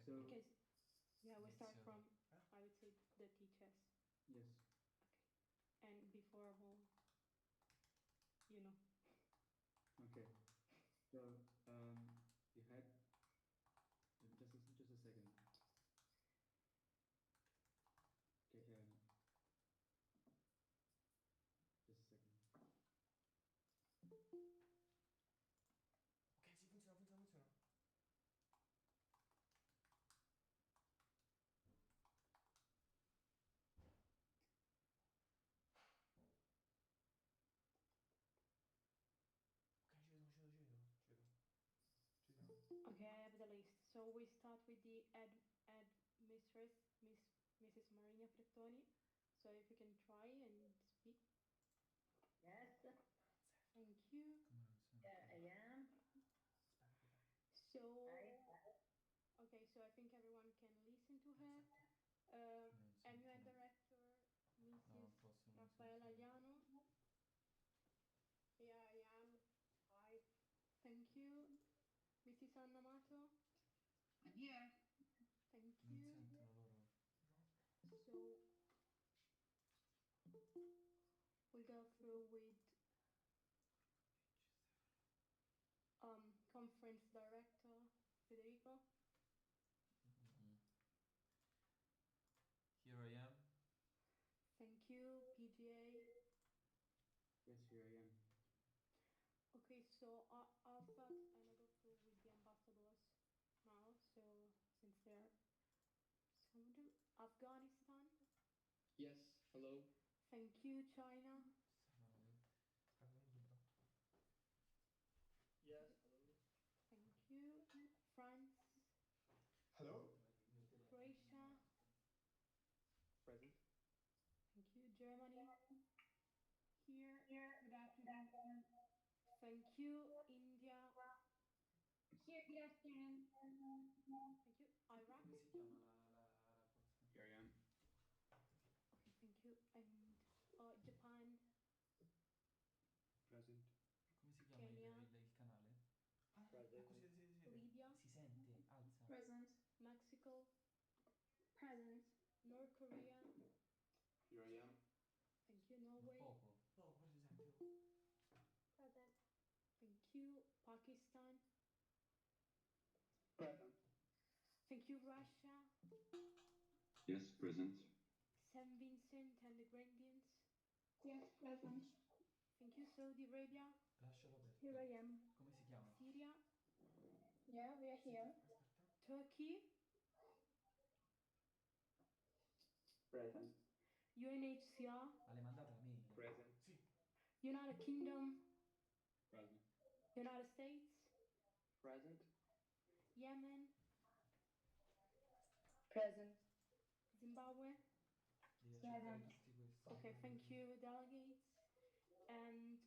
So Because, yeah, we start from, I would say, the teachers. yes. Okay. And before, well, you know. Okay. So you had just a second. Okay. Just a second. Ok, sì, funziona. Ok, ci vedo. Ci siamo. Okay, I have the list. So we start with the head mistress, Mrs. Marina Frettoni. So if you can try and speak. Yes. Thank you. Yeah, I am. So, okay, so I think everyone can listen to her. MUN director, Mrs. Raffaella Liano. Here I am. Hi. Thank you. Mrs. Anna Mato. I'm here. Thank you. So we'll go through with conference director Federico. Here I am. Thank you. PGA. Yes, here I am. Okay, so I'll start and I'll go through with the ambassadors now. So since they're some of them, Afghanistan. Yes, hello. Thank you, China. Yes, hello. Thank you, France. Hello. Croatia. Present. Thank you, Germany. Here. Good afternoon. Thank you, India. Here, good afternoon. Thank you, Iraq. Come si chiama la forza? Here I am. Okay, thank you, and Japan. Present. Come si chiama il canale? Ecco, si sente. Libya. Si sente, alza. Present. Mexico. Present. North Korea. Here I am. Thank you, Norway. Poco, si sente. Present. Thank you, Pakistan. Present. Thank you, Russia. Yes, present. St. Vincent and the Grenadines. Yes, present. Thank you, Saudi Arabia. Lascialo aperto. Here I am. Come si chiama? Syria. Yeah, we are here. Aspetta. Turkey. Present. UNHCR. Ma l'hai mandata la mail? Present. Sì. United Kingdom. Present. United States. Present. Yemen. Present. Zimbabwe. Present. Okay, thank you, delegates. And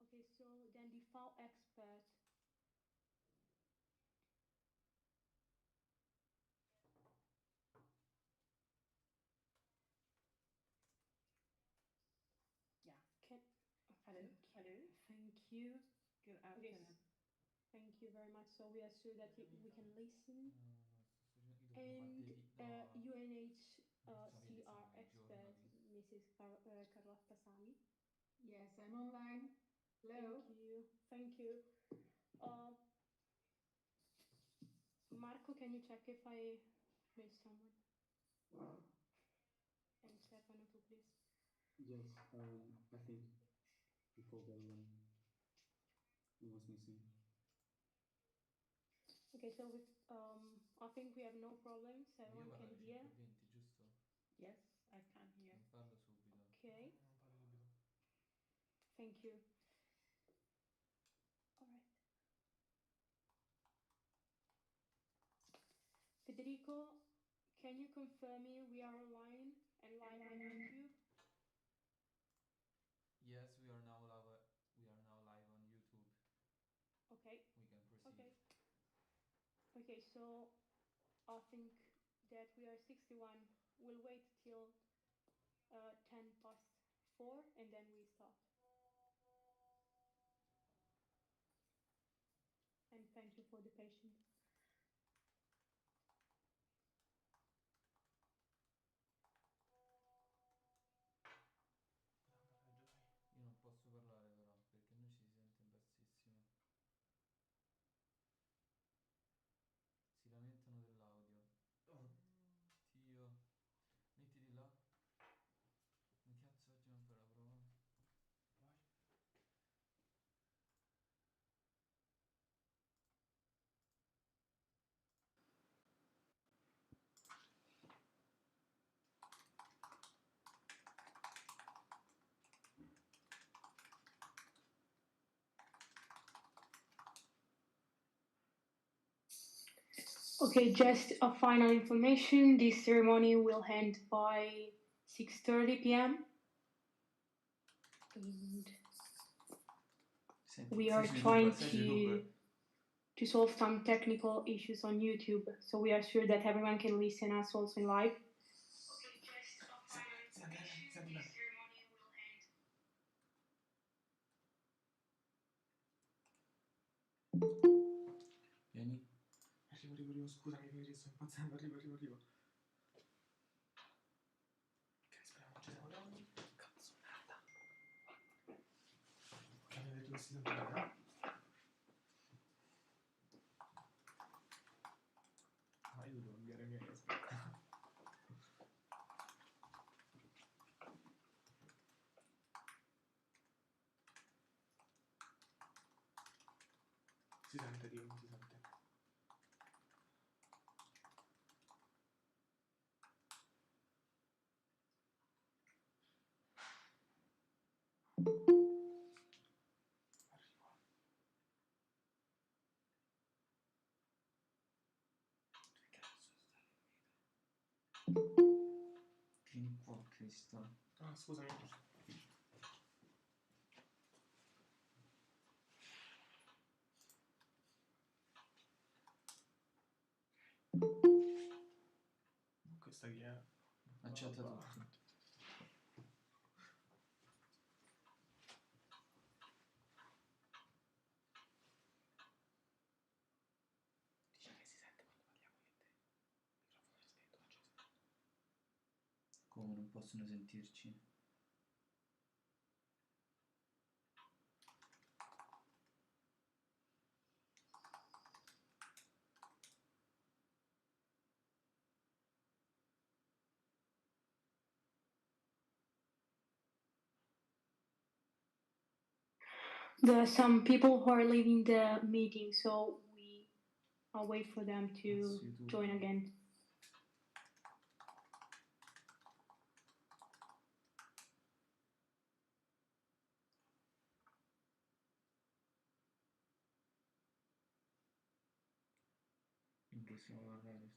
okay, so then the FAO expert. Yeah. Hello. Thank you. Good afternoon. Okay. Thank you very much. So we are sure that we can listen. And UNHCR expert, Mrs. Carlotta Sami. Yes, I'm online. Hello. Thank you. Marco, can you check if I missed someone? And Stefano too, please. Yes, I think before the who was missing. Okay, so with I think we have no problems. Everyone can hear. 20, giusto? Yes, I can hear. Non farlo subito. Okay. Non farlo subito. Thank you. All right. Federico, can you confirm me we are online and live on YouTube? Yes, we are now live on YouTube. Okay. We can proceed. Okay. Okay, so I think that we are 61. We'll wait till 4:10 and then we start. And thank you for the patient. Io non posso parlare però perché noi ci si sente bassissimo. Si lamentano dell'audio. Oddio. Mettiti là. Come cazzo facciamo a fare la prova? Vai. Okay, just a final information. This ceremony will end by 6:30 p.m. And we are trying to solve some technical issues on YouTube, so we are sure that everyone can listen us also in live. Okay, just a final information. This ceremony will end. Vieni. Arrivo, scusami, sto impazzendo, arrivo. Ok, speriamo ci siamo già. Cazzo, merda. Ok, mi avete visto sempre, Ah, io devo inviare i miei, aspetta. Si sente, Dio, non si sente. Vieni qua, Cristo. Ah, scusami. Questa chi è? Accetta tutto. Dice che si sente quando parliamo io e te. Microfono spento, acceso. Come non possono sentirci? There are some people who are leaving the meeting, so I'll wait for them to join again. Non possiamo parlare.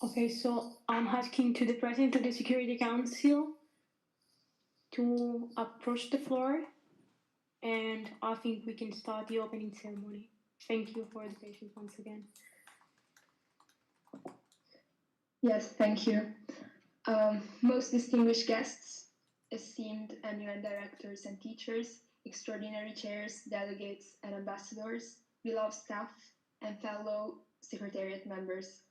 Okay, so I'm asking to the President of the Security Council to approach the floor, and I think we can start the opening ceremony. Thank you for the patience once again. Yes, thank you. Most distinguished guests, esteemed MUN directors and teachers, extraordinary chairs, delegates and ambassadors, beloved staff, and fellow Secretariat members.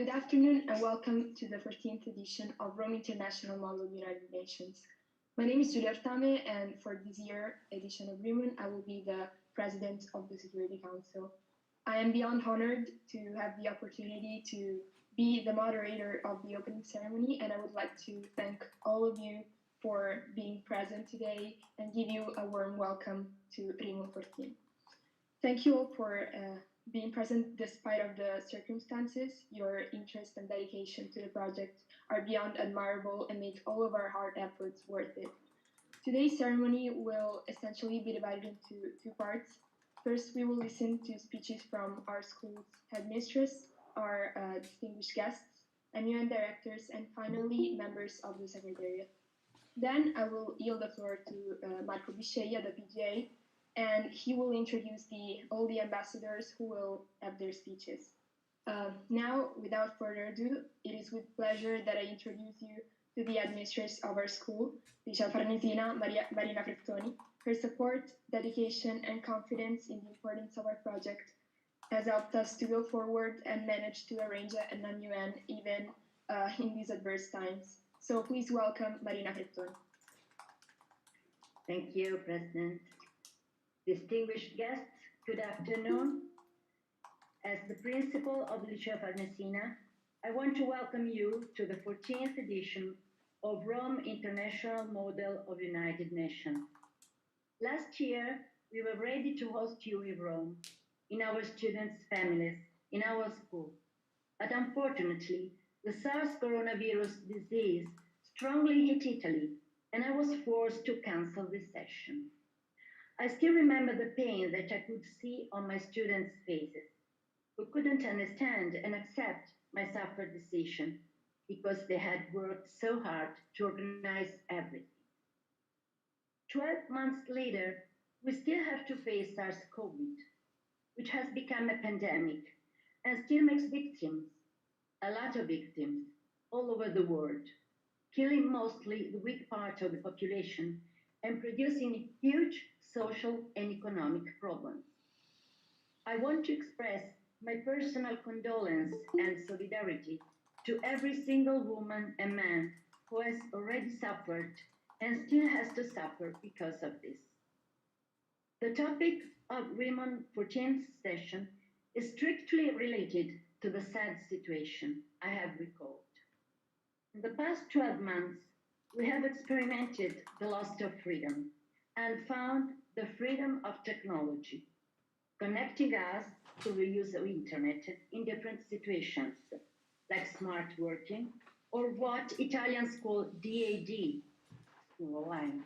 Good afternoon and welcome to the 14th edition of Rome International Model of United Nations. My name is Giulia Artame, and for this year edition of RIMUN, I will be the President of the Security Council. I am beyond honored to have the opportunity to be the moderator of the opening ceremony, and I would like to thank all of you for being present today and give you a warm welcome to RIMUN 14. Thank you all for being present despite of the circumstances. Your interest and dedication to the project are beyond admirable and make all of our hard efforts worth it. Today's ceremony will essentially be divided into two parts. First, we will listen to speeches from our school's headmistress, our distinguished guests, MUN directors, and finally, members of the Secretariat. Then I will yield the floor to Marco Bisceglia, the PGA, and he will introduce all the ambassadors who will have their speeches. Now, without further ado, it is with pleasure that I introduce you to the administrators of our school, Liceo Farnesina Marina Frettoni. Her support, dedication, and confidence in the importance of our project has helped us to go forward and manage to arrange an MUN even in these adverse times. So please welcome Marina Frettoni. Thank you, President. Distinguished guests, good afternoon. As the principal of Liceo Farnesina, I want to welcome you to the 14th edition of Rome International Model of United Nations. Last year, we were ready to host you in Rome, in our students' families, in our school. But unfortunately, the SARS coronavirus disease strongly hit Italy, and I was forced to cancel this session. I still remember the pain that I could see on my students' faces, who couldn't understand and accept my suffered decision because they had worked so hard to organize everything. 12 months later, we still have to face SARS-CoV, which has become a pandemic and still makes victims, a lot of victims, all over the world, killing mostly the weak part of the population and producing huge social and economic problems. I want to express my personal condolence and solidarity to every single woman and man who has already suffered and still has to suffer because of this. The topic of RIMUN 14th session is strictly related to the sad situation I have recalled. In the past 12 months, we have experimented the loss of freedom and found the freedom of technology, connecting us to the use of internet in different situations, like smart working, or what Italians call DAD, school online,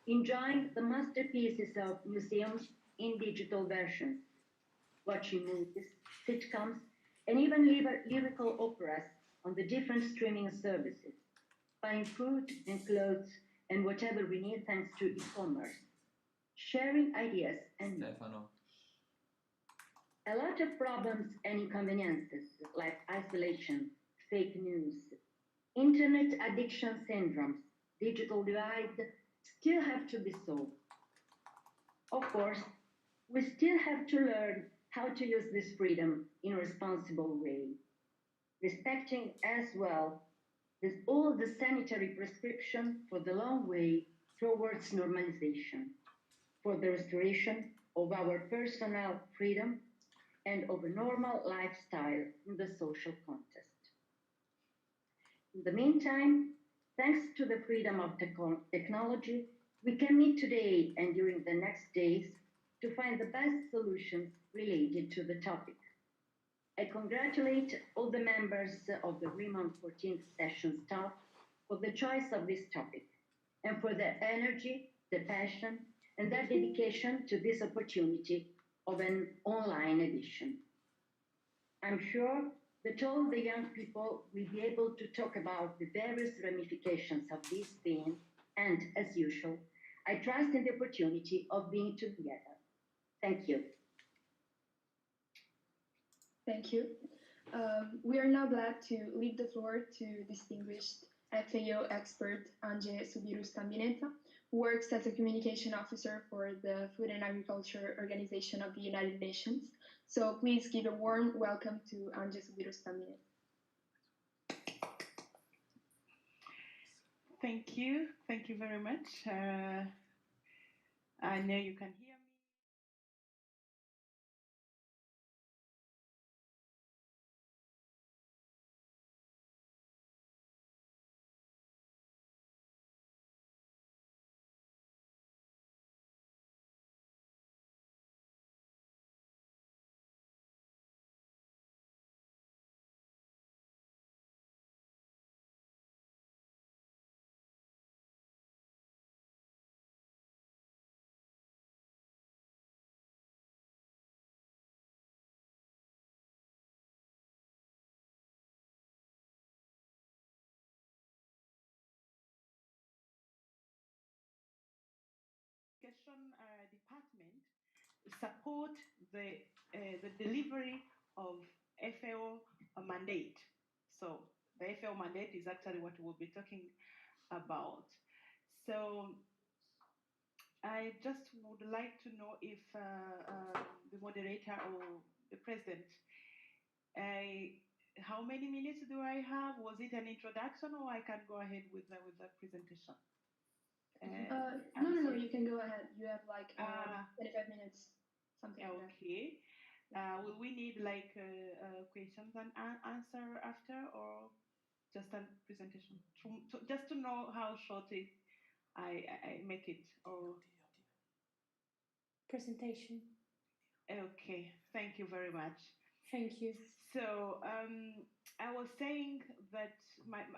enjoying the masterpieces of museums in digital versions, watching movies, sitcoms, and even lyrical operas on the different streaming services, buying food and clothes and whatever we need thanks to e-commerce, sharing ideas and Stefano. a lot of problems and inconveniences like isolation, fake news, internet addiction syndromes, digital divide still have to be solved. Of course, we still have to learn how to use this freedom in a responsible way, respecting as well all the sanitary prescription for the long way towards normalization, for the restoration of our personal freedom and of a normal lifestyle in the social context. In the meantime, thanks to the freedom of technology, we can meet today and during the next days to find the best solutions related to the topic. I congratulate all the members of the RIMUN 14th session staff for the choice of this topic and for their energy, their passion, and their dedication to this opportunity of an online edition. I'm sure that all the young people will be able to talk about the various ramifications of this theme, and as usual, I trust in the opportunity of being together. Thank you. Thank you. We are now glad to leave the floor to distinguished FAO expert Ange Subiru-Stambineta, who works as a communication officer for the Food and Agriculture Organization of the United Nations. So please give a warm welcome to Ange Subiru-Stambineta. Thank you. Thank you very much. I know you can hear me. Department support the delivery of FAO mandate. So the FAO mandate is actually what we'll be talking about. So I just would like to know if the moderator or the president, how many minutes do I have? Was it an introduction, or I can go ahead with the presentation? No, you can go ahead. You have like 25 minutes, something like that. Okay. Will we need like questions and answer after, or just a presentation? Just to know how short I make it, or presentation. Okay, thank you very much. Thank you. So I was saying that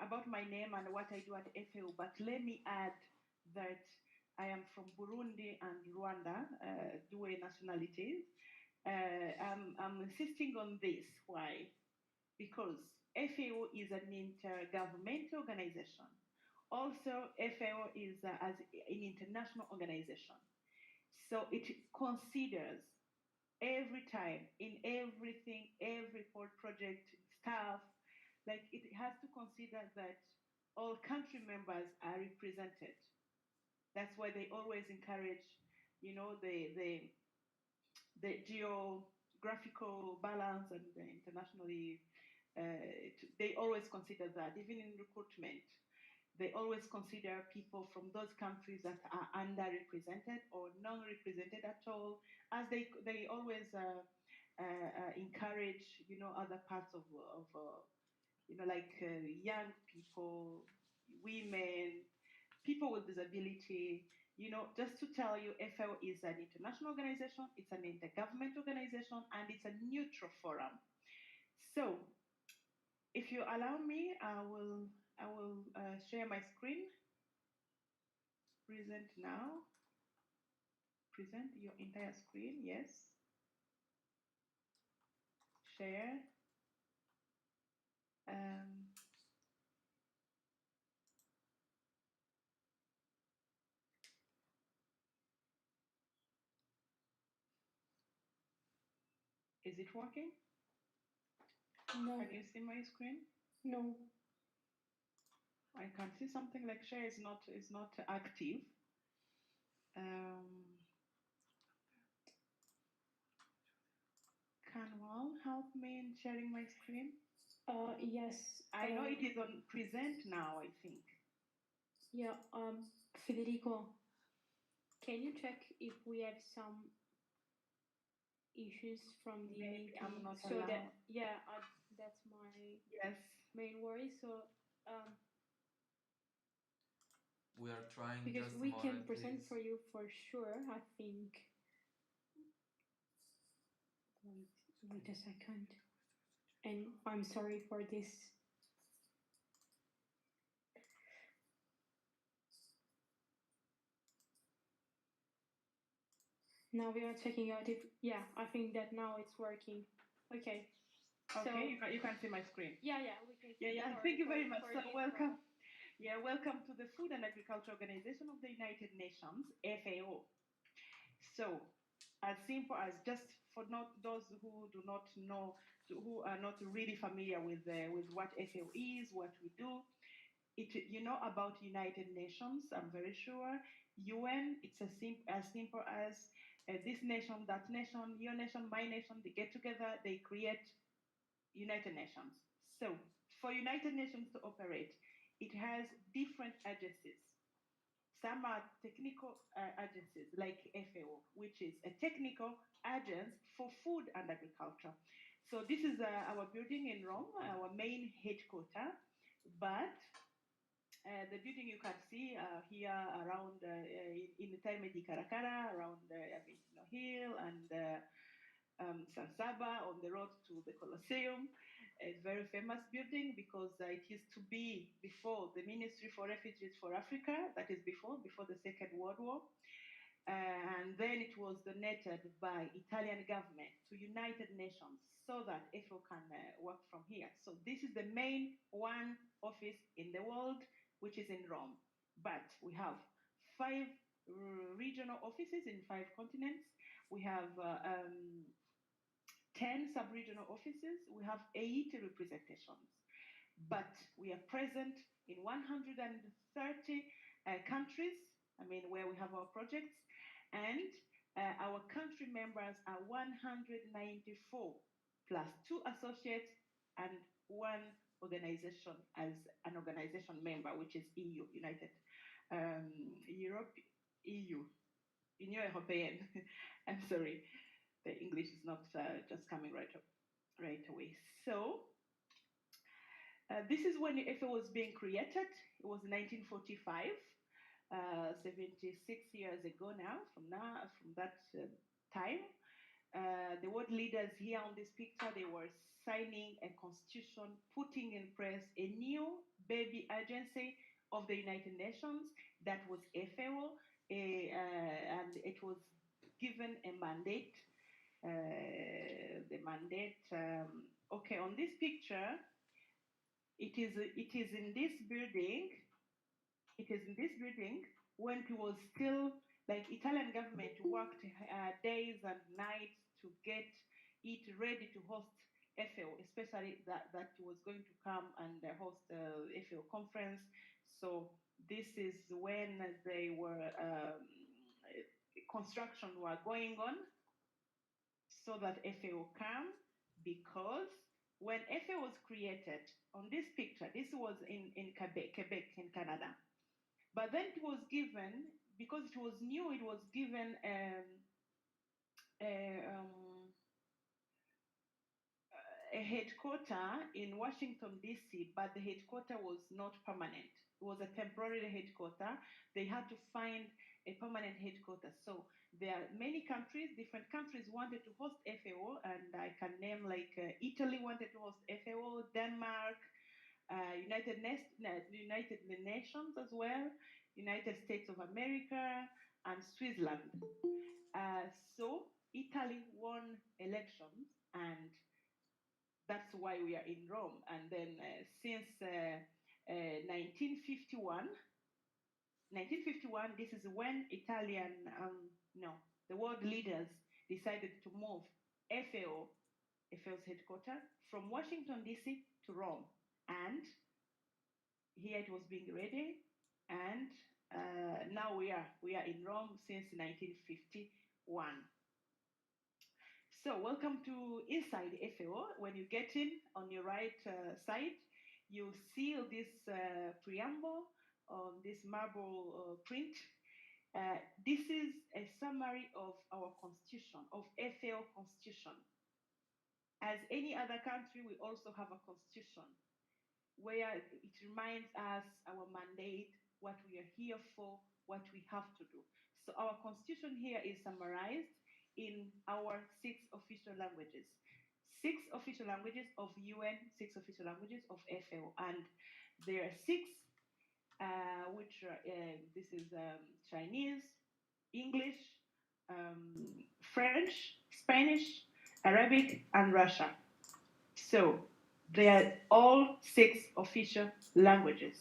about my name and what I do at FAO, but let me add that I am from Burundi and Rwanda, dual nationalities. I'm insisting on this. Why? Because FAO is an intergovernmental organization. Also, FAO is as an international organization. So it considers every time, in everything, every project, staff, like it has to consider that all country members are represented. That's why they always encourage, you know, the geographical balance and the internationally, they always consider that, even in recruitment. They always consider people from those countries that are underrepresented or non-represented at all, as they always encourage, you know, other parts of you know, like young people, women, people with disability. You know, just to tell you, FAO is an international organization, it's an intergovernmental organization, and it's a neutral forum. So, if you allow me, I will share my screen. Present now. Present your entire screen, yes. Share. Is it working? No. Can you see my screen? No. I can see something like share is not active. Can one help me in sharing my screen? Yes. I know it is on present now, I think. Yeah, Federico, can you check if we have some issues from the Maybe meeting? I'm not so allowed. that, yeah, that's my main worry. So we are trying because just we a can moment, present please. for you for sure, I think. Wait a second. And I'm sorry for this. Now we are checking out if, yeah, I think that now it's working. Okay. Okay, so, you can see my screen. Yeah, we can see. Yeah, thank you very much. So welcome. Yeah, welcome to the Food and Agriculture Organization of the United Nations, FAO. So, as simple as, just for not those who do not know, who are not really familiar with what FAO is, what we do, you know about United Nations, I'm very sure. UN, it's as simple as this nation, that nation, your nation, my nation, they get together, they create United Nations. So, for United Nations to operate, it has different agencies. Some are technical agencies, like FAO, which is a technical agency for food and agriculture. So this is our building in Rome, our main headquarters. But the building you can see here around in the Terme di Caracara, around Aventino Hill and San Saba on the road to the Colosseum. A very famous building because it used to be before the Ministry for Refugees for Africa, that is before the Second World War. And then it was donated by Italian government to United Nations so that FAO can work from here. So this is the main one office in the world, which is in Rome. But we have 5 regional offices in 5 continents. We have 10 sub-regional offices. We have 8 representations. But we are present in 130 countries, where we have our projects. And our country members are 194, plus 2 associates and 1 organization as an organization member, which is EU, United Europe, EU, Union Européenne. I'm sorry, the English is not just coming right away. So this is when FAO was being created. It was 1945. 76 years ago now, from that time. The world leaders here on this picture, they were signing a constitution, putting in place a new baby agency of the United Nations that was FAO, and it was given a mandate. The mandate, okay, on this picture, it is in this building. It is in this building when it was still like Italian government worked days and nights to get it ready to host FAO, especially that was going to come and host the FAO conference. So this is when they were construction were going on so that FAO come, because when FAO was created, on this picture, this was in Quebec, in Canada. But then it was given, because it was new, it was given a headquarter in Washington, D.C., but the headquarter was not permanent. It was a temporary headquarter. They had to find a permanent headquarter. So there are many countries, different countries wanted to host FAO, and I can name like Italy wanted to host FAO, Denmark, United Nations as well, United States of America, and Switzerland. So Italy won elections, and that's why we are in Rome. And then since 1951, this is when the world leaders decided to move FAO's headquarters from Washington, D.C. to Rome. And here it was being ready, and now we are in Rome since 1951. So welcome to inside FAO. When you get in on your right side, you see this preamble on this marble print. This is a summary of our constitution, of FAO constitution. As any other country, we also have a constitution where it reminds us our mandate, what we are here for, what we have to do. So our constitution here is summarized in our 6 official languages. 6 official languages of UN, 6 official languages of FAO. And there are 6, which are, this is Chinese, English, French, Spanish, Arabic, and Russian. So they are all 6 official languages.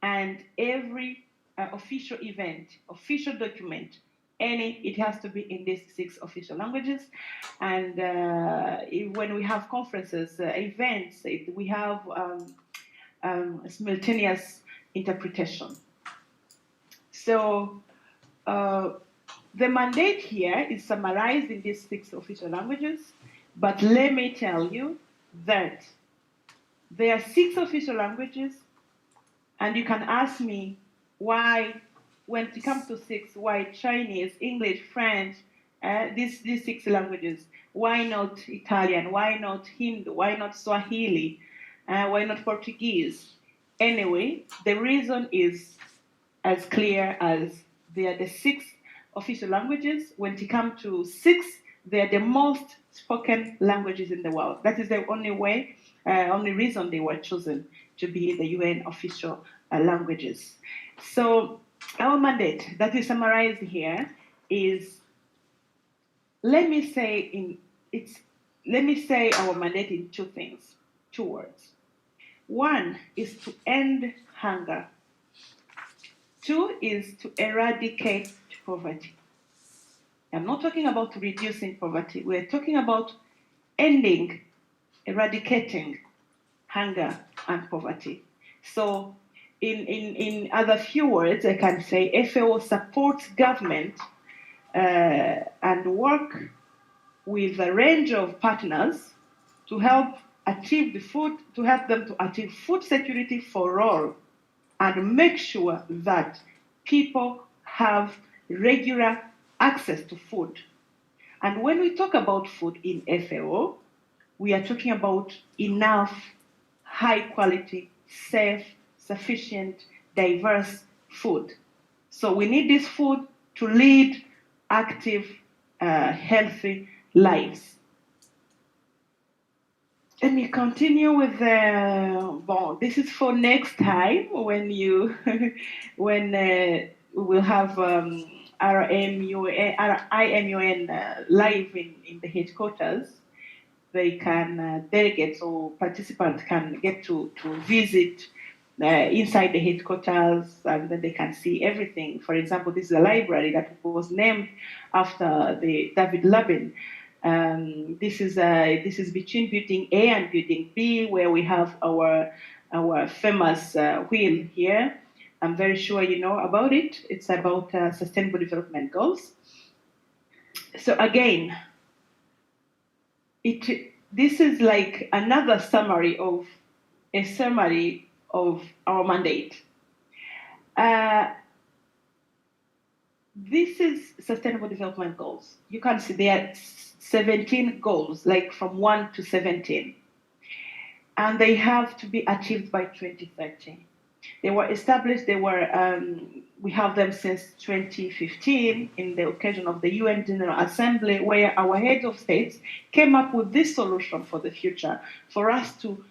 And every official event, official document, it has to be in these 6 official languages. And when we have conferences, events, we have simultaneous interpretation. So the mandate here is summarized in these 6 official languages. But let me tell you that there are 6 official languages, And you can ask me why, when it comes to six, why Chinese, English, French, these six languages, why not Italian, why not Hindu, why not Swahili, why not Portuguese? Anyway, the reason is as clear as they are the six official languages. When it comes to six, they are the most spoken languages in the world. That is the only way, only reason they were chosen to be the UN official languages. So our mandate that is summarized here is, let me say our mandate in two things, two words. One is to end hunger. Two is to eradicate poverty. I'm not talking about reducing poverty. We're talking about ending, eradicating hunger and poverty. So in other few words, I can say FAO supports government and work with a range of partners to help achieve to help them to achieve food security for all and make sure that people have regular access to food. And when we talk about food in FAO, we are talking about enough, high quality, safe, sufficient, diverse food. So we need this food to lead active, healthy lives. Let me continue with this is for next time when you, when we will have RIMUN live in the headquarters. They can, delegates or participants can get to visit inside the headquarters, and then they can see everything. For example, this is a library that was named after the David Labin. This is between building A and building B, where we have our famous wheel here. I'm very sure you know about it. It's about Sustainable Development Goals. So again, this is like another summary of our mandate. This is Sustainable Development Goals. You can see there are 17 goals, like from 1 to 17. And they have to be achieved by 2030. They were established, we have them since 2015 in the occasion of the UN General Assembly, where our heads of states came up with this solution for the future, for us to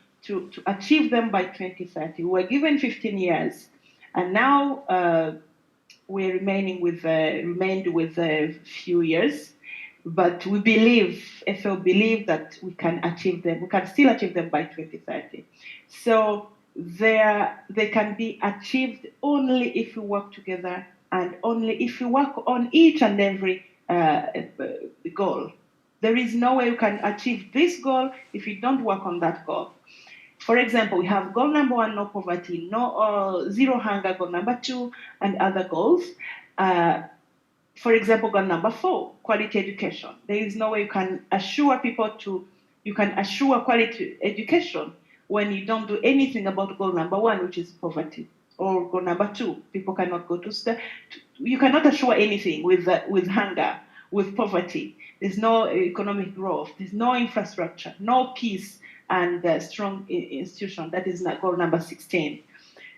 achieve them by 2030. We were given 15 years, and now we're remained with a few years, but we believe, FAO believe that we can achieve them. We can still achieve them by 2030. So they can be achieved only if we work together and only if we work on each and every goal. There is no way you can achieve this goal if you don't work on that goal. For example, we have goal number 1, no poverty, zero hunger, goal number 2, and other goals. For example, goal number 4, quality education. There is no way you can assure people you can assure quality education when you don't do anything about goal number 1, which is poverty, or goal number 2, people cannot go to school. You cannot assure anything with hunger, with poverty. There's no economic growth. There's no infrastructure, no peace, and strong institution. That is goal number 16.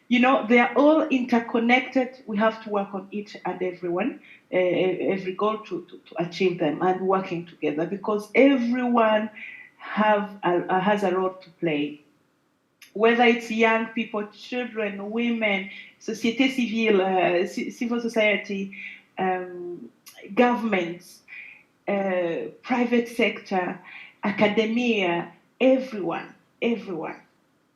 You know, they are all interconnected. We have to work on each and every goal to achieve them, and working together, because everyone has a role to play. Whether it's young people, children, women, société civile, civil society, governments, private sector, academia, everyone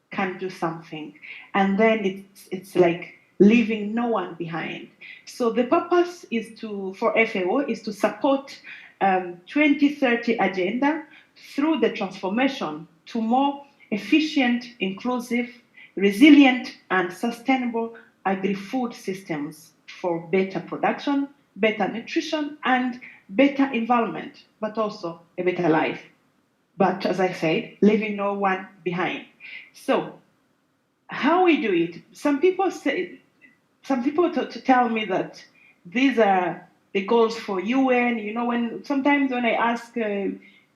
can do something. And then it's like leaving no one behind. So the purpose is for FAO is to support 2030 agenda through the transformation to more efficient, inclusive, resilient, and sustainable agri-food systems for better production, better nutrition, and better environment, but also a better life. But as I said, leaving no one behind. So how we do it. Some people tell me that these are the goals for UN. You know, sometimes when I ask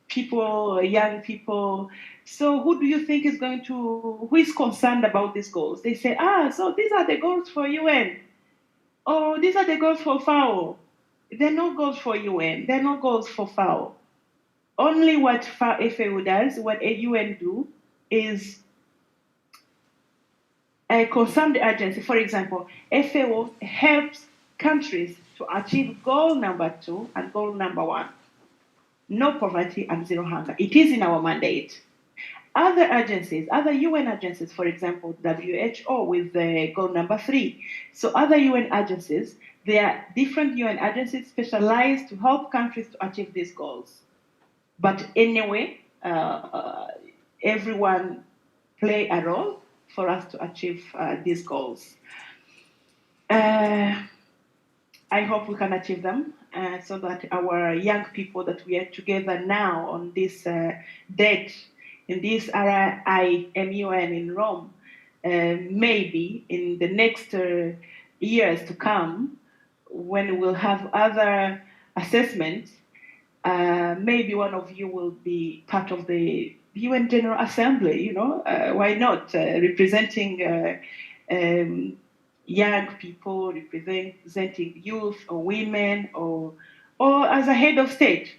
people, young people, so who do you think is who is concerned about these goals? They say, so these are the goals for UN. Or these are the goals for FAO. They're not goals for UN. They're not goals for FAO. Only what FAO does, what a UN do, is a concerned agency. For example, FAO helps countries to achieve goal number 2 and goal number 1. No poverty and zero hunger. It is in our mandate. Other agencies, other UN agencies, for example, WHO with the goal number 3. So other UN agencies, there are different UN agencies specialized to help countries to achieve these goals. But anyway, everyone play a role for us to achieve these goals. I hope we can achieve them so that our young people that we are together now on this date, in this RIMUN in Rome, maybe in the next years to come, when we'll have other assessments, maybe one of you will be part of the UN General Assembly, you know, why not? Representing young people, representing youth or women, or as a head of state.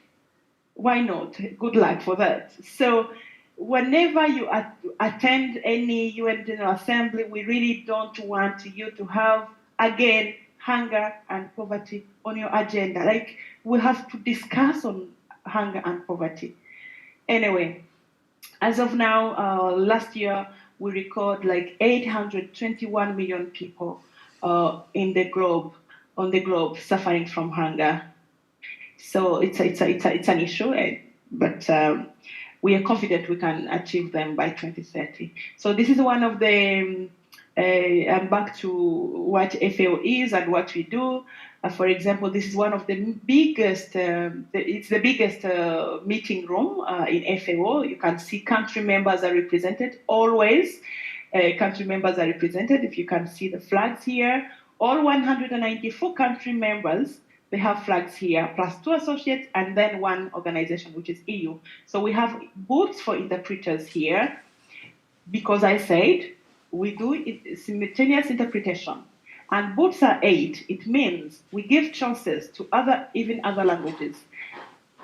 Why not? Good luck for that. So whenever you attend any UN General Assembly, we really don't want you to have, again, hunger and poverty on your agenda. Like, we have to discuss on hunger and poverty. Anyway, as of now, last year, we record like 821 million people on the globe suffering from hunger. So it's an issue, but we are confident we can achieve them by 2030. So this is one of the, I'm back to what FAO is and what we do. For example, this is one of the biggest, it's the biggest meeting room in FAO. You can see country members are represented always. Country members are represented. If you can see the flags here, all 194 country members, they have flags here, plus 2 associates, and then 1 organization, which is EU. So we have booths for interpreters here, because I said we do simultaneous interpretation. And booths are 8. It means we give chances to even other languages,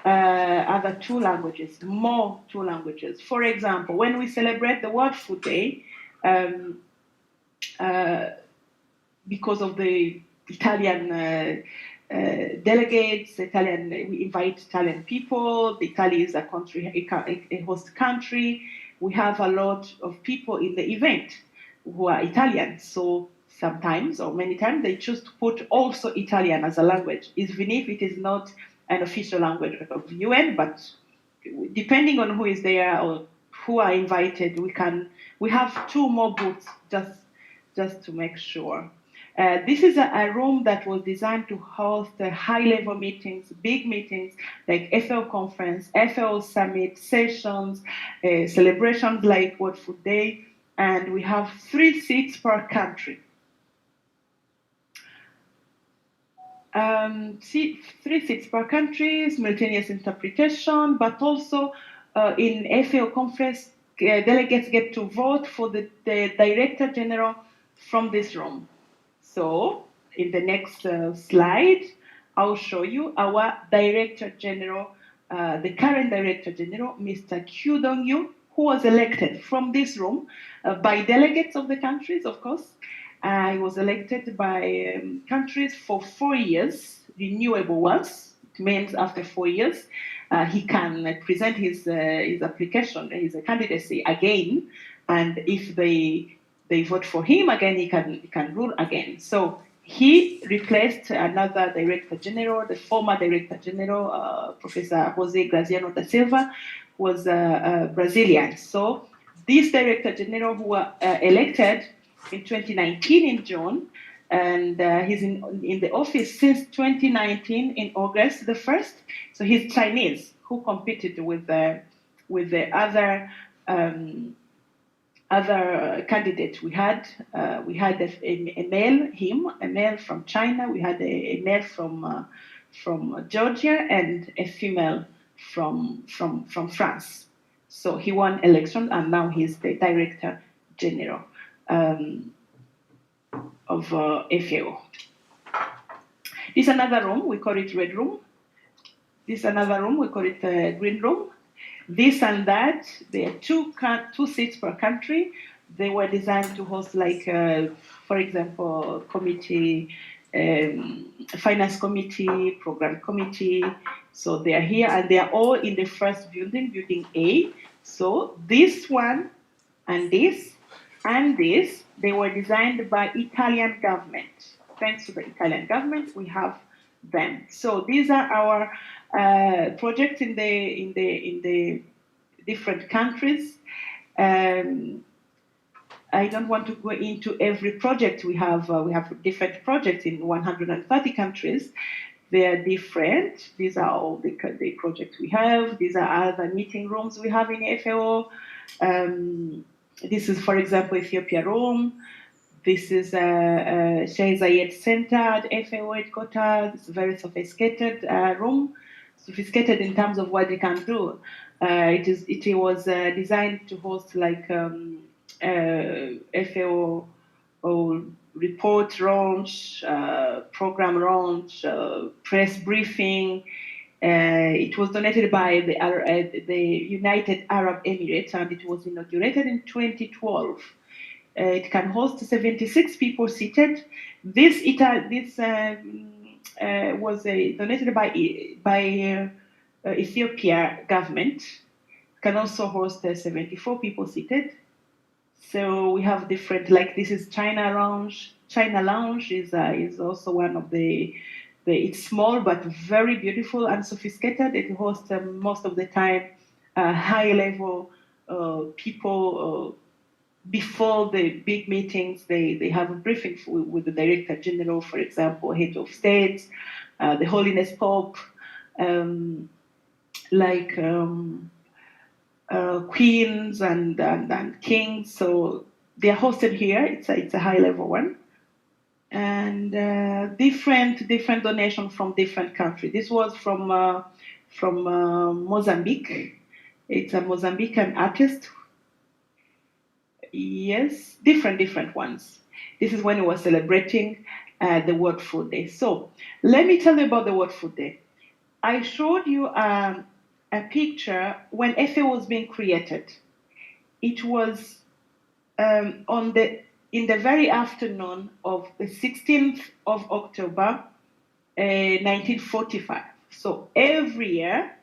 other 2 languages, more 2 languages. For example, when we celebrate the World Food Day, because of the Italian delegates, we invite Italian people. Italy is a host country. We have a lot of people in the event who are Italian. So sometimes, or many times, they choose to put also Italian as a language, even if it is not an official language of the UN. But depending on who is there or who are invited, we have 2 more booths just to make sure. This is a room that was designed to host high-level meetings, big meetings, like FAO conference, FAO summit, sessions, celebrations like World Food Day, and we have 3 seats per country. 3 seats per country, simultaneous interpretation, but also in FAO conference, delegates get to vote for the Director General from this room. So, in the next slide, I'll show you our Director General, the current Director General, Mr. Kyu Dong-yu, who was elected from this room by delegates of the countries, of course. He was elected by countries for 4 years, renewable ones. It means after 4 years, he can present his application, his candidacy again, and if they vote for him again, he can rule again. So he replaced another Director General, the former Director General, Professor Jose Graziano da Silva, who was Brazilian. So this Director General who were elected in 2019 in June, and he's in the office since 2019 in August the 1st. So he's Chinese, who competed with the other other candidates we had a male, a male from China. We had a male from Georgia and a female from France. So he won election, and now he's the director general of FAO. This is another room, we call it red room. This is another room, we call it green room. This and that, there are two seats per country. They were designed to host, like, for example, committee, finance committee, program committee. So they are here, and they are all in the first building, building A. So this one and this and this, they were designed by Italian government. Thanks to the Italian government, we have them. So these are our projects in the different countries. I don't want to go into every project we have. We have different projects in 130 countries. They are different. These are all the projects we have. These are other meeting rooms we have in FAO. This is, for example, Ethiopia room. This is Sheikh Zayed Center at FAO headquarters. It's a very sophisticated room, sophisticated in terms of what they can do. It was designed to host like FAO report launch, program launch, press briefing. It was donated by the United Arab Emirates, and it was inaugurated in 2012. It can host 76 people seated. This was donated by Ethiopia government. It can also host 74 people seated. So we have different, like this is China Lounge. China Lounge is also one of it's small but very beautiful and sophisticated. It hosts most of the time high level people. Before the big meetings, they have a briefing with the Director General, for example, head of states, the Holiness Pope, queens and kings. So they are hosted here. It's a high level one, and different donations from different countries. This was from Mozambique. It's a Mozambican artist. Yes, different ones. This is when we were celebrating the World Food Day. So let me tell you about the World Food Day. I showed you a picture when FAO was being created. It was in the very afternoon of the 16th of October, 1945. So every year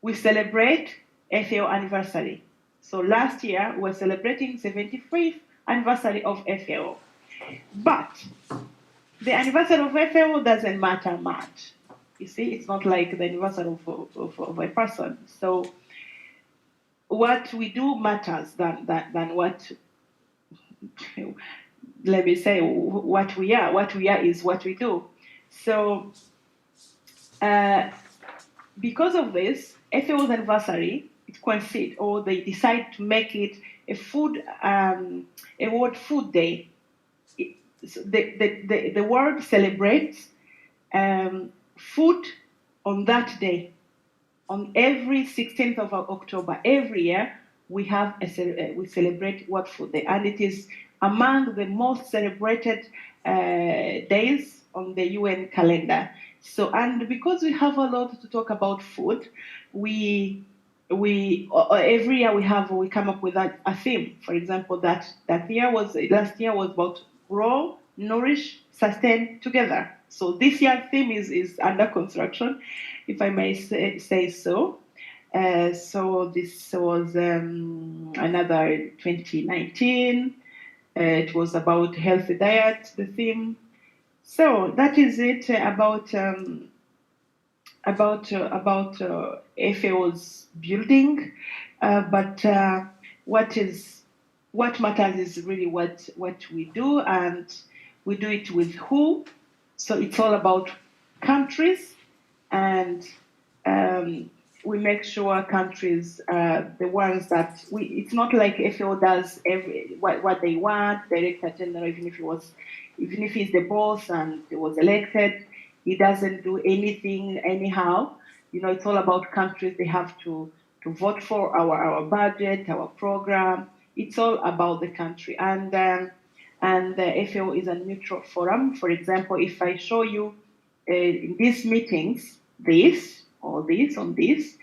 we celebrate FAO anniversary. So last year we were celebrating 75th anniversary of FAO. But the anniversary of FAO doesn't matter much. You see, it's not like the anniversary of a person. So what we do matters than what, let me say, what we are. What we are is what we do. So because of this, FAO's anniversary, it coincides, or they decide to make it a World Food Day. The world celebrates food on that day, on every 16th of October. Every year we celebrate World Food Day, and it is among the most celebrated days on the UN calendar. So, and because we have a lot to talk about food, we every year we come up with a theme. For example, last year was about grow, nourish, sustain together. So this year's theme is under construction, if I may say so. So this was another 2019. It was about healthy diet, the theme. So that is it about FAO's building, but what matters is really what we do, and we do it with who. So it's all about countries, and we make sure countries, the ones that it's not like FAO does what they want, Director General, even if he's the boss and he was elected, he doesn't do anything anyhow. It's all about countries. They have to vote for our budget, our program. It's all about the country. And the FAO is a neutral forum. For example, if I show you in these meetings, this or this on this,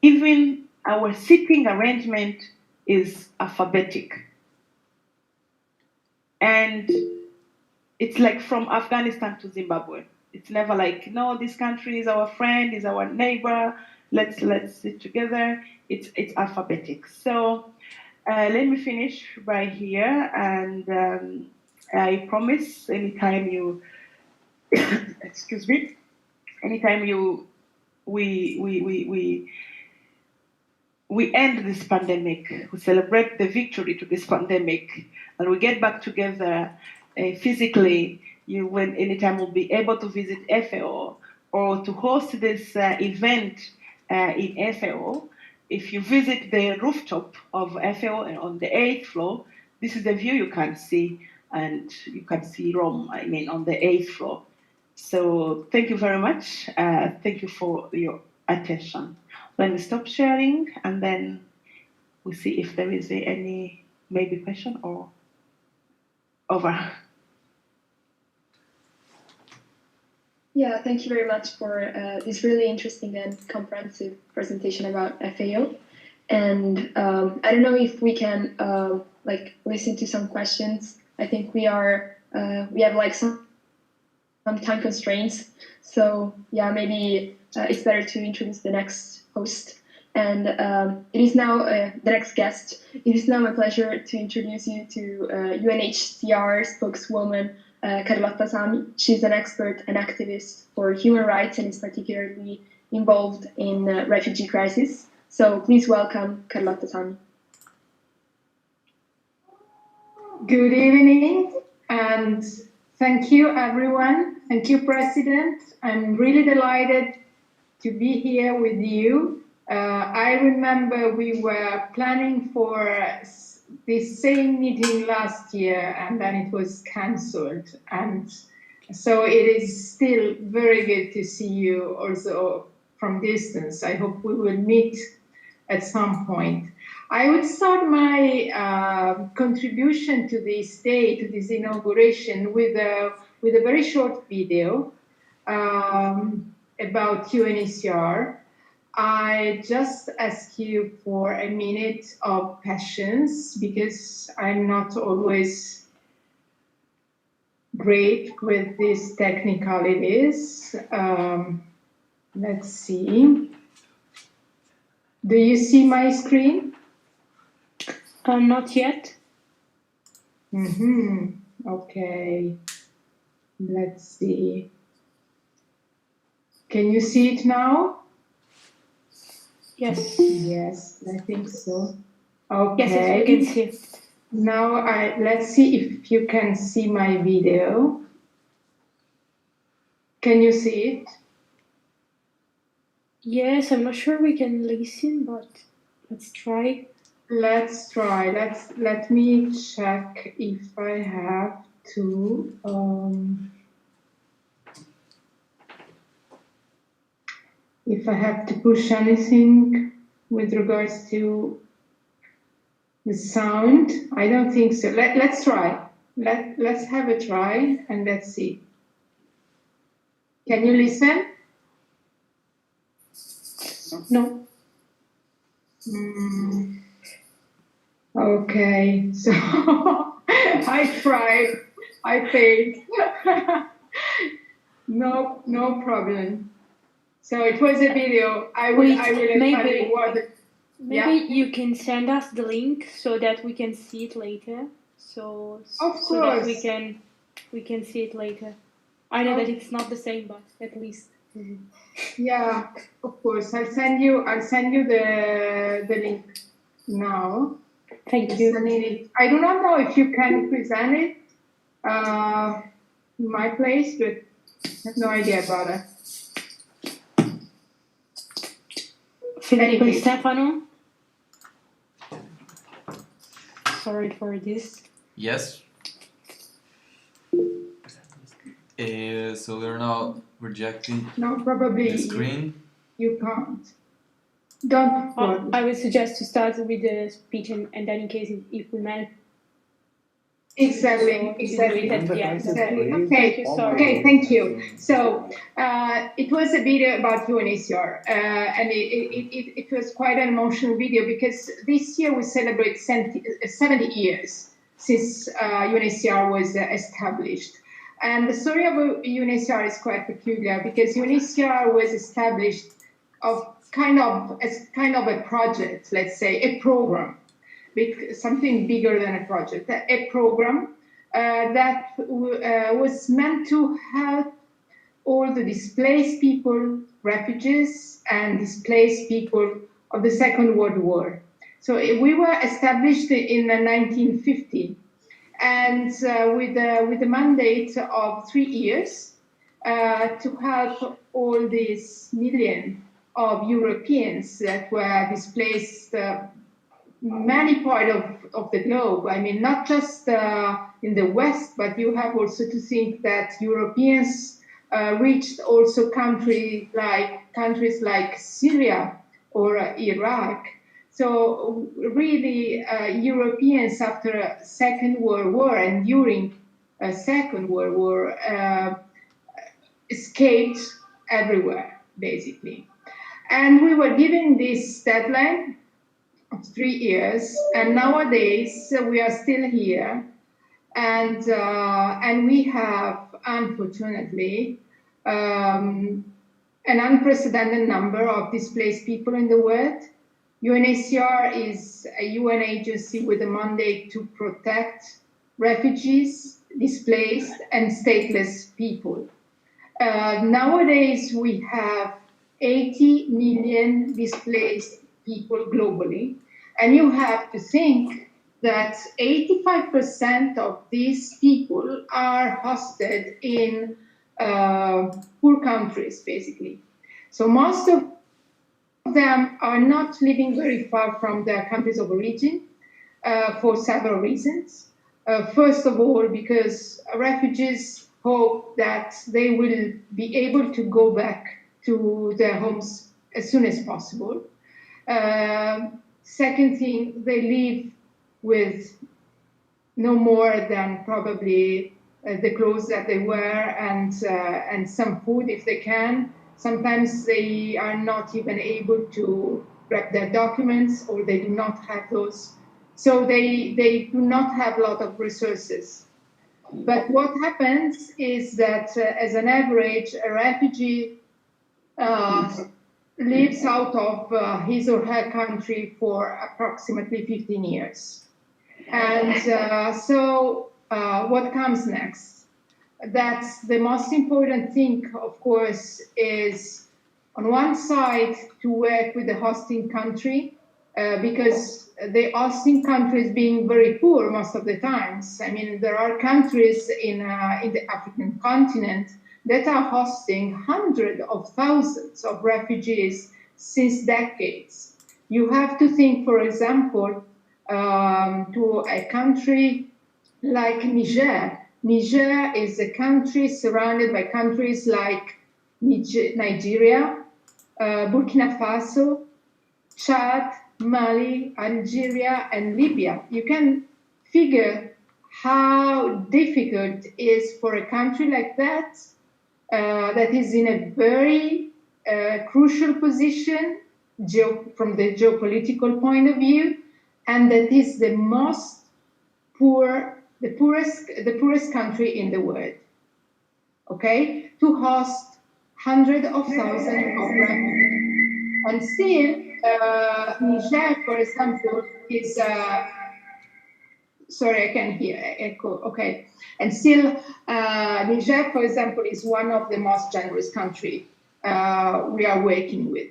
even our sitting arrangement is alphabetic. And it's like from Afghanistan to Zimbabwe. It's never like, no, this country is our friend, is our neighbor, let's sit together. It's alphabetic. So let me finish by here, and I promise anytime you, excuse me, anytime we end this pandemic, we celebrate the victory to this pandemic, and we get back together physically, anytime we'll be able to visit FAO or to host this event in FAO. If you visit the rooftop of FAO on the 8th floor, this is the view you can see, and you can see Rome, on the 8th floor. So thank you very much. Thank you for your attention. Let me stop sharing, and then we'll see if there is any maybe question or over. Yeah, thank you very much for this really interesting and comprehensive presentation about FAO. And I don't know if we can listen to some questions. I think we have like some time constraints. So yeah, maybe it's better to introduce the next host. And it is now the next guest. It is now my pleasure to introduce you to UNHCR spokeswoman Carlotta Sami. She's an expert and activist for human rights and is particularly involved in refugee crisis. So please welcome Carlotta Sami. Good evening, and thank you, everyone. Thank you, President. I'm really delighted to be here with you. I remember we were planning for this same meeting last year, and then it was cancelled. And so it is still very good to see you also from distance. I hope we will meet at some point. I would start my contribution to this day, to this inauguration, with a very short video about UNHCR. I just ask you for a minute of patience, because I'm not always great with these technicalities. Let's see. Do you see my screen? Not yet. Okay. Let's see. Can you see it now? Yes. Yes, I think so. Okay. Yes, we can see it. Now let's see if you can see my video. Can you see it? Yes, I'm not sure we can listen, but let's try. Let's try. Let me check if I have to. If I have to push anything with regards to the sound. I don't think so. Let's try. Let's have a try and let's see. Can you listen? No. Okay, so I tried. I failed. No problem. So it was a video. I will maybe Yeah. you can send us the link so that we can see it later. So that we can see it later. I know that it's not the same, but at least. Yeah, of course. I'll send you the link now. Thank you. I do not know if you can present it in my place, but I have no idea about it. Federico Thank you. Stefano. Sorry for this. Yes. So we're now projecting No, probably the screen. you can't. Don't worry. I would suggest to start with the speech and then in case if we manage. Exactly. To do it at the end. Exactly. Okay. Okay, thank you. So it was a video about UNHCR, and it was quite an emotional video because this year we celebrate 70 years since UNHCR was established. And the story of UNHCR is quite peculiar because UNHCR was established as kind of a project, let's say, a program. Something bigger than a project, a program that was meant to help all the displaced people, refugees, and displaced people of the Second World War. So we were established in 1950, and with the mandate of 3 years to help all these millions of Europeans that were displaced many parts of the globe. I mean, not just in the West, but you have also to think that Europeans reached also countries like Syria or Iraq. So really, Europeans after Second World War and during Second World War escaped everywhere, basically. And we were given this deadline of 3 years, and nowadays we are still here, and we have, unfortunately, an unprecedented number of displaced people in the world. UNHCR is a UN agency with a mandate to protect refugees, displaced, and stateless people. Nowadays, we have 80 million displaced people globally. And you have to think that 85% of these people are hosted in poor countries, basically. So most of them are not living very far from their countries of origin for several reasons. First of all, because refugees hope that they will be able to go back to their homes as soon as possible. Second thing, they live with no more than probably the clothes that they wear and some food if they can. Sometimes they are not even able to grab their documents, or they do not have those. So they do not have a lot of resources. But what happens is that as an average, a refugee lives out of his or her country for approximately 15 years. And so what comes next? That's the most important thing, of course, is on one side to work with the hosting country, because the hosting country is being very poor most of the times. I mean, there are countries in the African continent that are hosting hundreds of thousands of refugees since decades. You have to think, for example, to a country like Niger. Niger is a country surrounded by countries like Nigeria, Burkina Faso, Chad, Mali, Algeria, and Libya. You can figure how difficult it is for a country like that, that is in a very crucial position from the geopolitical point of view, and that is the poorest country in the world. Okay, to host hundreds of thousands of refugees, and still Niger, for example, is. Sorry, I can hear echo. Okay, and still Niger, for example, is one of the most generous countries we are working with.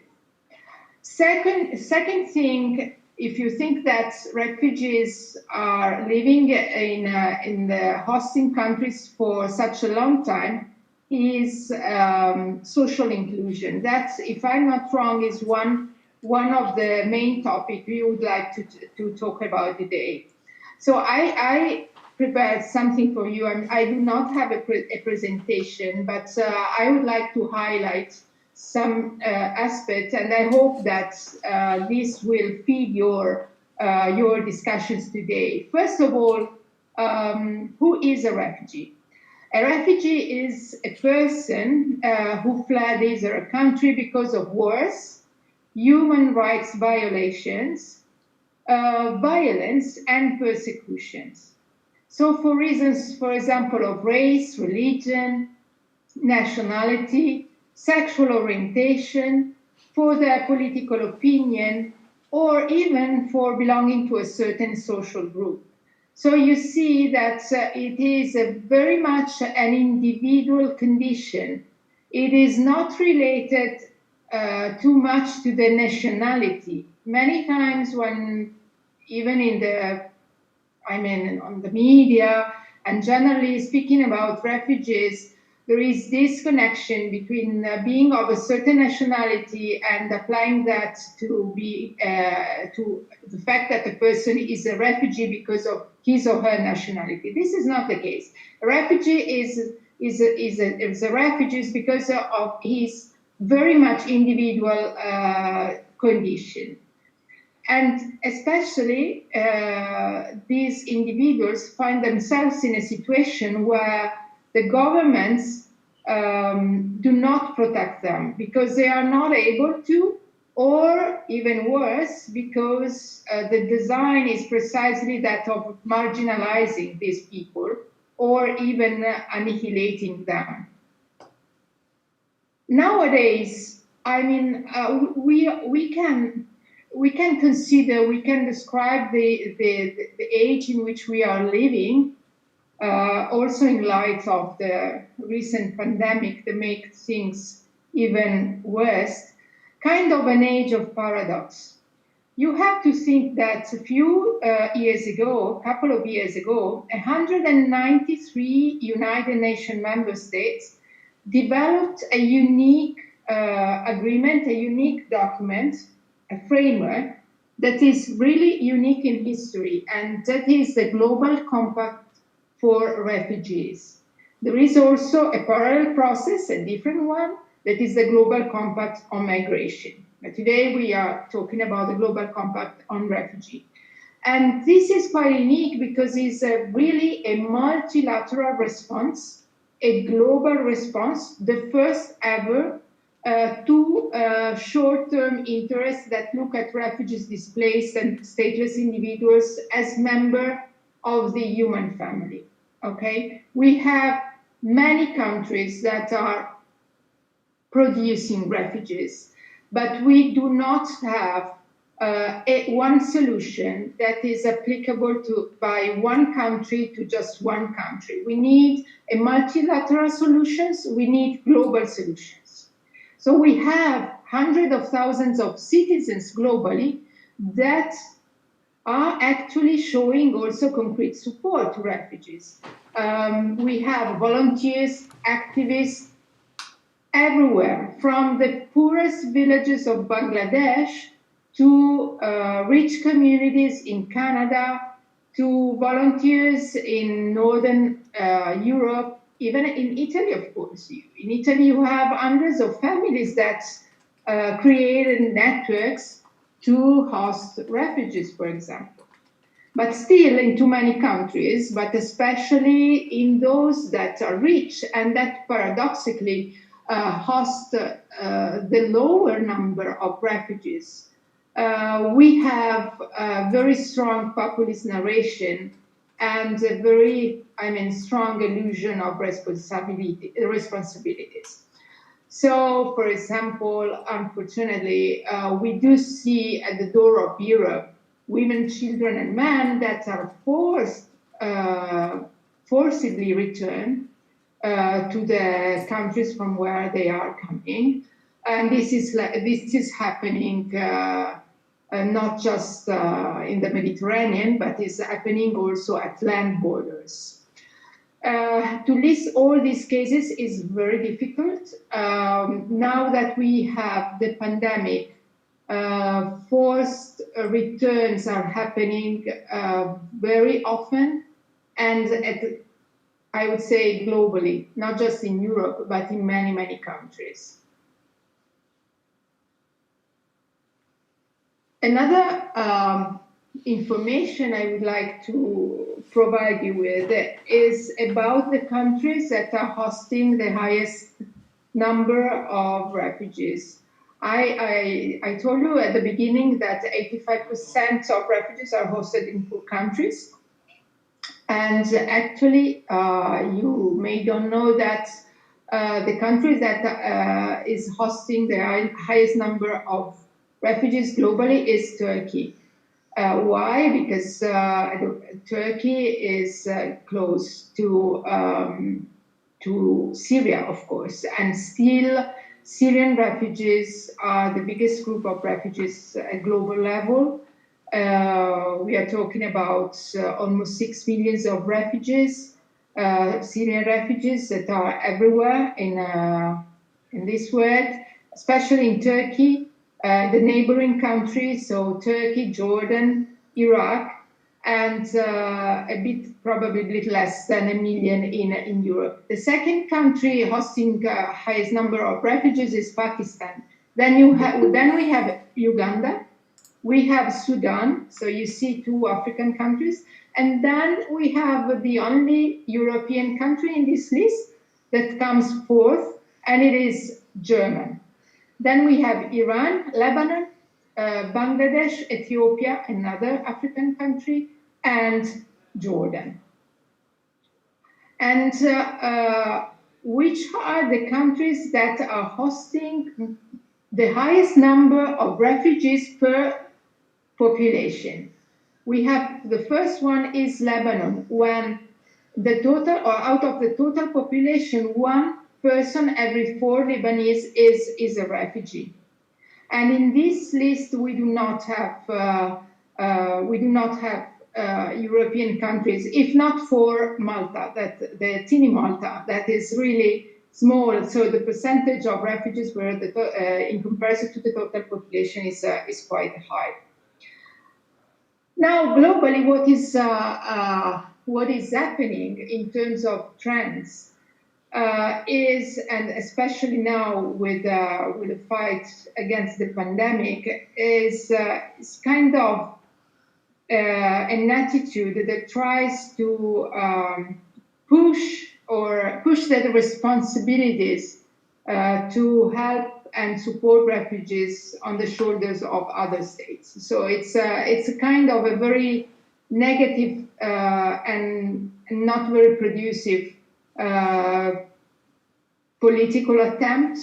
Second thing, if you think that refugees are living in the hosting countries for such a long time, is social inclusion. That, if I'm not wrong, is one one of the main topics we would like to talk about today. So I prepared something for you. I do not have a presentation, but I would like to highlight some aspects, and I hope that this will feed your discussions today. First of all, who is a refugee? A refugee is a person who fled either a country because of wars, human rights violations, violence, and persecutions. So for reasons, for example, of race, religion, nationality, sexual orientation, for their political opinion, or even for belonging to a certain social group. So you see that it is very much an individual condition. It is not related too much to the nationality. Many times when, even on the media and generally speaking about refugees, there is this connection between being of a certain nationality and applying that to the fact that the person is a refugee because of his or her nationality. This is not the case. A refugee is a refugee because of his very much individual condition. And especially these individuals find themselves in a situation where the governments do not protect them because they are not able to, or even worse, because the design is precisely that of marginalizing these people or even annihilating them. Nowadays, we can consider, we can describe the age in which we are living, also in light of the recent pandemic that makes things even worse, kind of an age of paradox. You have to think that a few years ago, a couple of years ago, 193 United Nations member states developed a unique agreement, a unique document, a framework that is really unique in history, and that is the Global Compact for Refugees. There is also a parallel process, a different one, that is the Global Compact on Migration. But today we are talking about the Global Compact on Refugee. And this is quite unique because it's really a multilateral response, a global response, the first ever to short-term interests that look at refugees, displaced, and stateless individuals as members of the human family. Okay, we have many countries that are producing refugees, but we do not have one solution that is applicable by one country to just one country. We need a multilateral solutions, we need global solutions. So we have hundreds of thousands of citizens globally that are actually showing also concrete support to refugees. We have volunteers, activists everywhere, from the poorest villages of Bangladesh to rich communities in Canada, to volunteers in Northern Europe, even in Italy, of course. In Italy, you have hundreds of families that created networks to host refugees, for example. But still, in too many countries, but especially in those that are rich and that paradoxically host the lower number of refugees, we have a very strong populist narration and a very, strong illusion of responsibilities. So, for example, unfortunately, we do see at the door of Europe women, children, and men that are forcibly returned to the countries from where they are coming, and this is happening not just in the Mediterranean, but is happening also at land borders. To list all these cases is very difficult. Now that we have the pandemic, forced returns are happening very often, and I would say globally, not just in Europe, but in many, many countries. Another information I would like to provide you with is about the countries that are hosting the highest number of refugees. I told you at the beginning that 85% of refugees are hosted in poor countries. And actually, you may don't know that the country that is hosting the highest number of refugees globally is Turkey. Why? Because Turkey is close to Syria, of course, and still Syrian refugees are the biggest group of refugees at global level. We are talking about almost 6 million of refugees, Syrian refugees that are everywhere in this world, especially in Turkey, the neighboring countries, so Turkey, Jordan, Iraq, and probably a bit less than 1 million in Europe. The second country hosting highest number of refugees is Pakistan. Then we have Uganda. We have Sudan, so you see 2 African countries, and then we have the only European country in this list that comes fourth, and it is Germany. Then we have Iran, Lebanon, Bangladesh, Ethiopia, another African country, and Jordan. And which are the countries that are hosting the highest number of refugees per population? We have the first one is Lebanon, when the total, or out of the total population, 1 person every 4 Lebanese is a refugee. And in this list, we do not have European countries, if not for Malta, that the teeny Malta, that is really small. So the percentage of refugees where in comparison to the total population is quite high. Now, globally, what is happening in terms of trends is, and especially now with the fight against the pandemic, is kind of an attitude that tries to push the responsibilities to help and support refugees on the shoulders of other states. So it's a kind of a very negative and not very producive political attempt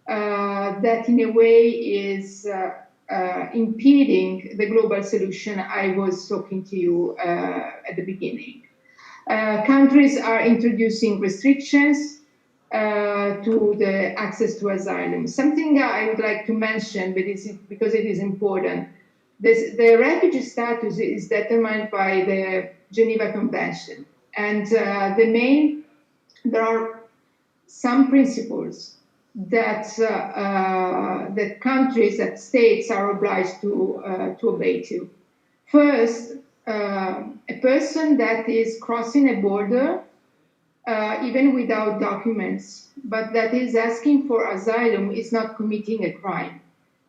that in a way is impeding the global solution I was talking to you at the beginning. Countries are introducing restrictions to the access to asylum. Something I would like to mention, but because it is important. The refugee status is determined by the Geneva Convention, and there are some principles that countries, that states are obliged to obey to. First, a person that is crossing a border, even without documents, but that is asking for asylum, is not committing a crime.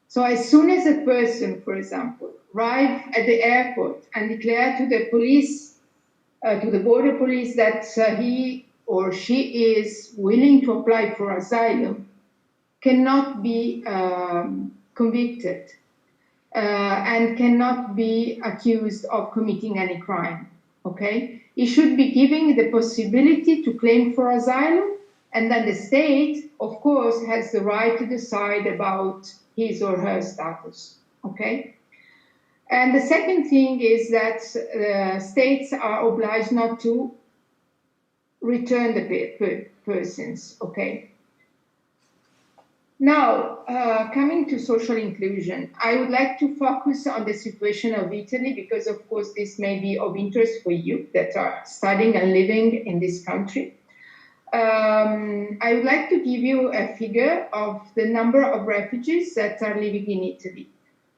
So as soon as a person, for example, arrives at the airport and declares to the police, to the border police, that he or she is willing to apply for asylum, cannot be convicted and cannot be accused of committing any crime, okay? He should be given the possibility to claim for asylum, and then the state, of course, has the right to decide about his or her status, okay? And the second thing is that states are obliged not to return the persons, okay? Now, coming to social inclusion, I would like to focus on the situation of Italy because, of course, this may be of interest for you that are studying and living in this country. I would like to give you a figure of the number of refugees that are living in Italy.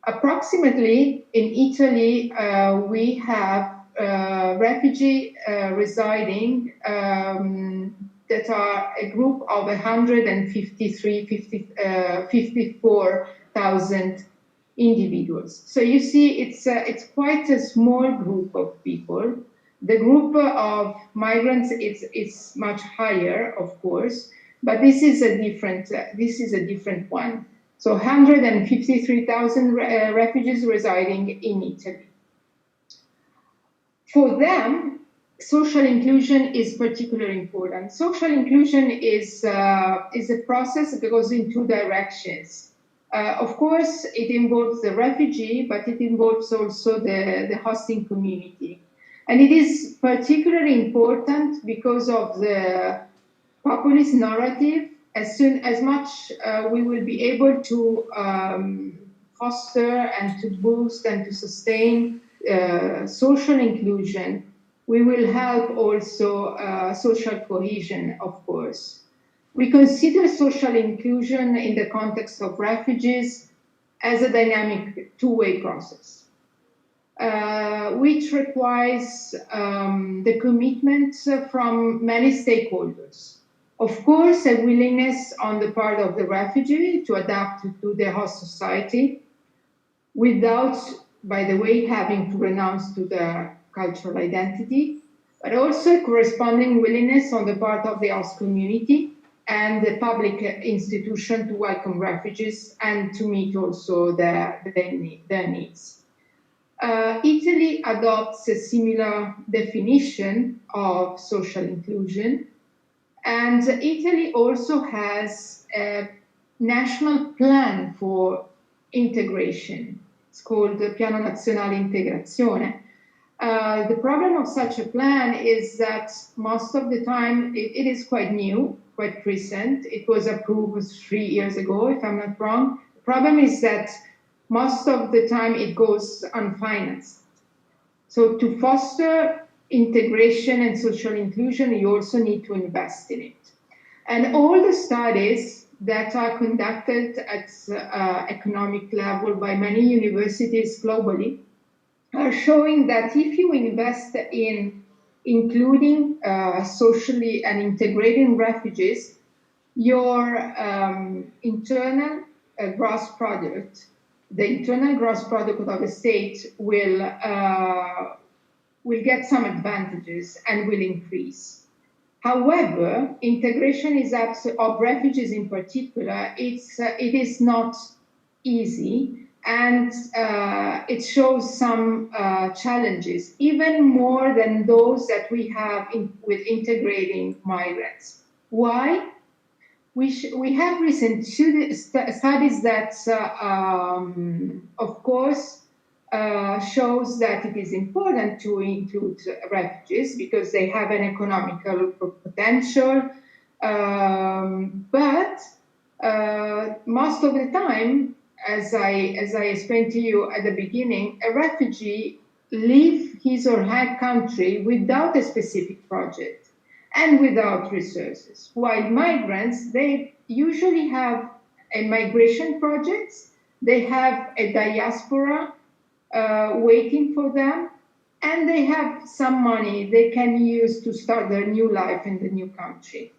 Approximately in Italy, we have refugees residing that are a group of 54,000 individuals. So you see, it's quite a small group of people. The group of migrants is much higher, of course, but this is a different one. So 153,000 refugees residing in Italy. For them, social inclusion is particularly important. Social inclusion is a process that goes in two directions. Of course, it involves the refugee, but it involves also the hosting community. And it is particularly important because of the populist narrative. As much we will be able to foster and to boost and to sustain social inclusion, we will help also social cohesion, of course. We consider social inclusion in the context of refugees as a dynamic two-way process, which requires the commitment from many stakeholders. Of course, a willingness on the part of the refugee to adapt to the host society without, by the way, having to renounce to their cultural identity, but also a corresponding willingness on the part of the host community and the public institution to welcome refugees and to meet also their needs. Italy adopts a similar definition of social inclusion. And Italy also has a national plan for integration. It's called the Piano Nazionale Integrazione. The problem of such a plan is that most of the time it is quite new, quite recent. It was approved 3 years ago, if I'm not wrong. The problem is that most of the time it goes unfinanced. So to foster integration and social inclusion, you also need to invest in it. And all the studies that are conducted at economic level by many universities globally are showing that if you invest in including socially and integrating refugees, your internal gross product, the internal gross product of a state will get some advantages and will increase. However, integration of refugees in particular, it is not easy, and it shows some challenges, even more than those that we have with integrating migrants. Why? We have recent studies that, of course, shows that it is important to include refugees because they have an economical potential, but most of the time, as I explained to you at the beginning, a refugee leaves his or her country without a specific project and without resources, while migrants, they usually have a migration project, they have a diaspora waiting for them, and they have some money they can use to start their new life in the new country.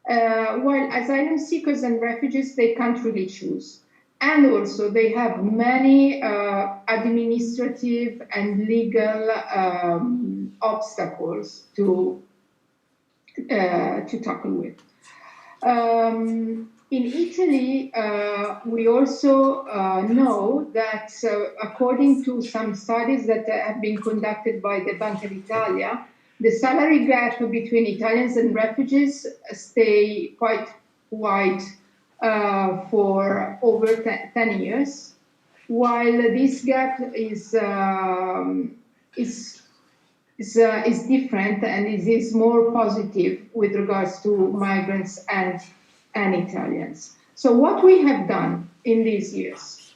While asylum seekers and refugees, they can't really choose. And also they have many administrative and legal obstacles to tackle with. In Italy, we also know that according to some studies that have been conducted by the Banca d'Italia, the salary gap between Italians and refugees stay quite wide for over 10 years, while this gap is different and is more positive with regards to migrants and Italians. So what we have done in these years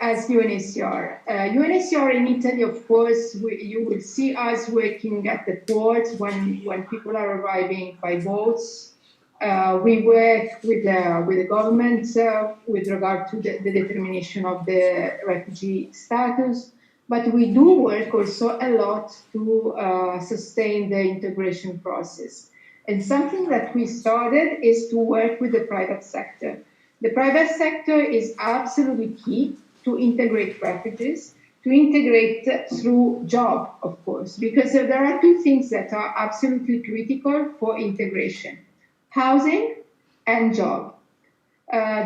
as UNHCR, UNHCR in Italy, of course, you will see us working at the ports when people are arriving by boats We work with the government with regard to the determination of the refugee status, but we do work also a lot to sustain the integration process. And something that we started is to work with the private sector. The private sector is absolutely key to integrate refugees, to integrate through job, of course, because there are two things that are absolutely critical for integration: housing and job.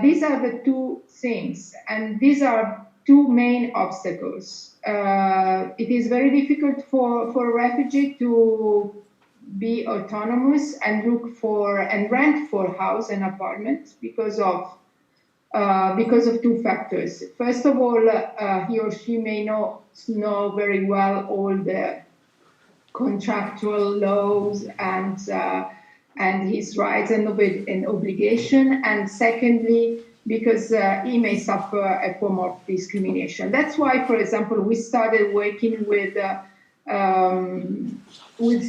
These are the two things, and these are two main obstacles. It is very difficult for a refugee to be autonomous and look for and rent for house and apartment because of two factors. First of all, he or she may not know very well all the contractual laws and his rights and obligation. And secondly, because he may suffer a form of discrimination. That's why, for example, we started working with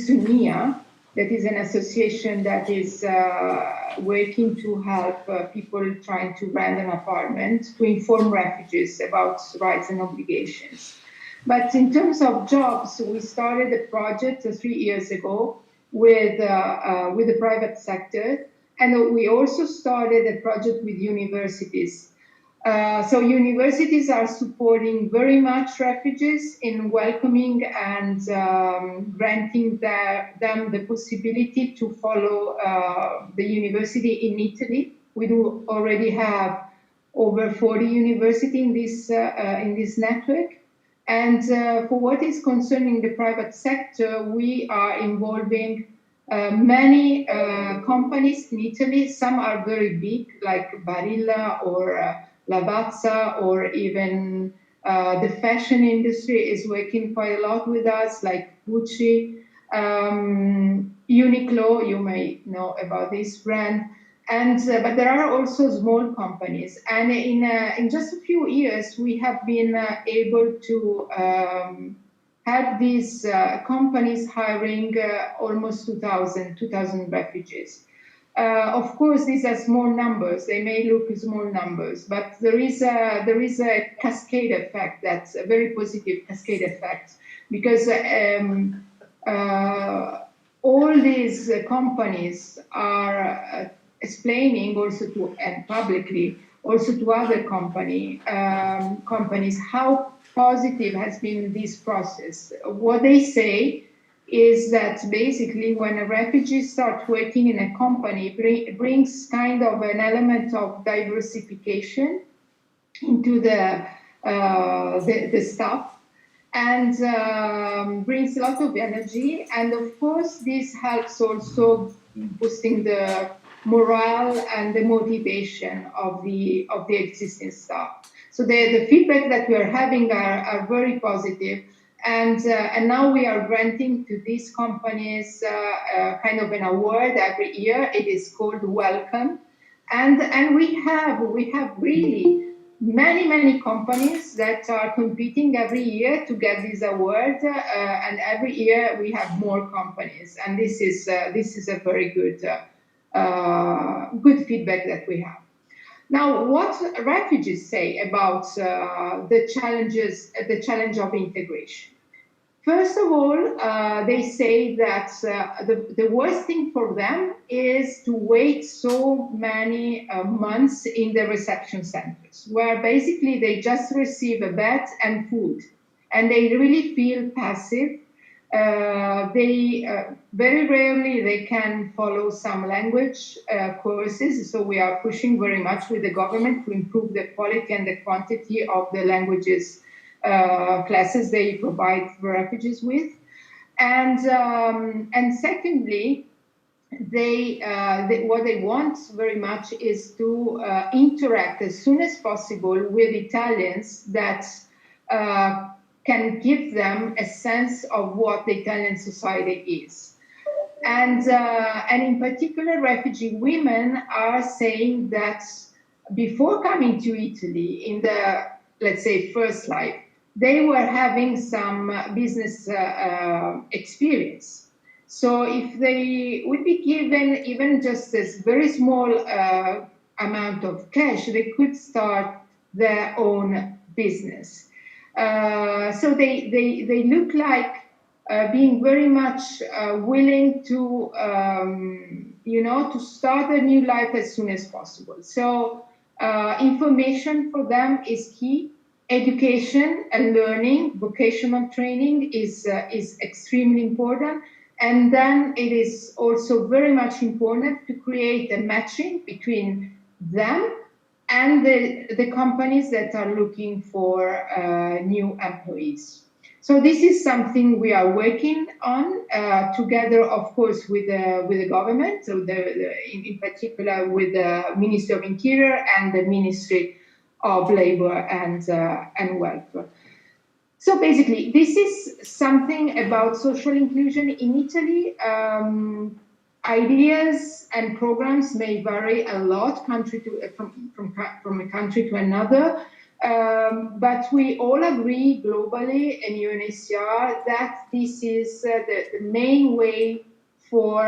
SUNIA, that is an association that is working to help people trying to rent an apartment, to inform refugees about rights and obligations. But in terms of jobs, we started a project 3 years ago with the private sector, and we also started a project with universities. So universities are supporting very much refugees in welcoming and granting them the possibility to follow the university in Italy. We do already have over 40 universities in this network. And for what is concerning the private sector, we are involving many companies in Italy. Some are very big, like Barilla or Lavazza, or even the fashion industry is working quite a lot with us, like Gucci, Uniqlo, you may know about this brand. And but there are also small companies, and in just a few years we have been able to have these companies hiring almost 2,000 refugees. Of course, these are small numbers. They may look small numbers, but there is a cascade effect. That's a very positive cascade effect, because all these companies are explaining also to, and publicly also to other companies how positive has been this process. What they say is that basically when a refugee starts working in a company, it brings kind of an element of diversification into the staff, and brings a lot of energy. And of course, this helps also boosting the morale and the motivation of the existing staff. So the feedback that we are having are very positive, and now we are granting to these companies kind of an award every year. It is called Welcome, and we have really many companies that are competing every year to get this award, and every year we have more companies, and this is a very good feedback that we have. Now, what refugees say about the challenge of integration? First of all, they say that the worst thing for them is to wait so many months in the reception centers, where basically they just receive a bed and food, and they really feel passive. They very rarely they can follow some language courses, so we are pushing very much with the government to improve the quality and the quantity of the languages classes they provide refugees with. And secondly, what they want very much is to interact as soon as possible with Italians that can give them a sense of what the Italian society is. And in particular, refugee women are saying that before coming to Italy, in the, let's say, first life, they were having some business experience. So if they would be given even just this very small amount of cash, they could start their own business. So they look like being very much willing to, to start a new life as soon as possible. So information for them is key. Education and learning, vocational training is extremely important. And then it is also very much important to create a matching between them and the companies that are looking for new employees. So this is something we are working on together, of course, with the government, so in particular with the Ministry of Interior and the Ministry of Labor and Welfare. So basically, this is something about social inclusion in Italy. Ideas and programs may vary a lot from a country to another, but we all agree globally in UNHCR that this is the main way for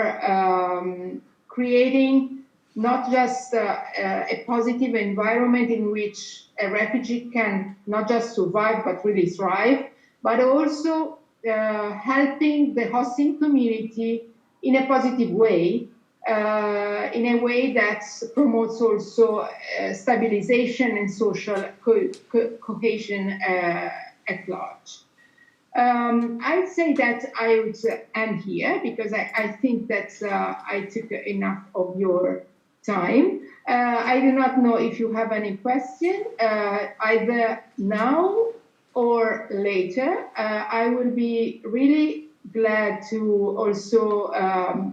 creating not just a positive environment in which a refugee can not just survive but really thrive, but also helping the hosting community in a positive way, in a way that promotes also stabilization and social cohesion at large. I'd say that I would end here because I think that I took enough of your time. I do not know if you have any question, either now or later. I will be really glad to also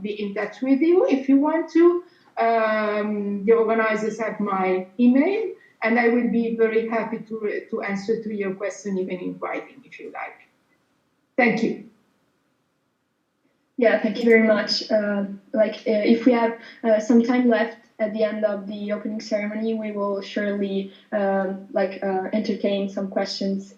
be in touch with you if you want to. The organizers have my email, and I will be very happy to answer to your question, even in writing, if you like. Thank you. Yeah, thank you very much. If we have some time left at the end of the opening ceremony, we will surely entertain some questions,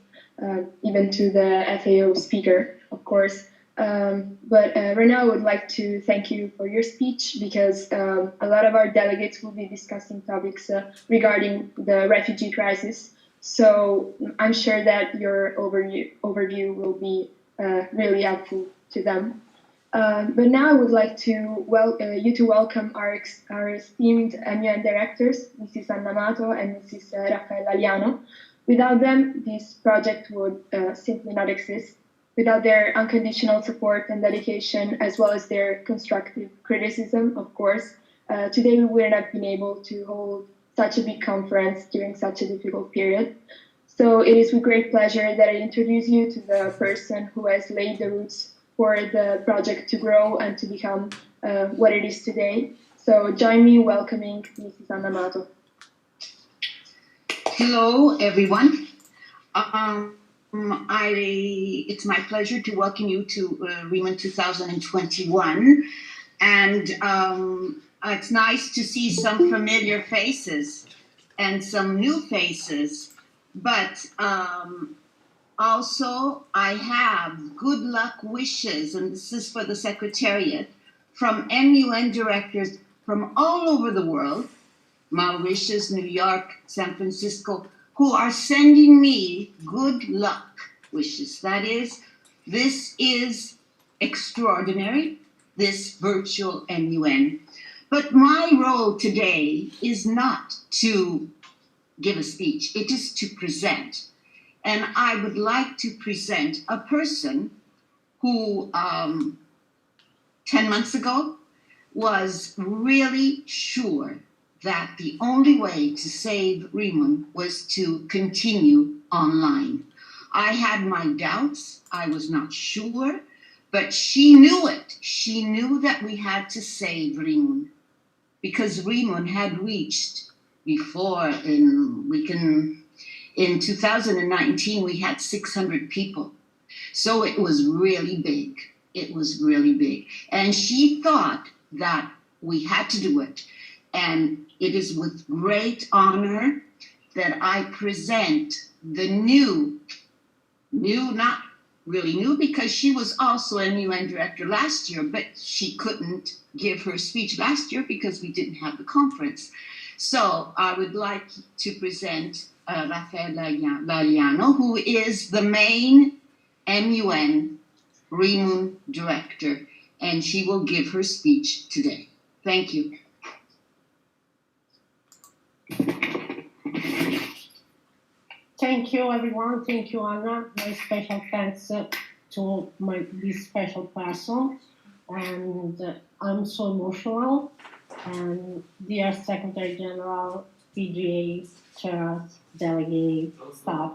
even to the FAO speaker, of course. But right now, I would like to thank you for your speech because a lot of our delegates will be discussing topics regarding the refugee crisis. So I'm sure that your overview will be really helpful to them. But now I would like to welcome our esteemed MUN directors, Mrs. Anna Mato and Mrs. Raffaella Liano. Without them, this project would simply not exist. Without their unconditional support and dedication, as well as their constructive criticism, of course, today we wouldn't have been able to hold such a big conference during such a difficult period. So it is with great pleasure that I introduce you to the person who has laid the roots for the project to grow and to become what it is today. So join me in welcoming Mrs. Anna Mato. Hello, everyone. It's my pleasure to welcome you to RIMUN 2021. And it's nice to see some familiar faces and some new faces. But also, I have good luck wishes, and this is for the Secretariat, from MUN directors from all over the world, Mauritius, New York, San Francisco, who are sending me good luck wishes. That is, this is extraordinary, this virtual MUN. But my role today is not to give a speech, it is to present. And I would like to present a person who 10 months ago was really sure that the only way to save RIMUN was to continue online. I had my doubts, I was not sure, but she knew it. She knew that we had to save RIMUN because RIMUN had reached before in 2019, we had 600 people. So it was really big. It was really big. And she thought that we had to do it. And it is with great honor that I present the new, not really knew because she was also a UN director last year, but she couldn't give her speech last year because we didn't have the conference. So I would like to present Rafael Lariano, who is the main MUN RIMUN director, and she will give her speech today. Thank you. Thank you, everyone. Thank you, Anna. My special thanks to this special person. And I'm so emotional. And dear Secretary General, PGA, chairs, delegate, staff,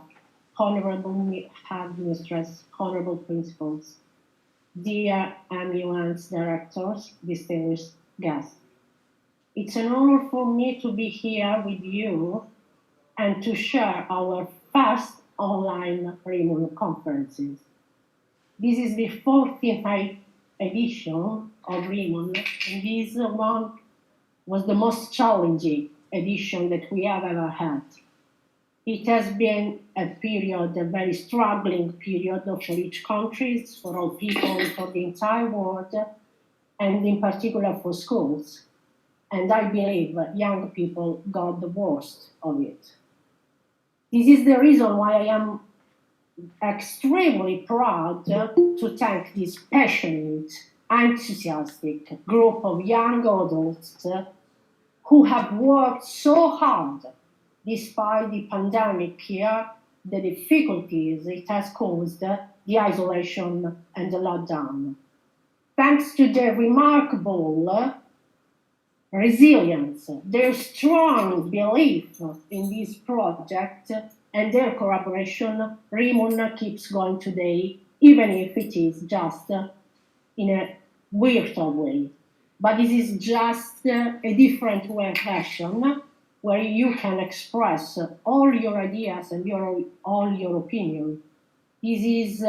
honorable administrators, honorable principals, dear MUN's directors, distinguished guests. It's an honor for me to be here with you and to share our first online RIMUN conferences. This is the 14th edition of RIMUN, and this one was the most challenging edition that we have ever had. It has been a period, a very struggling period for each country, for all people, for the entire world, and in particular for schools. And I believe young people got the worst of it. This is the reason why I am extremely proud to thank this passionate, enthusiastic group of young adults who have worked so hard despite the pandemic year, the difficulties it has caused, the isolation and the lockdown. Thanks to their remarkable resilience, their strong belief in this project and their collaboration, RIMUN keeps going today, even if it is just in a virtual way. But this is just a different way of fashion where you can express all your ideas and all your opinion. This is,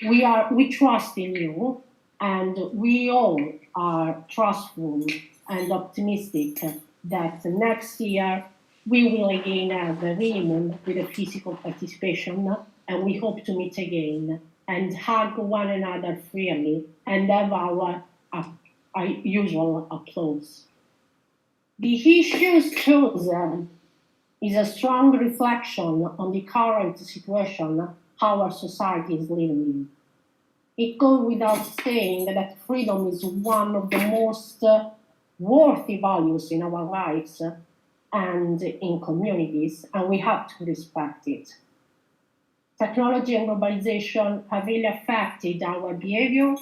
we trust in you, and we all are trustful and optimistic that next year we will again have a RIMUN with a physical participation, and we hope to meet again and hug one another freely and have our usual applause. The issues chosen is a strong reflection on the current situation our society is living in. It goes without saying that freedom is one of the most worthy values in our lives and in communities, and we have to respect it. Technology and globalization have really affected our behavior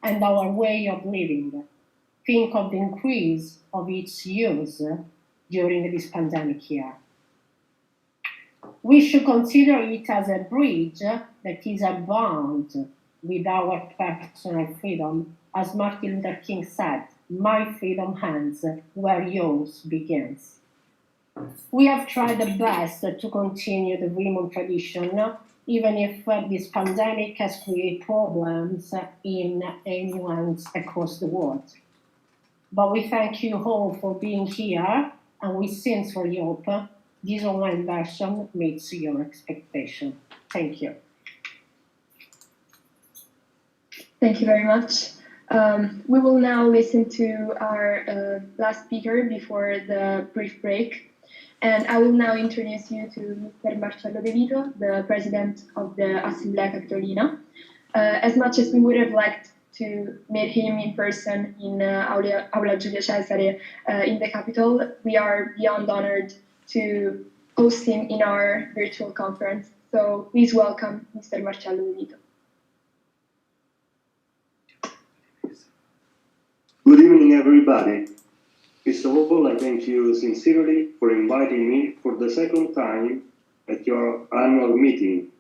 and our way of living. Think of the increase of its use during this pandemic year. We should consider it as a bridge that is a bond with our personal freedom. As Martin Luther King said, "My freedom ends where yours begins." We have tried the best to continue the RIMUN tradition, even if this pandemic has created problems in MUNs across the world. But we thank you all for being here, and we sincerely hope this online version meets your expectation. Thank you. Thank you very much. We will now listen to our last speaker before the brief break. And I will now introduce you to Mr. Marcello De Vito, the president of the Assemblea Capitolina. As much as we would have liked to meet him in person in Aula Giulia Cesare in the Capitol, we are beyond honored to host him in our virtual conference. So please welcome Mr. Marcello De Vito. Good evening, everybody. First of all, I thank you sincerely for inviting me for the second time at your annual meeting.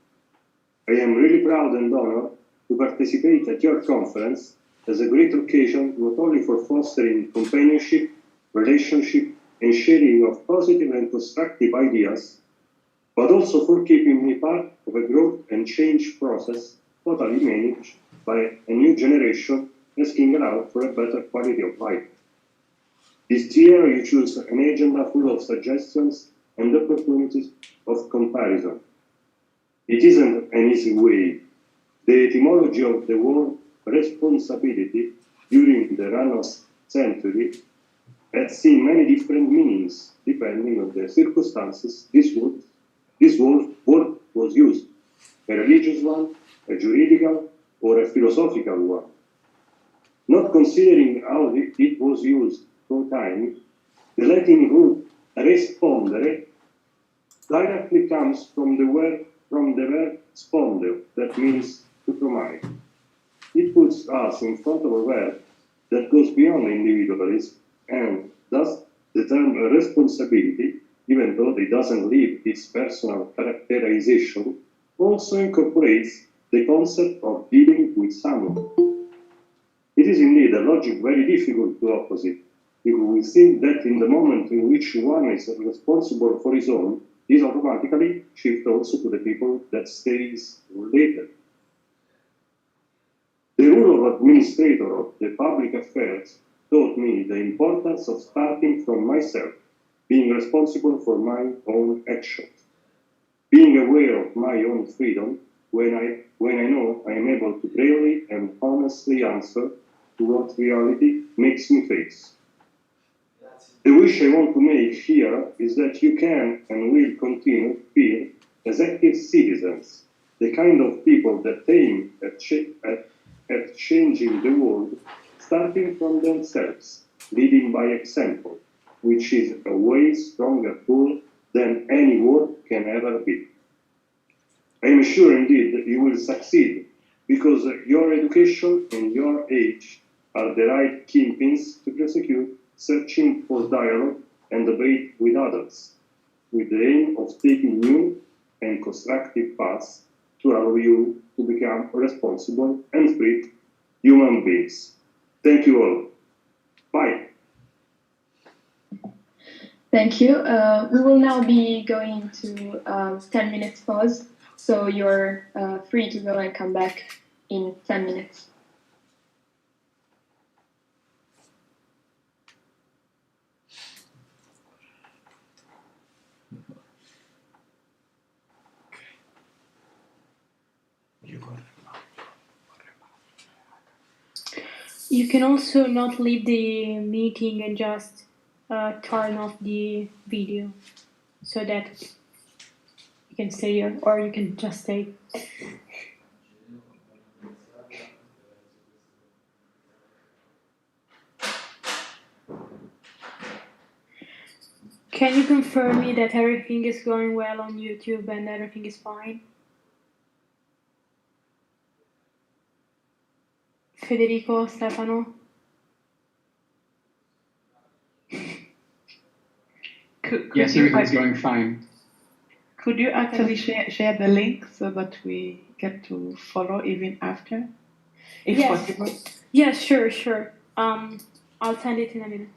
I am really proud and honored to participate at your conference as a great occasion not only for fostering companionship, relationship, and sharing of positive and constructive ideas, but also for keeping me part of a growth and change process totally managed by a new generation asking aloud for a better quality of life. This year you choose an agenda full of suggestions and opportunities of comparison. It isn't an easy way The etymology of the word responsibility during the Renaissance century has seen many different meanings depending on the circumstances this word was used, a religious one, a juridical, or a philosophical one. Not considering how it was used through time, the Latin root respondere directly comes from the verb spondere, that means to promise. It puts us in front of a verb that goes beyond individualism, and thus the term responsibility, even though it doesn't leave its personal characterization, also incorporates the concept of dealing with someone. It is indeed a logic very difficult to opposite, because we think that in the moment in which one is responsible for his own, this automatically shifts also to the people that stays later. The role of administrator of the public affairs taught me the importance of starting from myself, being responsible for my own actions, being aware of my own freedom when I know I am able to bravely and honestly answer to what reality makes me face. The wish I want to make here is that you can and will continue to feel as active citizens, the kind of people that aim at changing the world, starting from themselves, leading by example, which is a way stronger tool than any word can ever be. I am sure indeed that you will succeed, because your education and your age are the right kingpins to prosecute searching for dialogue and debate with others, with the aim of taking new and constructive paths to allow you to become responsible and free human beings. Thank you all. Bye. Thank you. We will now be going to 10 minutes pause, so you're free to go and come back in 10 minutes. You can also not leave the meeting and just turn off the video so that you can stay here, or you can just stay. Can you confirm me that everything is going well on YouTube and everything is fine? Federico, Stefano? Yes, everything's going fine. Could you actually share the link so that we get to follow even after, if possible? Yes, sure. I'll send it in a minute.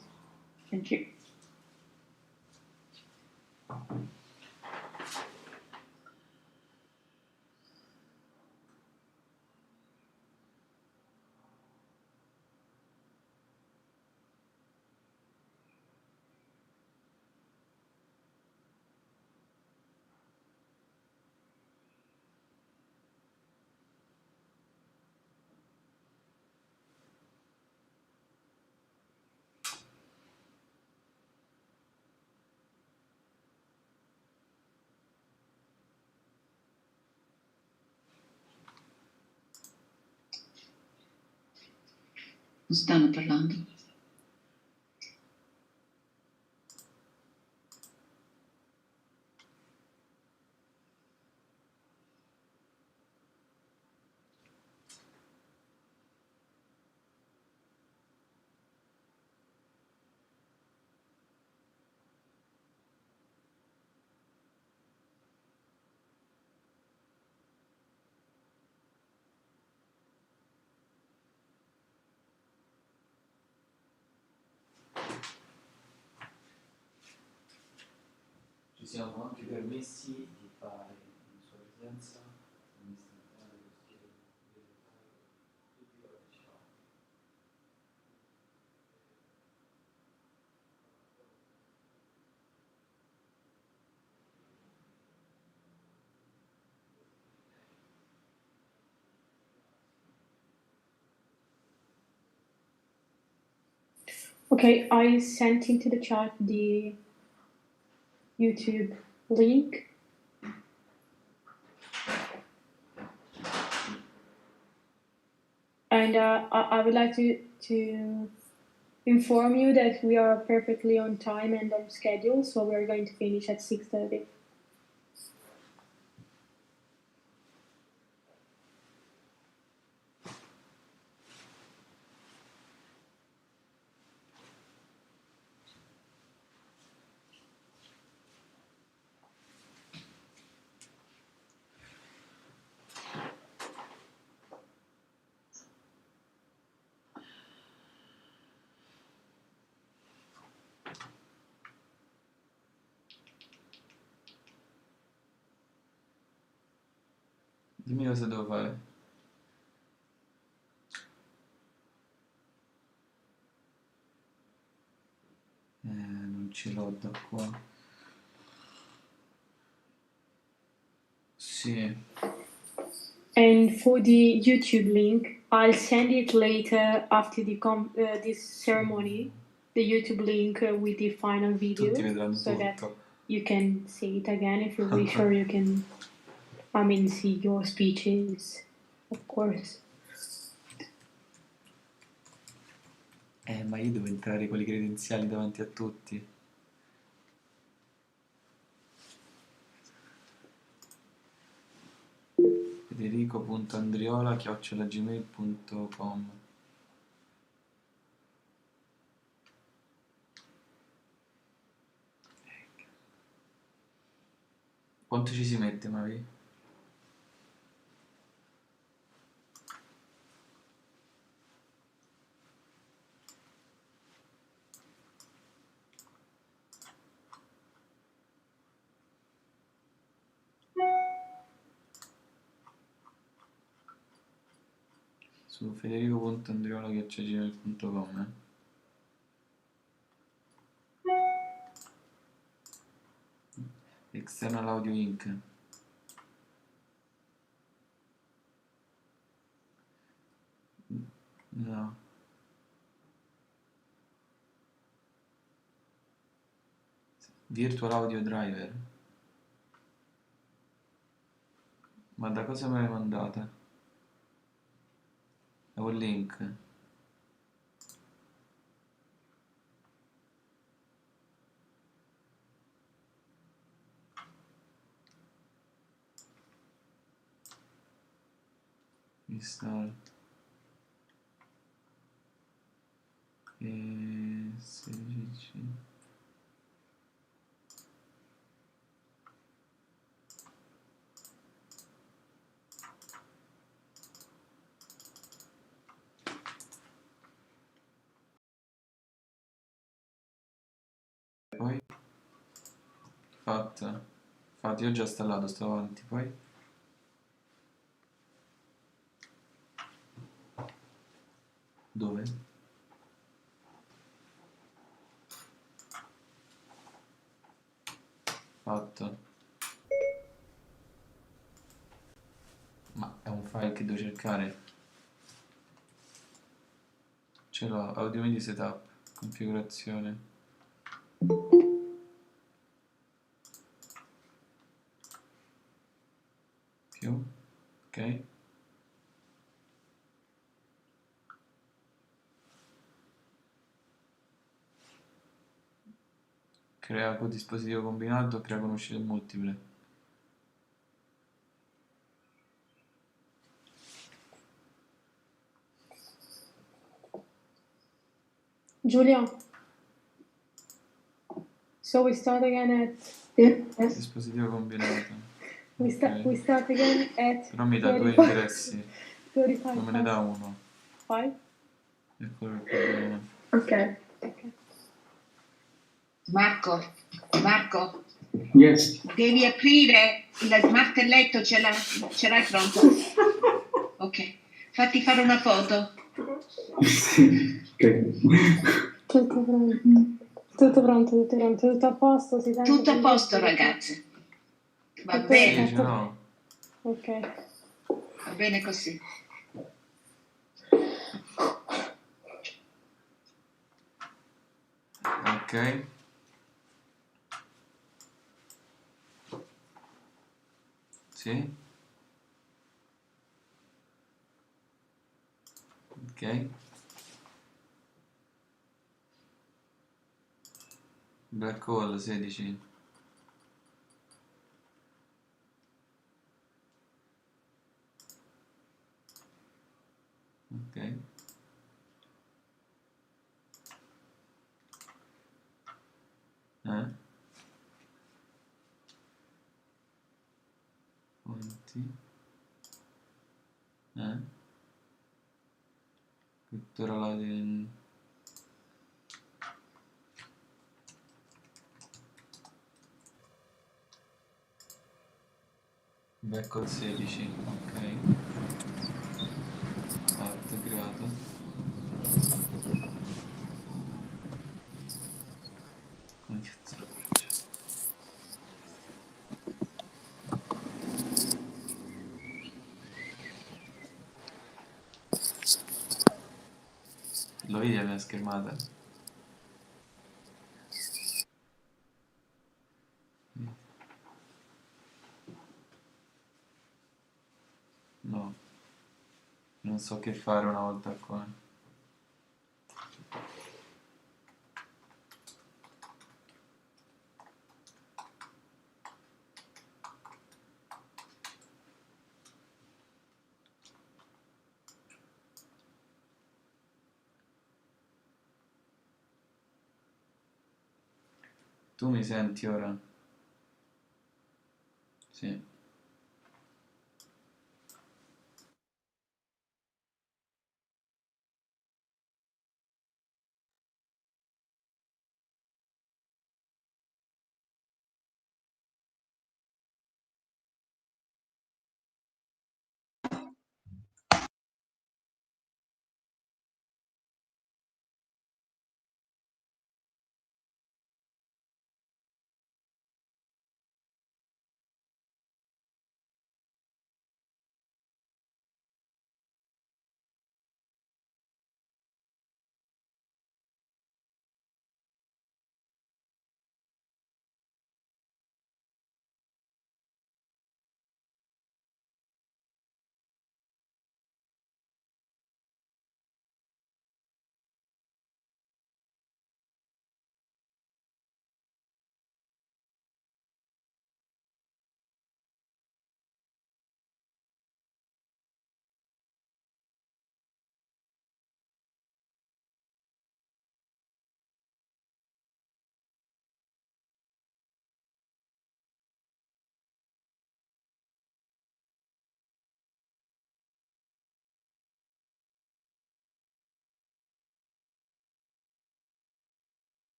Thank you. Non stanno parlando. Ci siamo anche permessi di fare in sua presenza un'istantanea dello schermo tutti i partecipanti. Okay, I sent into the chat the YouTube link. And I would like to inform you that we are perfectly on time and on schedule, so we're going to finish at 6:30. Dimmi cosa devo fare. Non ce l'ho da qua. Sì. And for the YouTube link, I'll send it later after the this ceremony, the YouTube link with the final video, Tutti vedranno so that tutto. you can see it again if you wish, or you can, see your speeches, of course. Ma io devo entrare con le credenziali davanti a tutti. Federico.andriola@gmail.com. Quanto ci si mette, Mavi? Su federico.andriola@gmail.com. External Audio Inc. No. Virtual Audio Driver. Ma da cosa me l'hai mandata? È un link. Install. E 16. Poi fatta. Infatti ho già installato, sto avanti. Poi dove? Fatto. Ma è un file che devo cercare. Ce l'ho. Audio MIDI setup. Configurazione. Più. Ok. Crea con dispositivo combinato, crea con uscite multiple. Giulia, so we start again at yes. Dispositivo combinato. We start again at. Però mi dà 2 indirizzi. 35. Non me ne dà uno. 5? Eccolo il problema. Ok. Marco, Yes. devi aprire il martelletto, ce l'hai pronto? Ok, fatti fare una foto. Ok. Tutto pronto, tutto a posto. Si sente Tutto a posto, ragazzi. Va bene. Sì, ce l'ho. Ok. Va bene così. Ok. Sì. Ok. Black hole 16. Ok. Quanti? Tuttora la Black hole 16. Ok. Arte creato. Come cazzo lo faccio? Lo vedi la mia schermata? No. Non so che fare una volta qua. Tu mi senti ora? Sì.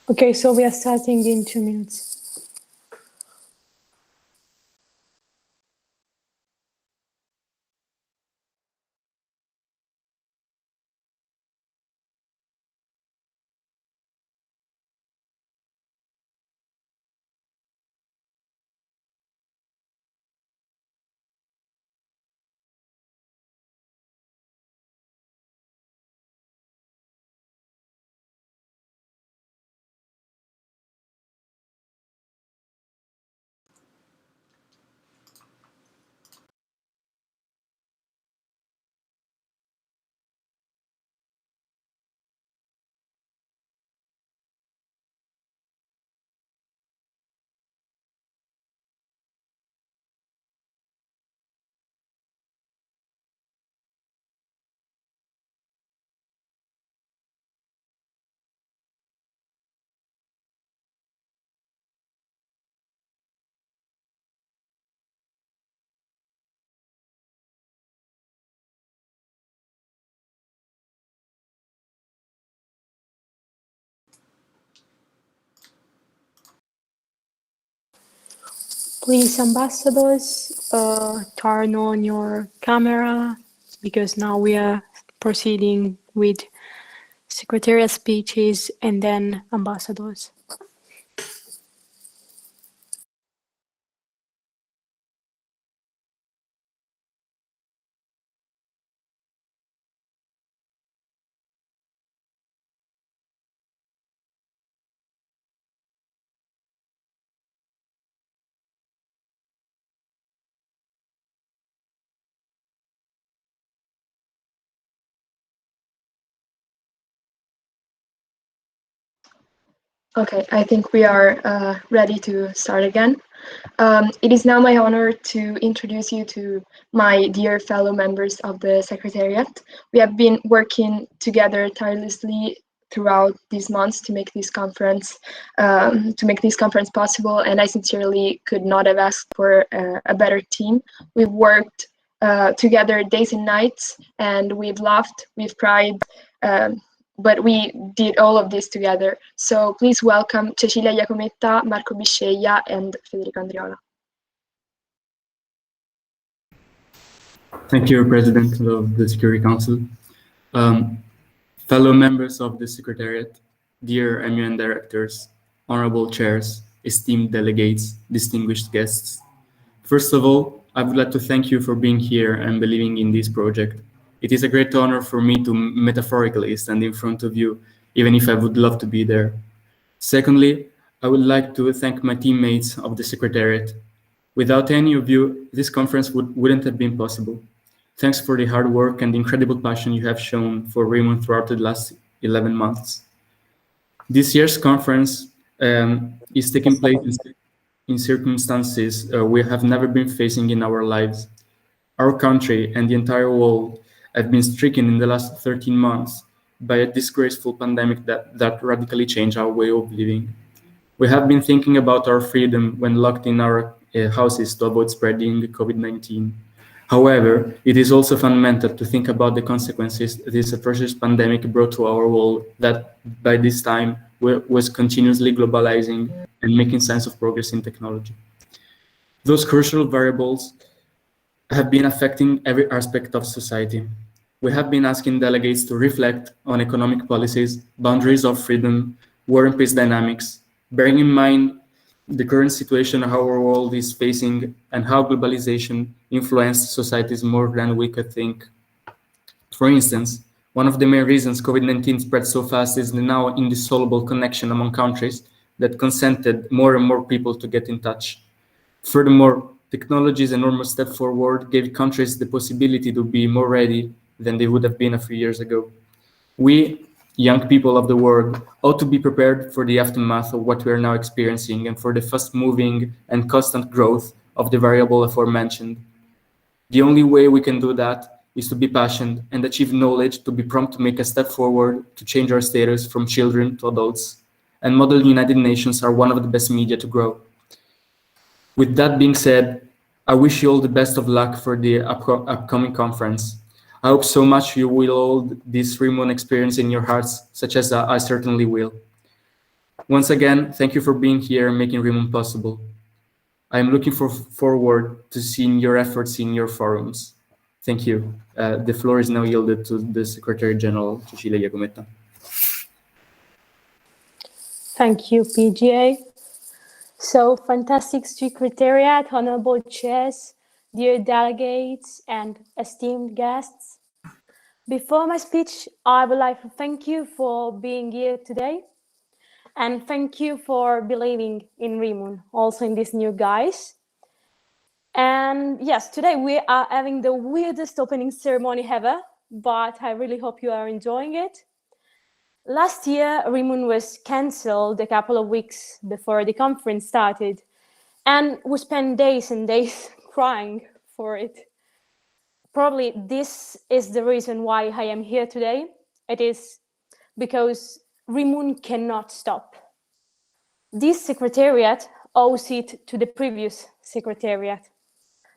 Okay, so we are starting in 2 minutes. Please, ambassadors, turn on your camera because now we are proceeding with secretariat speeches and then ambassadors. Okay, I think we are ready to start again. It is now my honor to introduce you to my dear fellow members of the Secretariat. We have been working together tirelessly throughout these months to make this conference possible, and I sincerely could not have asked for a better team. We've worked together days and nights, and we've laughed, we've cried, but we did all of this together. So please welcome Cecilia Iacometta, Marco Bisceglia, and Federico Andriola. Thank you, President of the Security Council. Fellow members of the Secretariat, dear MUN directors, honorable chairs, esteemed delegates, distinguished guests. First of all, I would like to thank you for being here and believing in this project. It is a great honor for me to metaphorically stand in front of you, even if I would love to be there. Secondly, I would like to thank my teammates of the Secretariat. Without any of you, this conference wouldn't have been possible. Thanks for the hard work and the incredible passion you have shown for RIMUN throughout the last 11 months. This year's conference is taking place in circumstances we have never been facing in our lives. Our country and the entire world have been stricken in the last 13 months by a disgraceful pandemic that radically changed our way of living. We have been thinking about our freedom when locked in our houses to avoid spreading COVID-19. However, it is also fundamental to think about the consequences this atrocious pandemic brought to our world that by this time was continuously globalizing and making signs of progress in technology. Those crucial variables have been affecting every aspect of society. We have been asking delegates to reflect on economic policies, boundaries of freedom, war and peace dynamics, bearing in mind the current situation our world is facing and how globalization influenced societies more than we could think. For instance, one of the main reasons COVID-19 spread so fast is the now indissoluble connection among countries that consented more and more people to get in touch. Furthermore, technology's enormous step forward gave countries the possibility to be more ready than they would have been a few years ago. We, young people of the world, ought to be prepared for the aftermath of what we are now experiencing and for the fast-moving and constant growth of the variable aforementioned. The only way we can do that is to be passionate and achieve knowledge, to be prompt to make a step forward, to change our status from children to adults. And Model United Nations are one of the best media to grow. With that being said, I wish you all the best of luck for the upcoming conference. I hope so much you will hold this RIMUN experience in your hearts, such as I certainly will. Once again, thank you for being here and making RIMUN possible. I am looking forward to seeing your efforts in your forums. Thank you. The floor is now yielded to the Secretary General, Cecilia Iacometta. Thank you, PGA. So, fantastic Secretariat, honorable chairs, dear delegates, and esteemed guests. Before my speech, I would like to thank you for being here today. And thank you for believing in RIMUN, also in this new guise. And yes, today we are having the weirdest opening ceremony ever, but I really hope you are enjoying it. Last year, RIMUN was cancelled a couple of weeks before the conference started, and we spent days and days crying for it. Probably this is the reason why I am here today. It is because RIMUN cannot stop. This secretariat owes it to the previous secretariat.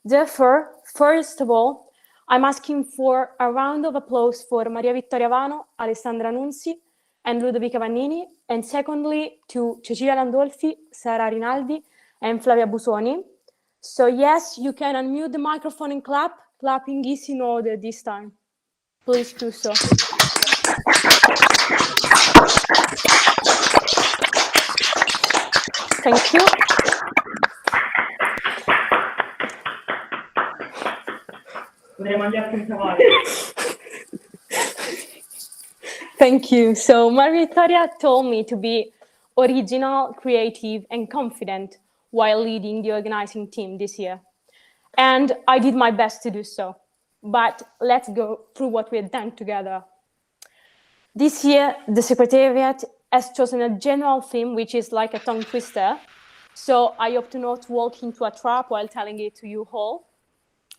Therefore, first of all, I'm asking for a round of applause for Maria Vittoria Vano, Alessandra Nunzi, and Ludovica Vannini, and secondly to Cecilia Landolfi, Sara Rinaldi, and Flavia Busoni, So yes, you can unmute the microphone and clap. Clapping is in order this time. Please do so. Thank you. Thank you. So Maria Victoria told me to be original, creative, and confident while leading the organizing team this year. And I did my best to do so. But let's go through what we have done together. This year, the Secretariat has chosen a general theme, which is like a tongue twister. So I hope to not walk into a trap while telling it to you all.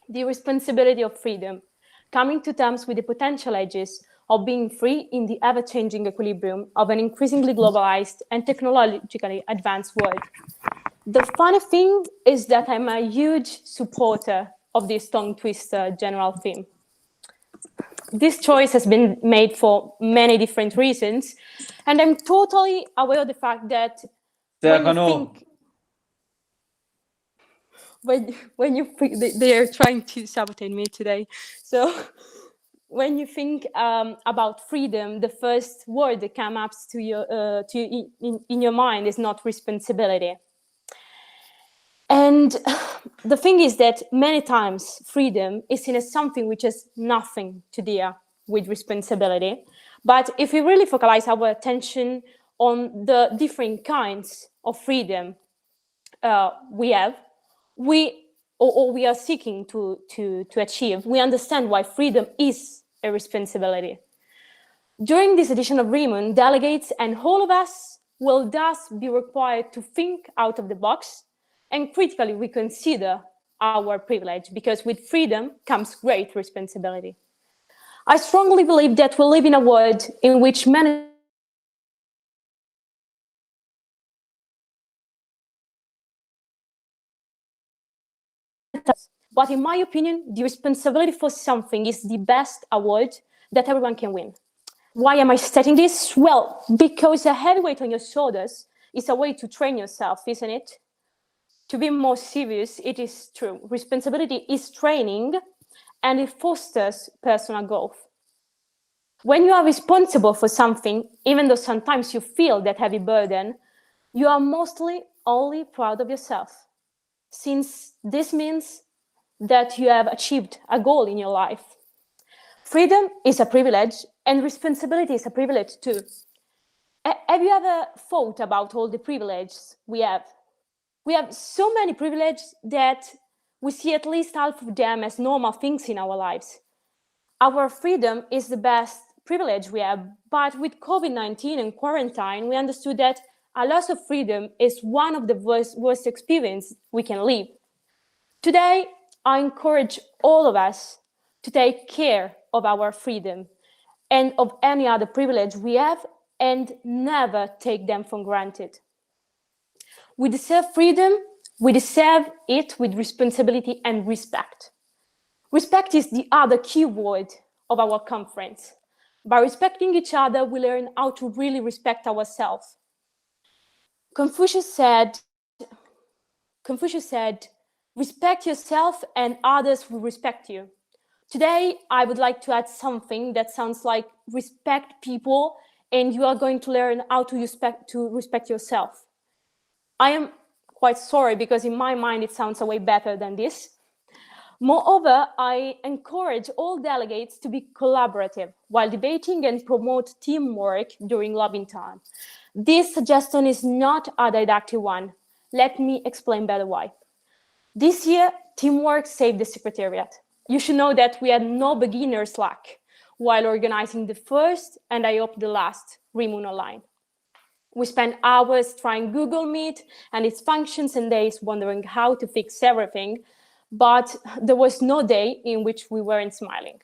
The responsibility of freedom, coming to terms with the potential edges of being free in the ever-changing equilibrium of an increasingly globalized and technologically advanced world. The funny thing is that I'm a huge supporter of this tongue twister general theme. This choice has been made for many different reasons, and I'm totally aware of the fact that when you think they are trying to sabotage me today. So when you think about freedom, the first word that comes up to your in your mind is not responsibility. And the thing is that many times freedom is seen as something which has nothing to do with responsibility. But if we really focalize our attention on the different kinds of freedom we have, we are seeking to achieve, we understand why freedom is a responsibility. During this edition of RIMUN, delegates and all of us will thus be required to think out of the box and critically reconsider our privilege, because with freedom comes great responsibility. I strongly believe that we live in a world in which many but in my opinion, the responsibility for something is the best award that everyone can win. Why am I stating this? Well, because a heavy weight on your shoulders is a way to train yourself, isn't it? To be more serious, it is true. Responsibility is training, and it fosters personal growth. When you are responsible for something, even though sometimes you feel that heavy burden, you are mostly only proud of yourself, since this means that you have achieved a goal in your life. Freedom is a privilege, and responsibility is a privilege too. Have you ever thought about all the privileges we have? We have so many privileges that we see at least half of them as normal things in our lives. Our freedom is the best privilege we have, but with COVID-19 and quarantine, we understood that a loss of freedom is one of the worst experiences we can live. Today, I encourage all of us to take care of our freedom and of any other privilege we have and never take them for granted. We deserve freedom, we deserve it with responsibility and respect. Respect is the other key word of our conference. By respecting each other, we learn how to really respect ourselves. Confucius said, respect yourself and others will respect you. Today, I would like to add something that sounds like respect people, and you are going to learn how to respect yourself. I am quite sorry because in my mind, it sounds way better than this. Moreover, I encourage all delegates to be collaborative while debating and promote teamwork during lobbying time. This suggestion is not a didactic one. Let me explain better why. This year, teamwork saved the Secretariat. You should know that we had no beginner's luck while organizing the first, and I hope the last, RIMUN Online. We spent hours trying Google Meet and its functions and days wondering how to fix everything, but there was no day in which we weren't smiling.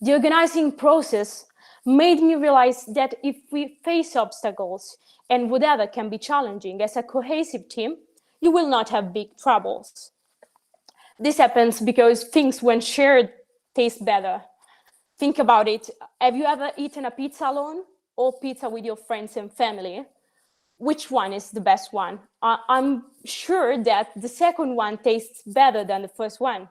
The organizing process made me realize that if we face obstacles and whatever can be challenging as a cohesive team, you will not have big troubles. This happens because things when shared taste better. Think about it. Have you ever eaten a pizza alone or pizza with your friends and family? which one is the best one. I'm sure that the second one tastes better than the first one.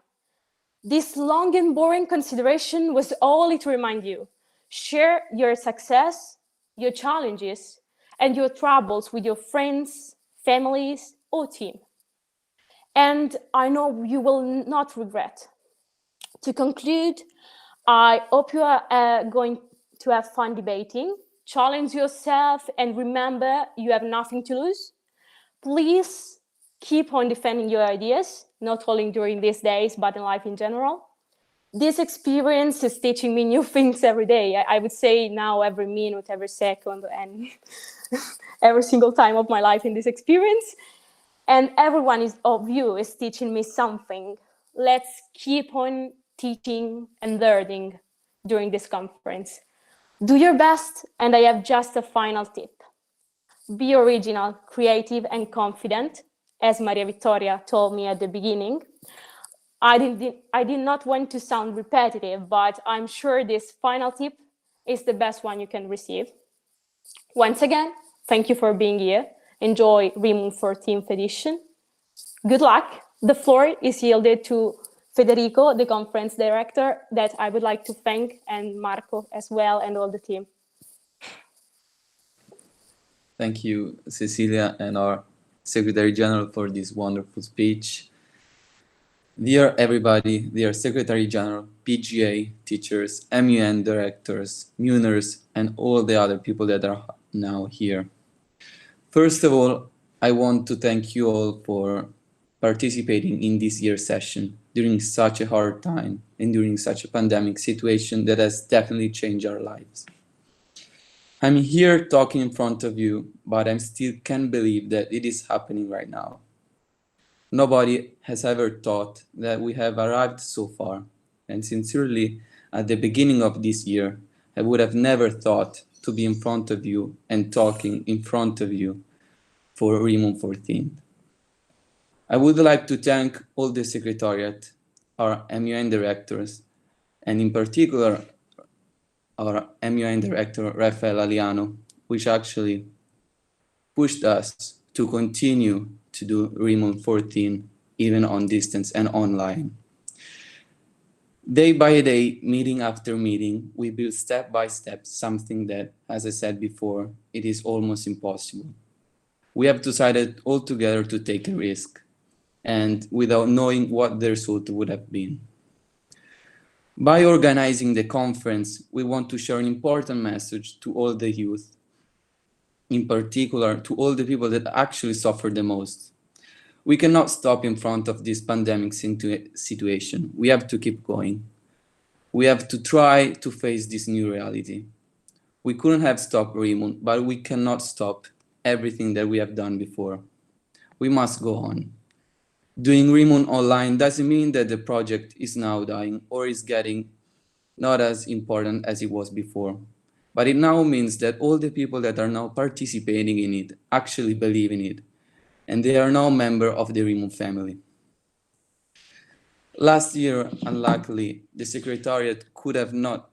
This long and boring consideration was only to remind you, share your success, your challenges, and your troubles with your friends, families, or team. And I know you will not regret. To conclude, I hope you are going to have fun debating, challenge yourself, and remember you have nothing to lose. Please keep on defending your ideas, not only during these days, but in life in general. This experience is teaching me new things every day. I would say now every minute, every second, and every single time of my life in this experience. And everyone of you is teaching me something. Let's keep on teaching and learning during this conference. Do your best, and I have just a final tip. Be original, creative, and confident, as Maria Vittoria told me at the beginning. I did not want to sound repetitive, but I'm sure this final tip is the best one you can receive. Once again, thank you for being here. Enjoy RIMUN 14th edition. Good luck. The floor is yielded to Federico, the conference director, that I would like to thank, and Marco as well, and all the team. Thank you, Cecilia, and our Secretary General for this wonderful speech. Dear everybody, dear Secretary General, PGA, teachers, MUN directors, MUNers, and all the other people that are now here. First of all, I want to thank you all for participating in this year's session during such a hard time and during such a pandemic situation that has definitely changed our lives. I'm here talking in front of you, but I still can't believe that it is happening right now. Nobody has ever thought that we have arrived so far, and sincerely, at the beginning of this year, I would have never thought to be in front of you and talking in front of you for RIMUN 14. I would like to thank all the Secretariat, our MUN directors, and in particular, our MUN director, Rafael Aliano, which actually pushed us to continue to do RIMUN 14, even on distance and online. Day by day, meeting after meeting, we build step by step something that, as I said before, it is almost impossible. We have decided all together to take a risk, and without knowing what the result would have been. By organizing the conference, we want to share an important message to all the youth, in particular to all the people that actually suffer the most. We cannot stop in front of this pandemic situation. We have to keep going. We have to try to face this new reality. We couldn't have stopped RIMUN, but we cannot stop everything that we have done before. We must go on. Doing RIMUN online doesn't mean that the project is now dying or is getting not as important as it was before. But it now means that all the people that are now participating in it actually believe in it, and they are now members of the RIMUN family. Last year, unluckily, the Secretariat could have not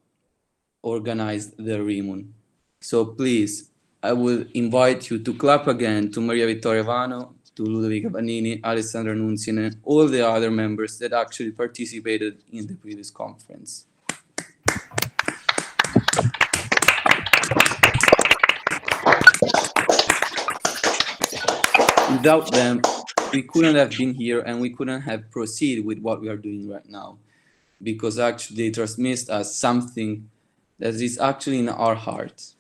organized the RIMUN. So please, I will invite you to clap again to Maria Vittoria Vano, to Ludovica Vanini, Alessandra Nunzien, and all the other members that actually participated in the previous conference. Without them, we couldn't have been here and we couldn't have proceeded with what we are doing right now, because actually they transmit us something that is actually in our hearts.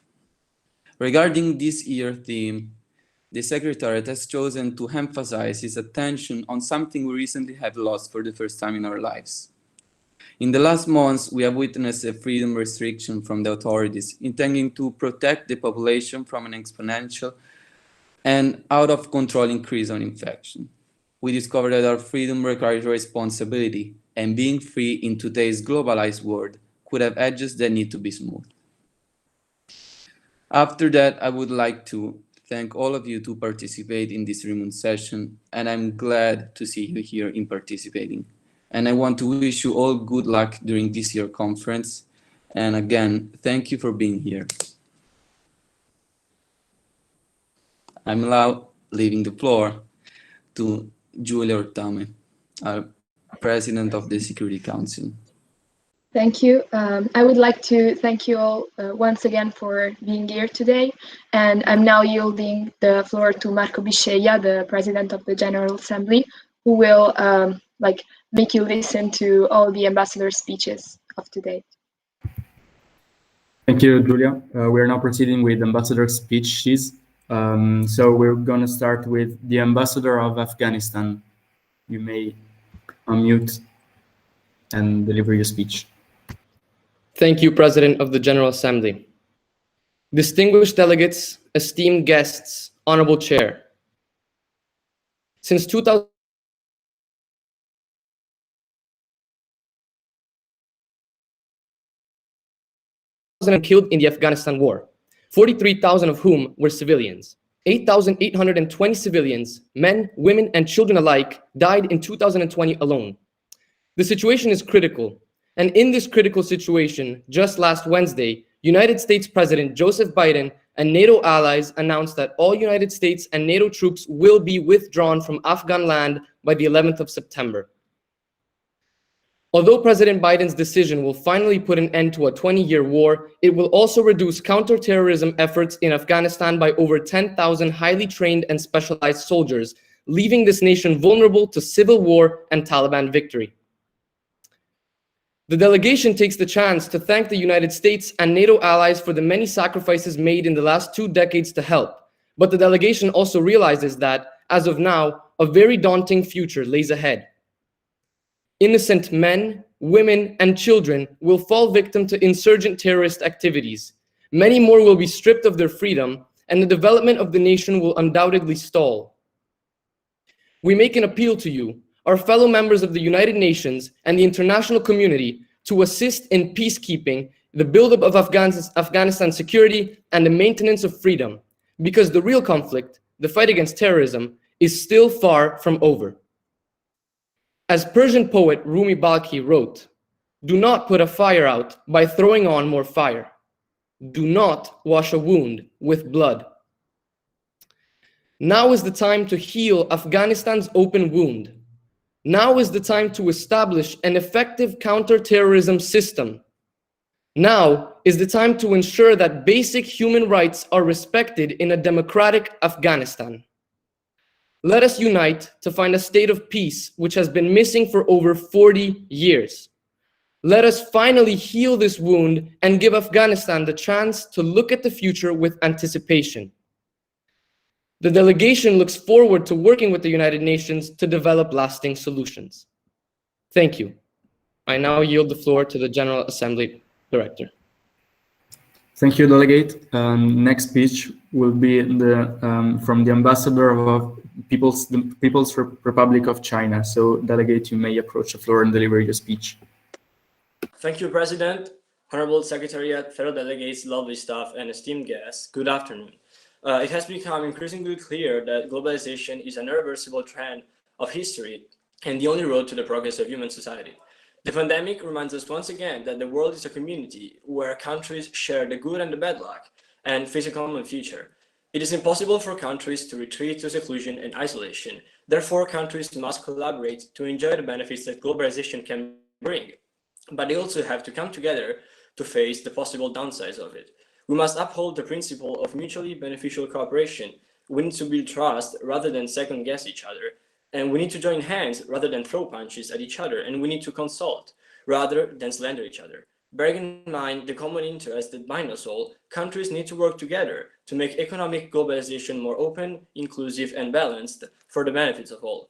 Regarding this year's theme, the Secretariat has chosen to emphasize its attention on something we recently have lost for the first time in our lives. In the last months, we have witnessed a freedom restriction from the authorities intending to protect the population from an exponential and out of control increase on infection. We discovered that our freedom requires responsibility, and being free in today's globalized world could have edges that need to be smoothed. After that, I would like to thank all of you to participate in this RIMUN session, and I'm glad to see you here in participating. And I want to wish you all good luck during this year's conference. And again, thank you for being here. I'm now leaving the floor to Giulia Ortame, our President of the Security Council. Thank you. I would like to thank you all once again for being here today. And I'm now yielding the floor to Marco Bisceglia, the President of the General Assembly, who will make you listen to all the ambassador speeches of today. Thank you, Giulia. We are now proceeding with ambassador speeches. So we're going to start with the ambassador of Afghanistan. You may unmute and deliver your speech. Thank you, President of the General Assembly. Distinguished delegates, esteemed guests, Honorable Chair. Since 2000, killed in the Afghanistan war, 43,000 of whom were civilians. 8,820 civilians, men, women, and children alike, died in 2020 alone. The situation is critical, and in this critical situation, just last Wednesday, United States President Joseph Biden and NATO allies announced that all United States and NATO troops will be withdrawn from Afghan land by the 11th of September. Although President Biden's decision will finally put an end to a 20-year war, it will also reduce counterterrorism efforts in Afghanistan by over 10,000 highly trained and specialized soldiers, leaving this nation vulnerable to civil war and Taliban victory. The delegation takes the chance to thank the United States and NATO allies for the many sacrifices made in the last 2 decades to help. But the delegation also realizes that, as of now, a very daunting future lays ahead. Innocent men, women, and children will fall victim to insurgent terrorist activities. Many more will be stripped of their freedom, and the development of the nation will undoubtedly stall. We make an appeal to you, our fellow members of the United Nations and the international community, to assist in peacekeeping, the buildup of Afghanistan's security, and the maintenance of freedom, because the real conflict, the fight against terrorism, is still far from over. As Persian poet Rumi Balkhi wrote, "Do not put a fire out by throwing on more fire. Do not wash a wound with blood." Now is the time to heal Afghanistan's open wound. Now is the time to establish an effective counter-terrorism system. Now is the time to ensure that basic human rights are respected in a democratic Afghanistan. Let us unite to find a state of peace which has been missing for over 40 years. Let us finally heal this wound and give Afghanistan the chance to look at the future with anticipation. The delegation looks forward to working with the United Nations to develop lasting solutions. Thank you. I now yield the floor to the General Assembly Director. Thank you, Delegate. Next speech will be from the Ambassador of the People's Republic of China. So, Delegate, you may approach the floor and deliver your speech. Thank you, President, Honorable Secretariat, fellow delegates, lovely staff, and esteemed guests. Good afternoon. It has become increasingly clear that globalization is an irreversible trend of history and the only road to the progress of human society. The pandemic reminds us once again that the world is a community where countries share the good and the bad luck and face a common future. It is impossible for countries to retreat to seclusion and isolation. Therefore, countries must collaborate to enjoy the benefits that globalization can bring. But they also have to come together to face the possible downsides of it. We must uphold the principle of mutually beneficial cooperation. We need to build trust rather than second guess each other. And we need to join hands rather than throw punches at each other. And we need to consult rather than slander each other. Bearing in mind the common interests that bind us all, countries need to work together to make economic globalization more open, inclusive, and balanced for the benefits of all.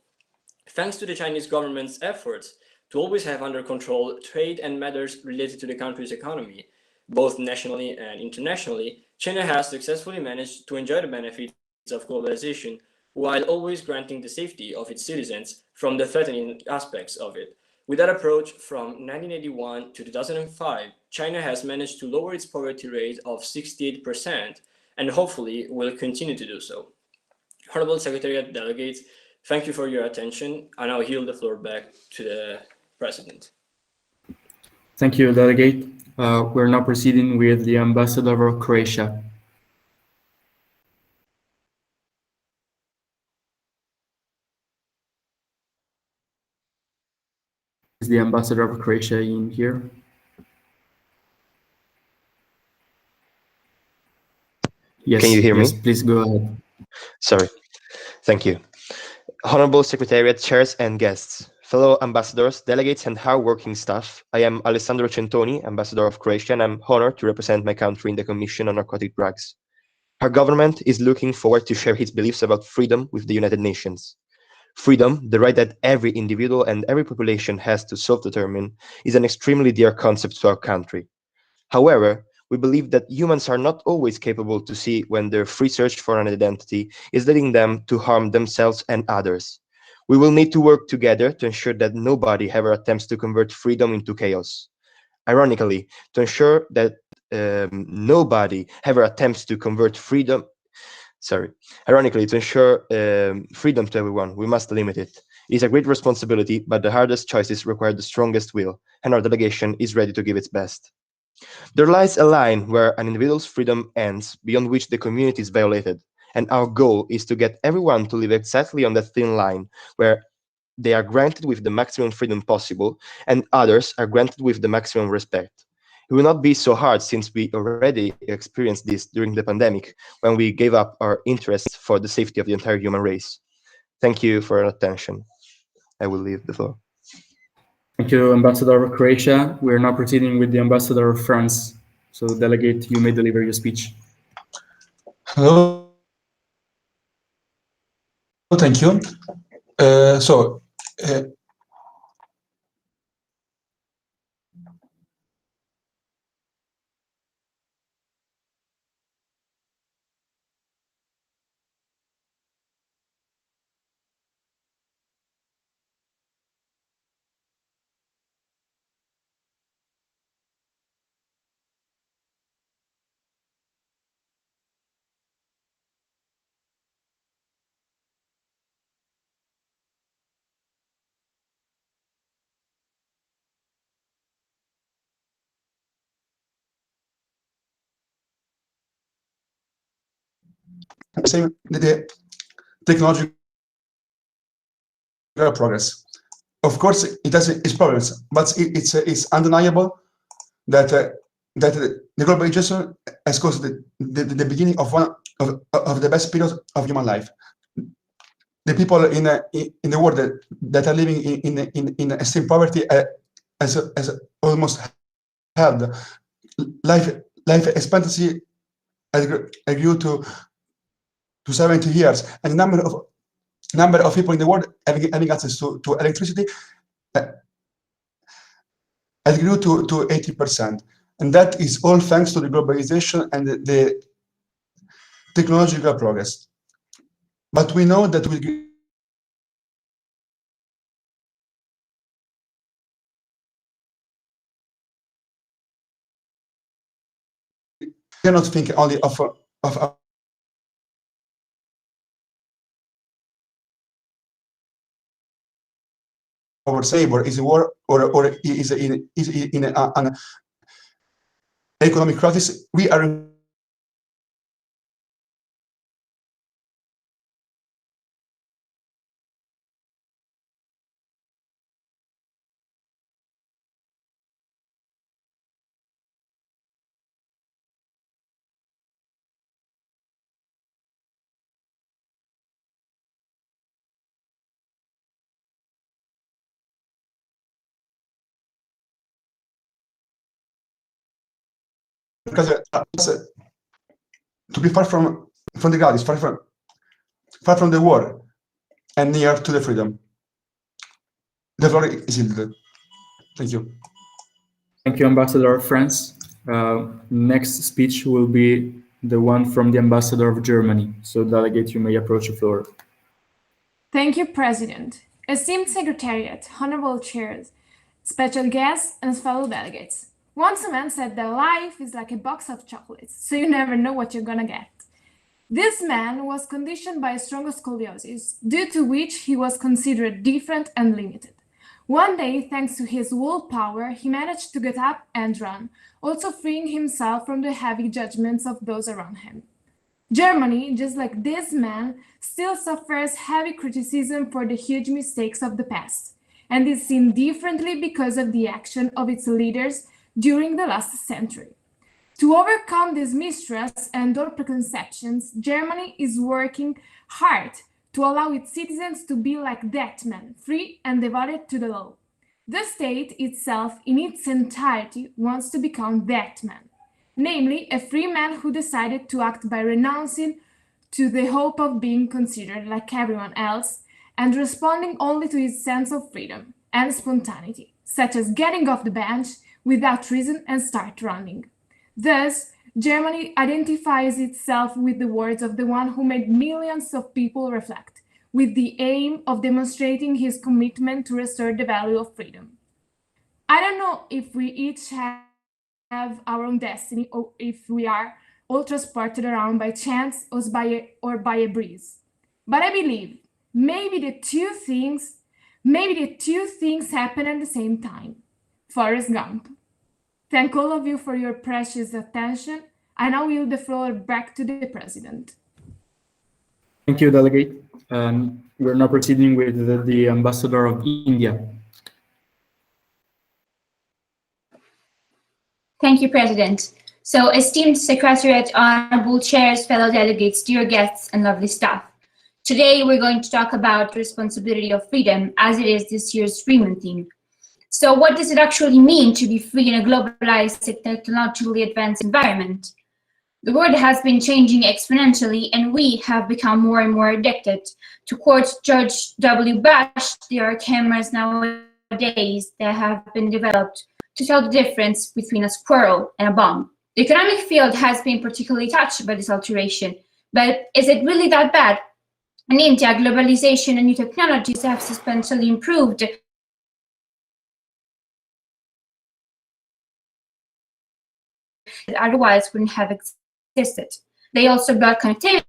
Thanks to the Chinese government's efforts to always have under control trade and matters related to the country's economy, both nationally and internationally, China has successfully managed to enjoy the benefits of globalization while always granting the safety of its citizens from the threatening aspects of it. With that approach, from 1981 to 2005, China has managed to lower its poverty rate of 68% and hopefully will continue to do so. Honorable Secretariat delegates, thank you for your attention. I now yield the floor back to the President. Thank you, Delegate. We're now proceeding with the Ambassador of Croatia. Is the ambassador of Croatia in here? Yes, Can you hear yes, me? please go ahead. Sorry. Thank you. Honorable Secretariat, chairs and guests, fellow ambassadors, delegates, and hard-working staff, I am Alessandro Centoni, Ambassador of Croatia, and I'm honored to represent my country in the Commission on Narcotic Drugs. Our government is looking forward to share its beliefs about freedom with the United Nations. Freedom, the right that every individual and every population has to self-determine, is an extremely dear concept to our country. However, we believe that humans are not always capable to see when their free search for an identity is leading them to harm themselves and others. We will need to work together to ensure that nobody ever attempts to convert freedom into chaos. Ironically, to ensure that nobody ever attempts to convert freedom, ironically, to ensure freedom to everyone, we must limit it. It is a great responsibility, but the hardest choices require the strongest will, and our delegation is ready to give its best. There lies a line where an individual's freedom ends, beyond which the community is violated, and our goal is to get everyone to live exactly on that thin line, where they are granted with the maximum freedom possible, and others are granted with the maximum respect. It will not be so hard since we already experienced this during the pandemic, when we gave up our interests for the safety of the entire human race. Thank you for your attention. I will leave the floor. Thank you, Ambassador of Croatia. We are now proceeding with the Ambassador of France. So, Delegate, you may deliver your speech. Hello, thank you. Same the technological progress. Of course, it has its problems, but it's undeniable that that the globalization has caused the beginning of one of the best periods of human life. The people in the world that are living in extreme poverty has almost had life expectancy grew to 70 years, and the number of people in the world having access to electricity has grew to 80%, and that is all thanks to the globalization and the technological progress. But we know that we cannot think only of our neighbor is a war or is in an economic crisis. We are because to be far from the God is far from the war and near to the freedom. The floor is yielded. Thank you. Thank you, Ambassador of France. Next speech will be the one from the Ambassador of Germany. So, Delegate, you may approach the floor. Thank you, President. Esteemed Secretariat, honorable chairs, special guests, and fellow delegates. Once a man said that life is like a box of chocolates, so you never know what you're gonna get. This man was conditioned by a strong scoliosis, due to which he was considered different and limited. One day, thanks to his willpower, he managed to get up and run, also freeing himself from the heavy judgments of those around him. Germany, just like this man, still suffers heavy criticism for the huge mistakes of the past. and is seen differently because of the action of its leaders during the last century. To overcome this mistrust and or preconceptions, Germany is working hard to allow its citizens to be like that man, free and devoted to the law. The state itself, in its entirety, wants to become that man, namely a free man who decided to act by renouncing to the hope of being considered like everyone else and responding only to his sense of freedom and spontaneity, such as getting off the bench without reason and start running. Thus, Germany identifies itself with the words of the one who made millions of people reflect, with the aim of demonstrating his commitment to restore the value of freedom. I don't know if we each have our own destiny or if we are all transported around by chance or by a breeze. But I believe maybe the two things happen at the same time. Forrest Gump. Thank all of you for your precious attention. I now yield the floor back to the President. Thank you, Delegate. We're now proceeding with the Ambassador of India. Thank you, President. So, esteemed Secretariat, honorable chairs, fellow delegates, dear guests, and lovely staff. Today, we're going to talk about the responsibility of freedom, as it is this year's RIMUN theme. So, what does it actually mean to be free in a globalized, technologically advanced environment? The world has been changing exponentially, and we have become more and more addicted. To quote George W. Bush, there are cameras nowadays that have been developed to tell the difference between a squirrel and a bomb. The economic field has been particularly touched by this alteration, but is it really that bad? In India, globalization and new technologies have substantially improved that otherwise wouldn't have existed. They also brought connectivity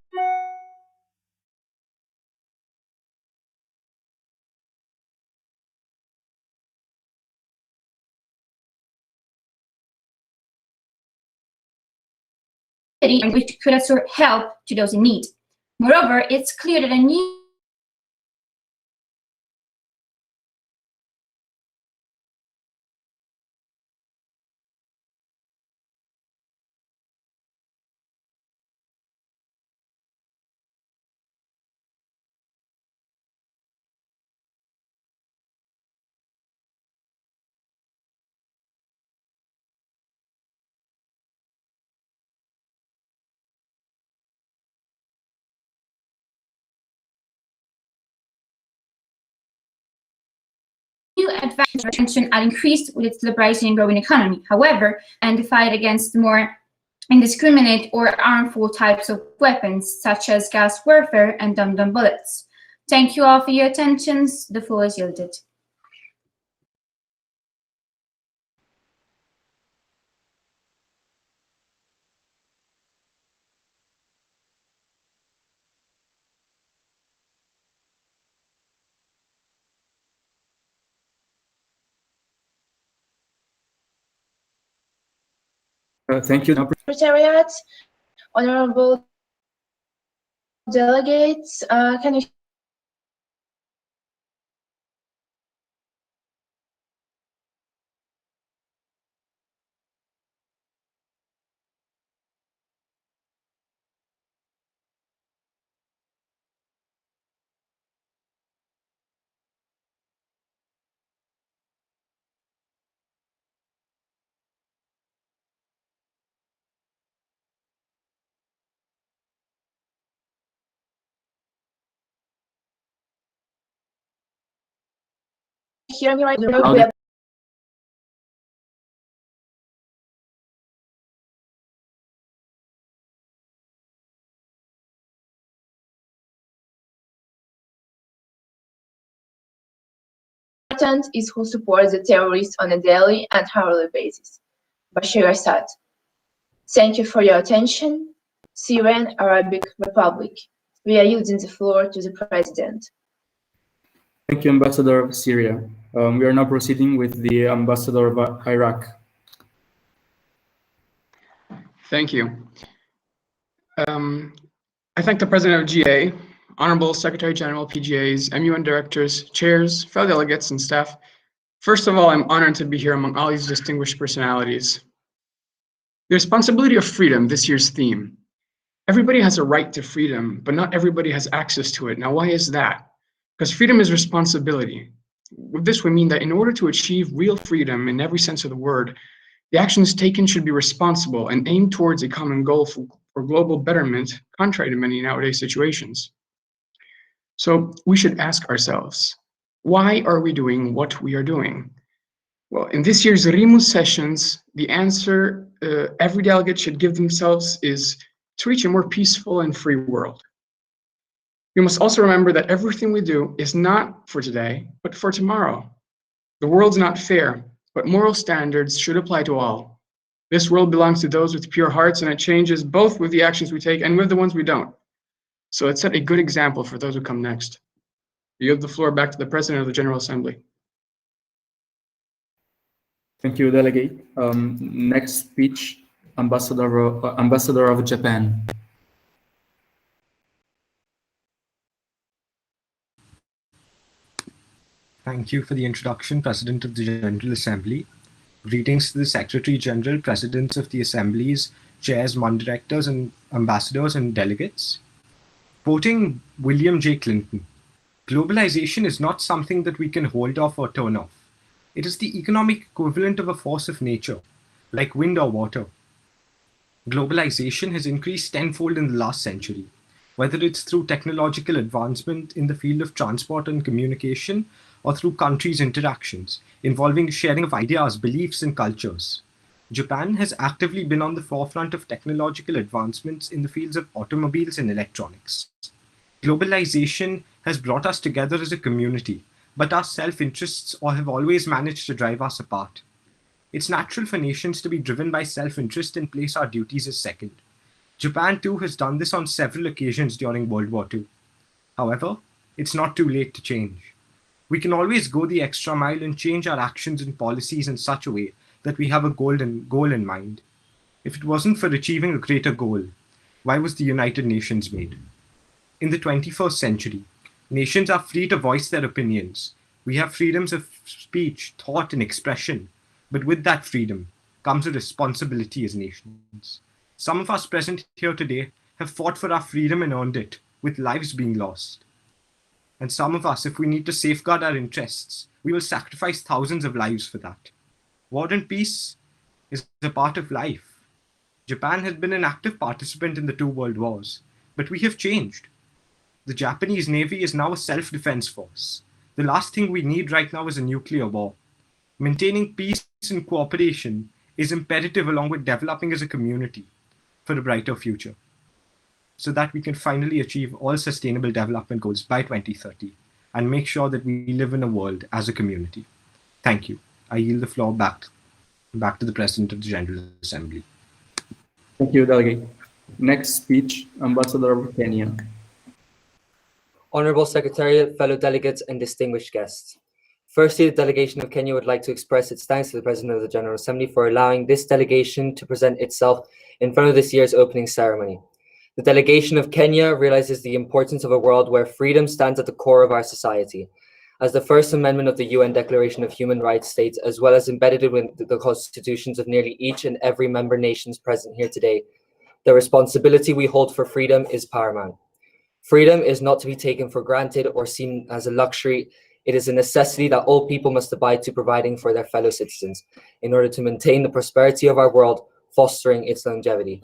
which could also help to those in need. Moreover, it's clear that a new advantage had increased with its liberalizing and growing economy. However, and the fight against more indiscriminate or harmful types of weapons, such as gas warfare and dum-dum bullets. Thank you all for your attention. The floor is yielded. Thank you. Secretariat, honorable delegates, can you hear me right now? We have important is who supports the terrorists on a daily and hourly basis. Bashar Assad. Thank you for your attention. Syrian Arabic Republic. We are yielding the floor to the President. Thank you, Ambassador of Syria. We are now proceeding with the Ambassador of Iraq. Thank you. I thank the President of GA, Honorable Secretary General, PGAs, MUN directors, chairs, fellow delegates, and staff. First of all, I'm honored to be here among all these distinguished personalities. The responsibility of freedom, this year's theme. Everybody has a right to freedom, but not everybody has access to it. Now, why is that? Because freedom is responsibility. With this, we mean that in order to achieve real freedom in every sense of the word, the actions taken should be responsible and aimed towards a common goal for global betterment, contrary to many nowadays situations. So we should ask ourselves, why are we doing what we are doing? Well, in this year's RIMUN sessions, the answer every delegate should give themselves is to reach a more peaceful and free world. We must also remember that everything we do is not for today, but for tomorrow. The world's not fair, but moral standards should apply to all. This world belongs to those with pure hearts, and it changes both with the actions we take and with the ones we don't. So let's set a good example for those who come next. I yield the floor back to the President of the General Assembly. Thank you, Delegate. Next speech, Ambassador of Japan. Thank you for the introduction, President of the General Assembly. Greetings to the Secretary General, Presidents of the Assemblies, Chairs, MUN Directors, and Ambassadors and Delegates. Quoting William J. Clinton, globalization is not something that we can hold off or turn off. It is the economic equivalent of a force of nature, like wind or water. Globalization has increased tenfold in the last century, whether it's through technological advancement in the field of transport and communication, or through countries' interactions, involving sharing of ideas, beliefs, and cultures. Japan has actively been on the forefront of technological advancements in the fields of automobiles and electronics. Globalization has brought us together as a community, but our self-interests have always managed to drive us apart. It's natural for nations to be driven by self-interest and place our duties as second. Japan too has done this on several occasions during World War II. However, it's not too late to change. We can always go the extra mile and change our actions and policies in such a way that we have a goal in mind. If it wasn't for achieving a greater goal, why was the United Nations made? In the 21st century, nations are free to voice their opinions. We have freedoms of speech, thought, and expression. But with that freedom comes a responsibility as nations. Some of us present here today have fought for our freedom and earned it, with lives being lost. And some of us, if we need to safeguard our interests, we will sacrifice thousands of lives for that. War and peace is a part of life. Japan has been an active participant in the 2 world wars, but we have changed. The Japanese Navy is now a self-defense force. The last thing we need right now is a nuclear war. Maintaining peace and cooperation is imperative along with developing as a community for a brighter future, so that we can finally achieve all sustainable development goals by 2030 and make sure that we live in a world as a community. Thank you. I yield the floor back to the President of the General Assembly. Thank you, Delegate. Next speech, Ambassador of Kenya. Honorable Secretariat, fellow delegates, and distinguished guests. Firstly, the delegation of Kenya would like to express its thanks to the President of the General Assembly for allowing this delegation to present itself in front of this year's opening ceremony. The delegation of Kenya realizes the importance of a world where freedom stands at the core of our society. As the First Amendment of the UN Declaration of Human Rights states, as well as embedded within the constitutions of nearly each and every member nations present here today, the responsibility we hold for freedom is paramount. Freedom is not to be taken for granted or seen as a luxury. It is a necessity that all people must abide to providing for their fellow citizens in order to maintain the prosperity of our world, fostering its longevity.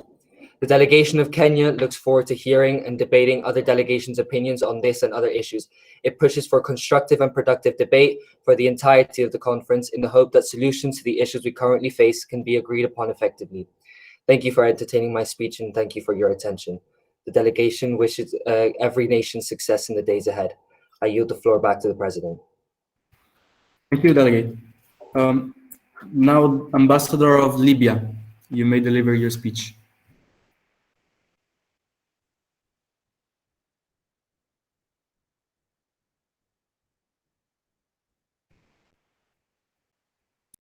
The delegation of Kenya looks forward to hearing and debating other delegations' opinions on this and other issues. It pushes for constructive and productive debate for the entirety of the conference in the hope that solutions to the issues we currently face can be agreed upon effectively. Thank you for entertaining my speech and thank you for your attention. The delegation wishes every nation success in the days ahead. I yield the floor back to the President. Thank you, Delegate. Now, Ambassador of Libya, you may deliver your speech.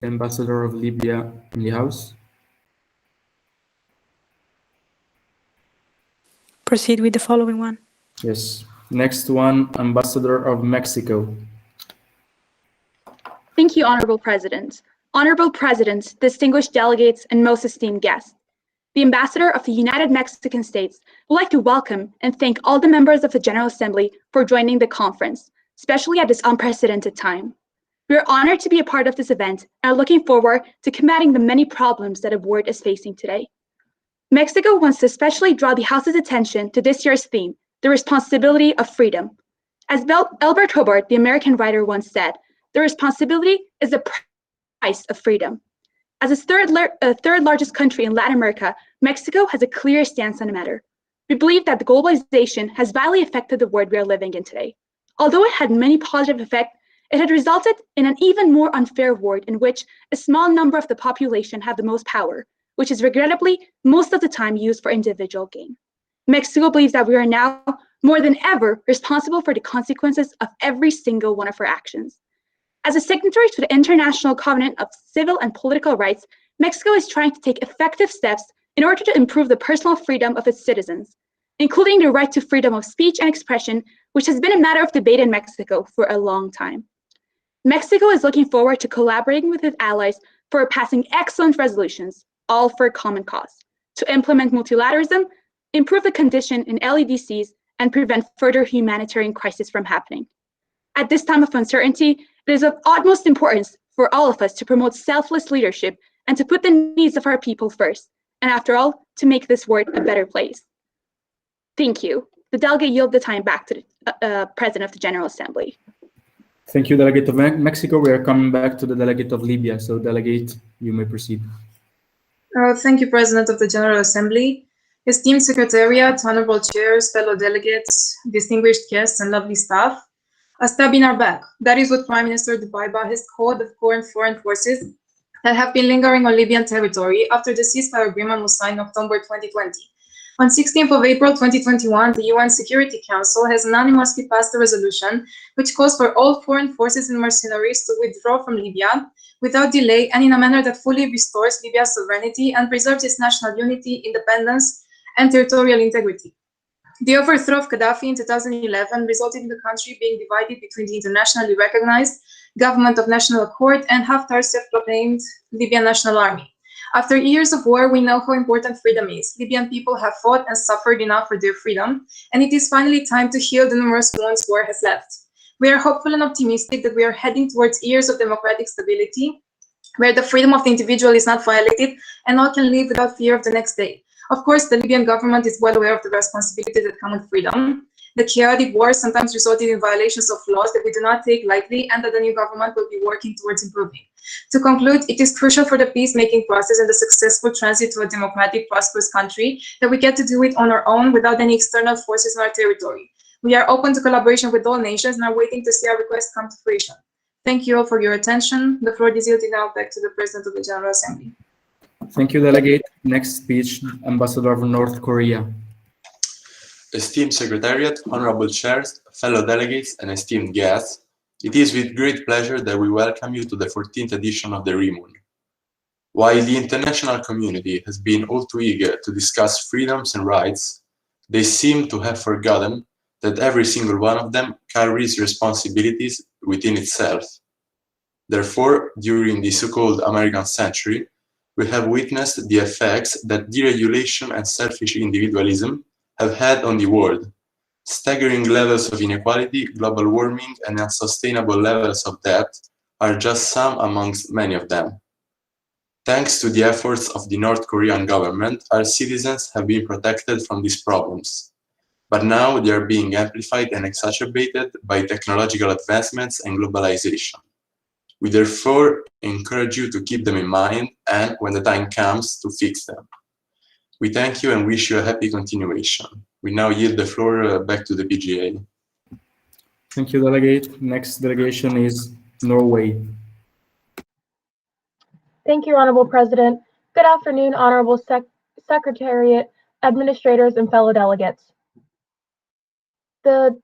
Ambassador of Libya in the House. Proceed with the following one. Yes. Next one, Ambassador of Mexico. Thank you, Honorable President. Honorable President, distinguished delegates, and most esteemed guests. The Ambassador of the United Mexican States would like to welcome and thank all the members of the General Assembly for joining the conference, especially at this unprecedented time. We are honored to be a part of this event and are looking forward to combating the many problems that the world is facing today. Mexico wants to especially draw the House's attention to this year's theme, the responsibility of freedom. As Albert Hubbard, the American writer, once said, the responsibility is the price of freedom. As the third largest country in Latin America, Mexico has a clear stance on the matter. We believe that the globalization has badly affected the world we are living in today. Although it had many positive effects, it had resulted in an even more unfair world in which a small number of the population have the most power, which is regrettably most of the time used for individual gain. Mexico believes that we are now, more than ever, responsible for the consequences of every single one of our actions. As a signatory to the International Covenant of Civil and Political Rights, Mexico is trying to take effective steps in order to improve the personal freedom of its citizens, including the right to freedom of speech and expression, which has been a matter of debate in Mexico for a long time. Mexico is looking forward to collaborating with its allies for passing excellent resolutions, all for a common cause, to implement multilateralism, improve the condition in LEDCs, and prevent further humanitarian crises from happening. At this time of uncertainty, it is of utmost importance for all of us to promote selfless leadership and to put the needs of our people first, and after all, to make this world a better place. Thank you. The delegate yield the time back to the President of the General Assembly. Thank you, Delegate of Mexico. We are coming back to the Delegate of Libya. So, Delegate, you may proceed. Thank you, President of the General Assembly. Esteemed Secretariat, Honorable Chairs, fellow delegates, distinguished guests, and lovely staff. A stab in our back. That is what Prime Minister Dubaiba has called the current foreign forces that have been lingering on Libyan territory after the ceasefire agreement was signed in October 2020. On 16th of April 2021, the UN Security Council has unanimously passed a resolution which calls for all foreign forces and mercenaries to withdraw from Libya without delay and in a manner that fully restores Libya's sovereignty and preserves its national unity, independence, and territorial integrity. The overthrow of Gaddafi in 2011 resulted in the country being divided between the internationally recognized Government of National Accord and Haftar's self-proclaimed Libyan National Army. After years of war, we know how important freedom is. Libyan people have fought and suffered enough for their freedom, and it is finally time to heal the numerous wounds war has left. We are hopeful and optimistic that we are heading towards years of democratic stability, where the freedom of the individual is not violated and all can live without fear of the next day. Of course, the Libyan government is well aware of the responsibilities that come with freedom. The chaotic wars sometimes resulted in violations of laws that we do not take lightly and that the new government will be working towards improving. To conclude, it is crucial for the peacemaking process and the successful transit to a democratic, prosperous country that we get to do it on our own without any external forces on our territory. We are open to collaboration with all nations and are waiting to see our request come to fruition. Thank you all for your attention. The floor is yielded now back to the President of the General Assembly. Thank you, Delegate. Next speech, Ambassador of North Korea. Esteemed Secretariat, Honorable Chairs, fellow delegates, and esteemed guests, it is with great pleasure that we welcome you to the 14th edition of the RIMUN. While the international community has been all too eager to discuss freedoms and rights, they seem to have forgotten that every single one of them carries responsibilities within itself. Therefore, during the so-called American century, we have witnessed the effects that deregulation and selfish individualism have had on the world. Staggering levels of inequality, global warming, and unsustainable levels of debt are just some amongst many of them. Thanks to the efforts of the North Korean government, our citizens have been protected from these problems. But now they are being amplified and exacerbated by technological advancements and globalization. We therefore encourage you to keep them in mind and, when the time comes, to fix them. We thank you and wish you a happy continuation. We now yield the floor back to the PGA. Thank you, Delegate. Next delegation is Norway. Thank you, Honorable President. Good afternoon, Honorable Secretariat, administrators, and fellow delegates. The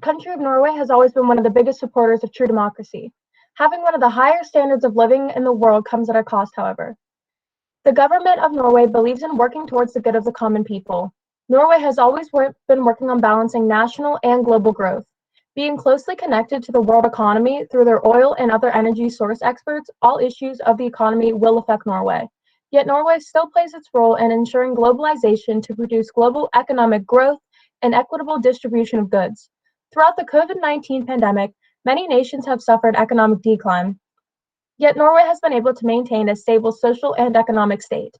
country of Norway has always been one of the biggest supporters of true democracy. Having one of the higher standards of living in the world comes at a cost, however. The government of Norway believes in working towards the good of the common people. Norway has always been working on balancing national and global growth. Being closely connected to the world economy through their oil and other energy source experts, all issues of the economy will affect Norway. Yet Norway still plays its role in ensuring globalization to produce global economic growth and equitable distribution of goods. Throughout the COVID-19 pandemic, many nations have suffered economic decline. Yet Norway has been able to maintain a stable social and economic state.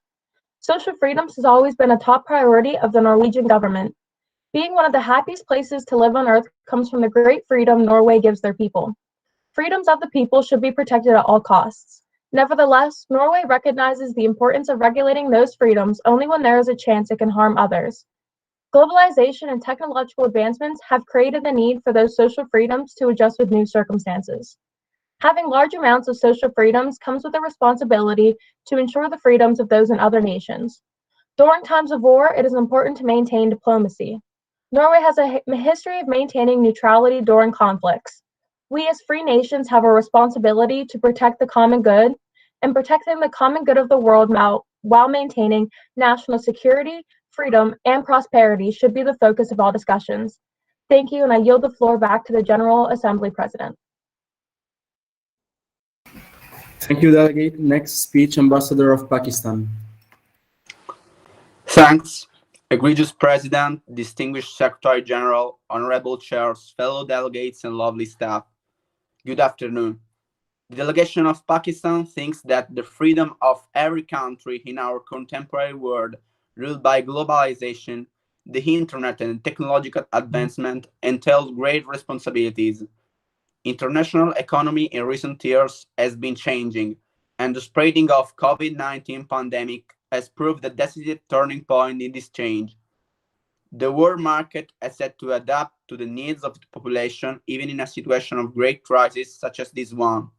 Social freedoms has always been a top priority of the Norwegian government. Being one of the happiest places to live on earth comes from the great freedom Norway gives their people. Freedoms of the people should be protected at all costs. Nevertheless, Norway recognizes the importance of regulating those freedoms only when there is a chance it can harm others. Globalization and technological advancements have created the need for those social freedoms to adjust with new circumstances. Having large amounts of social freedoms comes with a responsibility to ensure the freedoms of those in other nations. During times of war, it is important to maintain diplomacy. Norway has a history of maintaining neutrality during conflicts. We as free nations have a responsibility to protect the common good, and protecting the common good of the world while maintaining national security, freedom, and prosperity should be the focus of all discussions. Thank you, and I yield the floor back to the General Assembly President. Thank you, Delegate. Next speech, Ambassador of Pakistan. Thanks, egregious President, distinguished Secretary General, honorable chairs, fellow delegates, and lovely staff. Good afternoon. The delegation of Pakistan thinks that the freedom of every country in our contemporary world, ruled by globalization, the internet, and technological advancement, entails great responsibilities. International economy in recent years has been changing, and the spreading of COVID-19 pandemic has proved a decisive turning point in this change. The world market has had to adapt to the needs of the population, even in a situation of great crisis such as this one.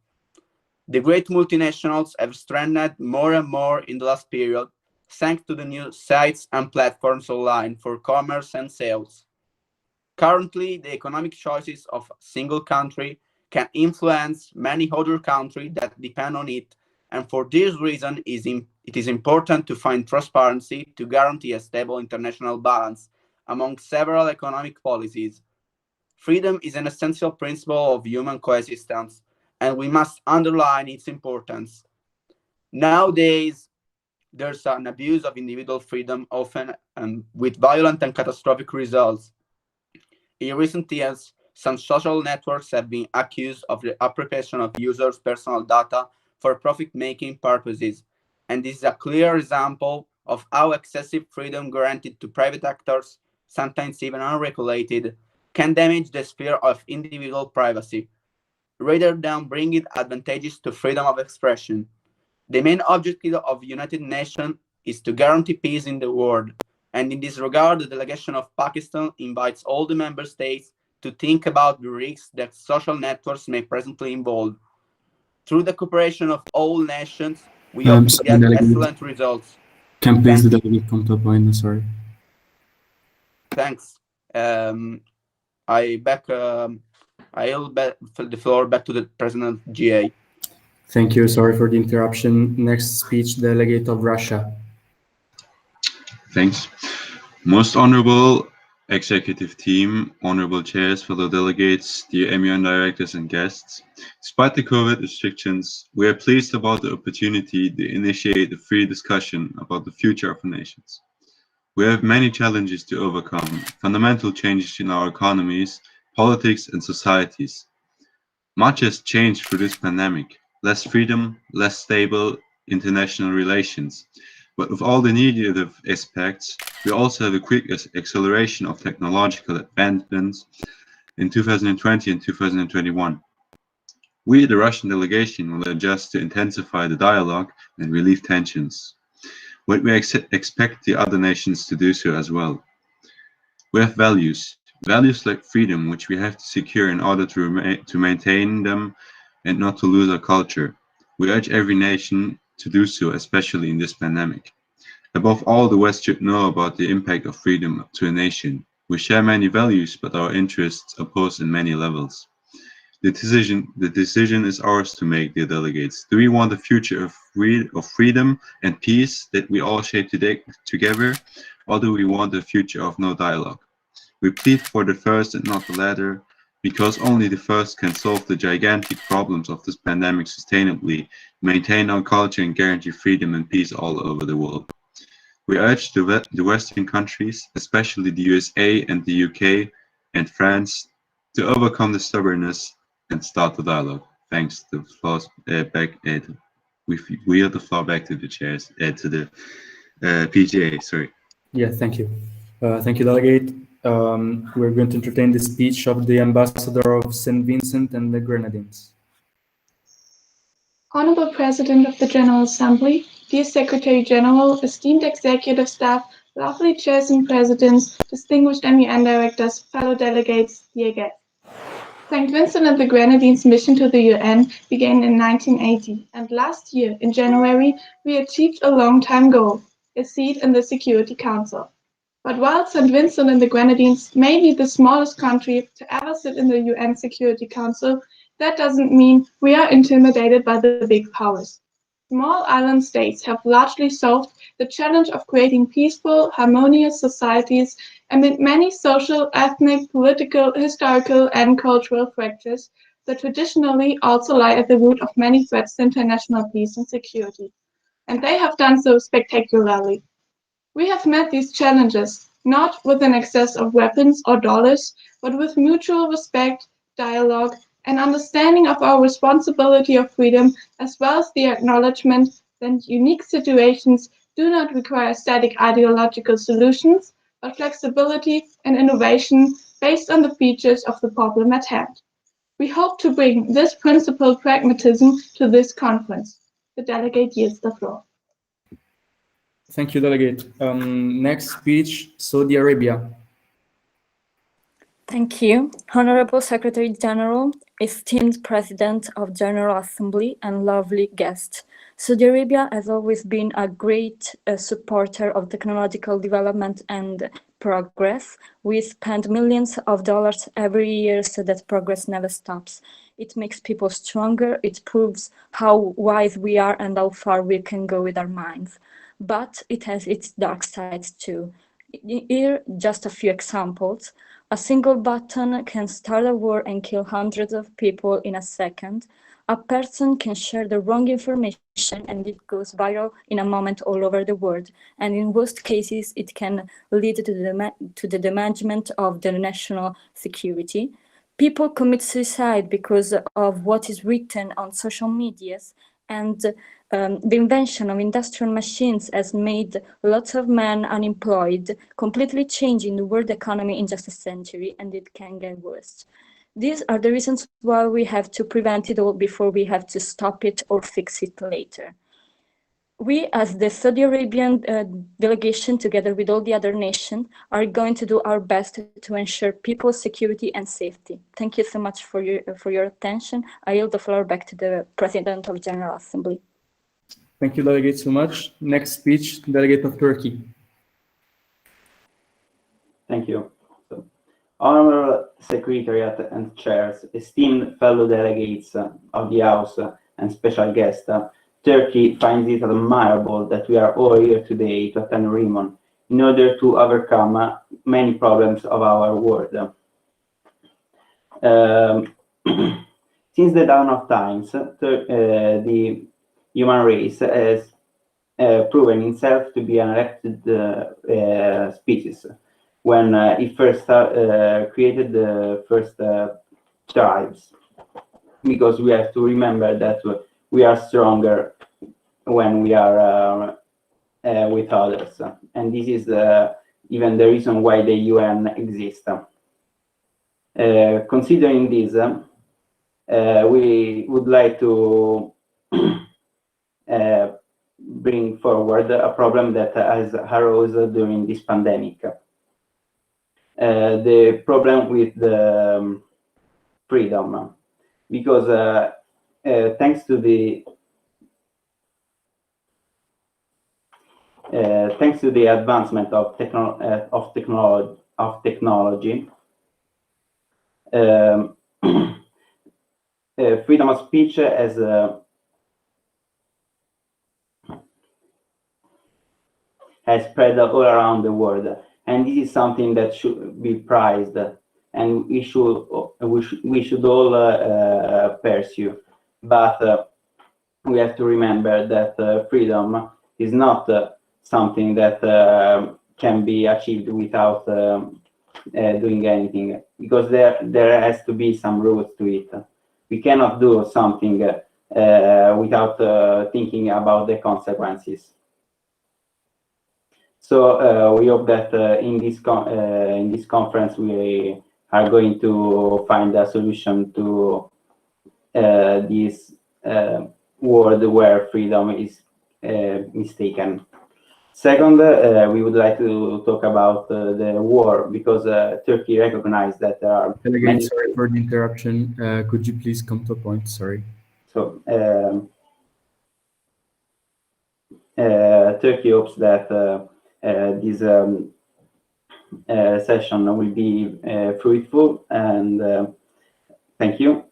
The great multinationals have strengthened more and more in the last period, thanks to the new sites and platforms online for commerce and sales. Currently, the economic choices of a single country can influence many other countries that depend on it, and for this reason, it is important to find transparency to guarantee a stable international balance among several economic policies. Freedom is an essential principle of human coexistence, and we must underline its importance. Nowadays, there's an abuse of individual freedom, often with violent and catastrophic results. In recent years, some social networks have been accused of the appropriation of users' personal data for profit-making purposes, and this is a clear example of how excessive freedom granted to private actors, sometimes even unregulated, can damage the sphere of individual privacy, rather than bringing advantages to freedom of expression. The main objective of the United Nations is to guarantee peace in the world, and in this regard, the delegation of Pakistan invites all the member states to think about the risks that social networks may presently involve. Through the cooperation of all nations, we hope to get excellent results. Can please the delegate come to a point? Sorry. Thanks. I'll the floor back to the President GA. Thank you. Sorry for the interruption. Next speech, Delegate of Russia. Thanks. Most honorable executive team, honorable chairs, fellow delegates, dear MUN directors and guests. Despite the COVID restrictions, we are pleased about the opportunity to initiate a free discussion about the future of our nations. We have many challenges to overcome, fundamental changes in our economies, politics, and societies. Much has changed through this pandemic. Less freedom, less stable international relations. But with all the negative aspects, we also have a quick acceleration of technological advancements in 2020 and 2021. We, the Russian delegation, will adjust to intensify the dialogue and relieve tensions. But we expect the other nations to do so as well. We have values like freedom, which we have to secure in order to maintain them and not to lose our culture. We urge every nation to do so, especially in this pandemic. Above all, the West should know about the impact of freedom to a nation. We share many values, but our interests oppose in many levels. The decision is ours to make, dear delegates. Do we want a future of freedom and peace that we all shape together, or do we want a future of no dialogue? We plead for the first and not the latter, because only the first can solve the gigantic problems of this pandemic sustainably, maintain our culture, and guarantee freedom and peace all over the world. We urge the Western countries, especially the USA and the UK and France, to overcome the stubbornness and start the dialogue. Thanks. The floor back. We yield the floor back to the chairs, to the PGA. Sorry. Yeah, thank you. Thank you, Delegate. We're going to entertain the speech of the Ambassador of St. Vincent and the Grenadines. Honorable President of the General Assembly, dear Secretary General, esteemed executive staff, lovely chairs and presidents, distinguished MUN directors, fellow delegates, dear guests. St. Vincent and the Grenadines' mission to the UN began in 1980, and last year, in January, we achieved a long-time goal, a seat in the Security Council. But while St. Vincent and the Grenadines may be the smallest country to ever sit in the UN Security Council, that doesn't mean we are intimidated by the big powers. Small island states have largely solved the challenge of creating peaceful, harmonious societies amid many social, ethnic, political, historical, and cultural fractures that traditionally also lie at the root of many threats to international peace and security. And they have done so spectacularly. We have met these challenges, not with an excess of weapons or dollars, but with mutual respect, dialogue, and understanding of our responsibility of freedom, as well as the acknowledgement that unique situations do not require static ideological solutions, but flexibility and innovation based on the features of the problem at hand. We hope to bring this principled pragmatism to this conference. The delegate yields the floor. Thank you, Delegate. Next speech, Saudi Arabia. Thank you, Honorable Secretary General, esteemed President of General Assembly, and lovely guests. Saudi Arabia has always been a great supporter of technological development and progress. We spend millions of dollars every year so that progress never stops. It makes people stronger. It proves how wise we are and how far we can go with our minds. But it has its dark sides too. Here, just a few examples. A single button can start a war and kill hundreds of people in a second. A person can share the wrong information and it goes viral in a moment all over the world. And in worst cases, it can lead to the damagement of the national security. People commit suicide because of what is written on social medias, and the invention of industrial machines has made lots of men unemployed, completely changing the world economy in just a century, and it can get worse. These are the reasons why we have to prevent it all before we have to stop it or fix it later. We, as the Saudi Arabian delegation, together with all the other nations, are going to do our best to ensure people's security and safety. Thank you so much for your attention. I yield the floor back to the President of General Assembly. Thank you, Delegate, so much. Next speech, Delegate of Turkey. Thank you. Honorable Secretariat and Chairs, esteemed fellow delegates of the House and special guests, Turkey finds it admirable that we are all here today to attend RIMUN in order to overcome many problems of our world. Since the dawn of times, the human race has proven itself to be an elected species. When it first created the first tribes, because we have to remember that we are stronger when we are with others, and this is even the reason why the UN exists. Considering this, we would like to bring forward a problem that has arose during this pandemic. The problem with the freedom, because thanks to the advancement of technology, freedom of speech has spread all around the world, and this is something that should be prized, and we should all pursue. But we have to remember that freedom is not something that can be achieved without doing anything, because there has to be some rules to it. We cannot do something without thinking about the consequences. So we hope that in this conference we are going to find a solution to this world where freedom is mistaken. Second, we would like to talk about the war, because Turkey recognized that there are many... Sorry for the interruption. Could you please come to a point? Sorry. So Turkey hopes that this session will be fruitful, and thank you.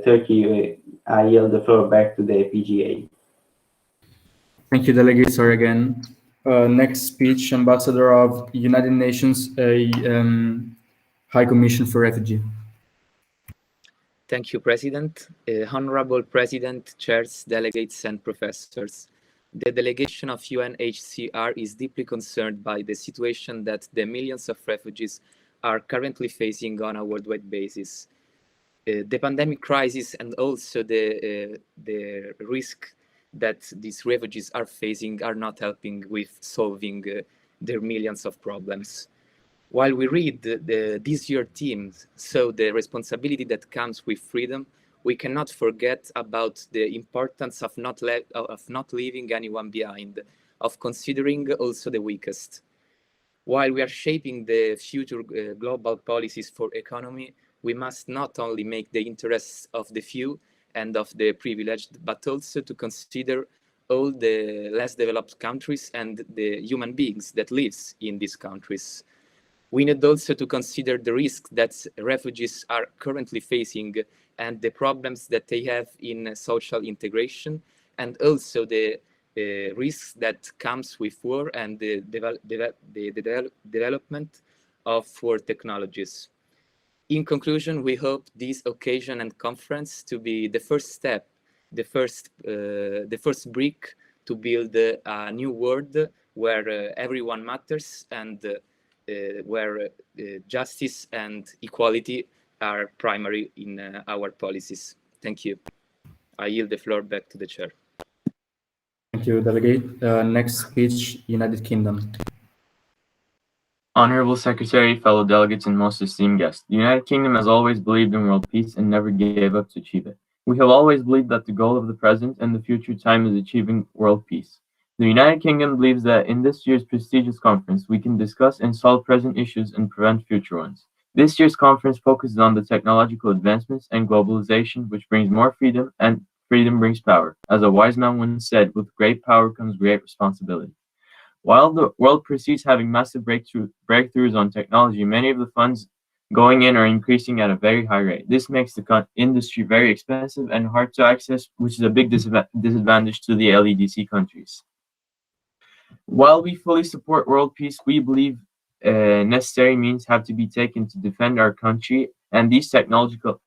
Turkey, I yield the floor back to the PGA. Thank you, Delegate. Sorry again. Next speech, Ambassador of United Nations High Commission for Refugee. Thank you, President. Honorable President, chairs, delegates, and professors. The delegation of UNHCR is deeply concerned by the situation that the millions of refugees are currently facing on a worldwide basis. The pandemic crisis and also the risk that these refugees are facing are not helping with solving their millions of problems. While we read this year themes, so the responsibility that comes with freedom, we cannot forget about the importance of not leaving anyone behind, of considering also the weakest. While we are shaping the future global policies for economy, we must not only make the interests of the few and of the privileged, but also to consider all the less developed countries and the human beings that live in these countries. We need also to consider the risks that refugees are currently facing and the problems that they have in social integration, and also the risks that comes with war and the development of war technologies. In conclusion, we hope this occasion and conference to be the first step, the first brick to build a new world where everyone matters and where justice and equality are primary in our policies. Thank you. I yield the floor back to the chair. Thank you, Delegate. Next speech, United Kingdom. Honorable Secretary, fellow delegates, and most esteemed guests, the United Kingdom has always believed in world peace and never gave up to achieve it. We have always believed that the goal of the present and the future time is achieving world peace. The United Kingdom believes that in this year's prestigious conference, we can discuss and solve present issues and prevent future ones. This year's conference focuses on the technological advancements and globalization, which brings more freedom, and freedom brings power. As a wise man once said, with great power comes great responsibility. While the world proceeds having massive breakthroughs on technology, many of the funds going in are increasing at a very high rate. This makes the industry very expensive and hard to access, which is a big disadvantage to the LEDC countries. While we fully support world peace, we believe necessary means have to be taken to defend our country, and these technological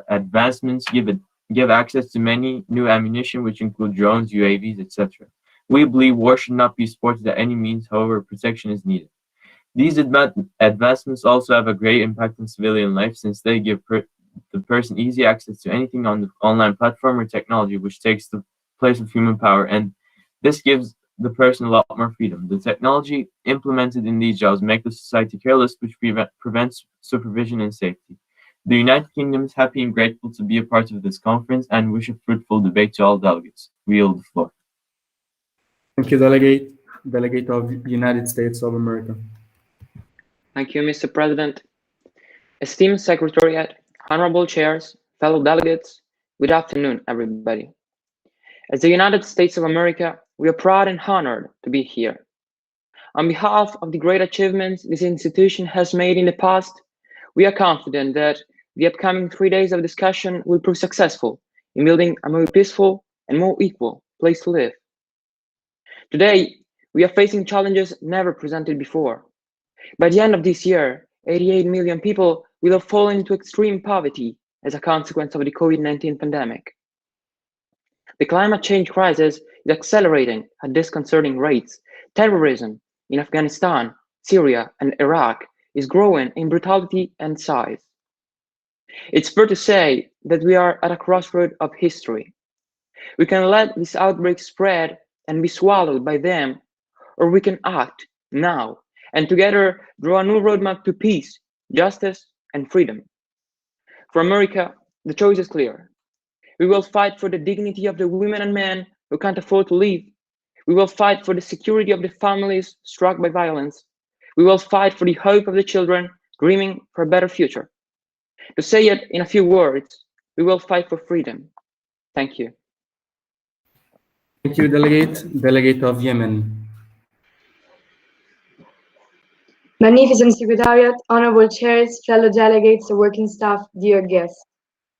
advancements give access to many new ammunition, which include drones, UAVs, etc. We believe war should not be supported at any means, however, protection is needed. These advancements also have a great impact on civilian life, since they give the person easy access to anything on the online platform or technology, which takes the place of human power, and this gives the person a lot more freedom. The technology implemented in these jobs make the society careless, which prevents supervision and safety. The United Kingdom is happy and grateful to be a part of this conference and wish a fruitful debate to all delegates. We yield the floor. Thank you, Delegate. Delegate of the United States of America. Thank you, Mr. President. Esteemed Secretariat, honorable chairs, fellow delegates, good afternoon, everybody. As the United States of America, we are proud and honored to be here. On behalf of the great achievements this institution has made in the past, we are confident that the upcoming 3 days of discussion will prove successful in building a more peaceful and more equal place to live. Today, we are facing challenges never presented before. By the end of this year, 88 million people will have fallen into extreme poverty as a consequence of the COVID-19 pandemic. The climate change crisis is accelerating at disconcerting rates. Terrorism in Afghanistan, Syria, and Iraq is growing in brutality and size. It's fair to say that we are at a crossroad of history. We can let this outbreak spread and be swallowed by them, or we can act now and together draw a new roadmap to peace, justice, and freedom. For America, the choice is clear. We will fight for the dignity of the women and men who can't afford to live. We will fight for the security of the families struck by violence. We will fight for the hope of the children dreaming for a better future. To say it in a few words, we will fight for freedom. Thank you. Thank you, Delegate. Delegate of Yemen. Magnificent Secretariat, honorable chairs, fellow delegates, working staff, dear guests.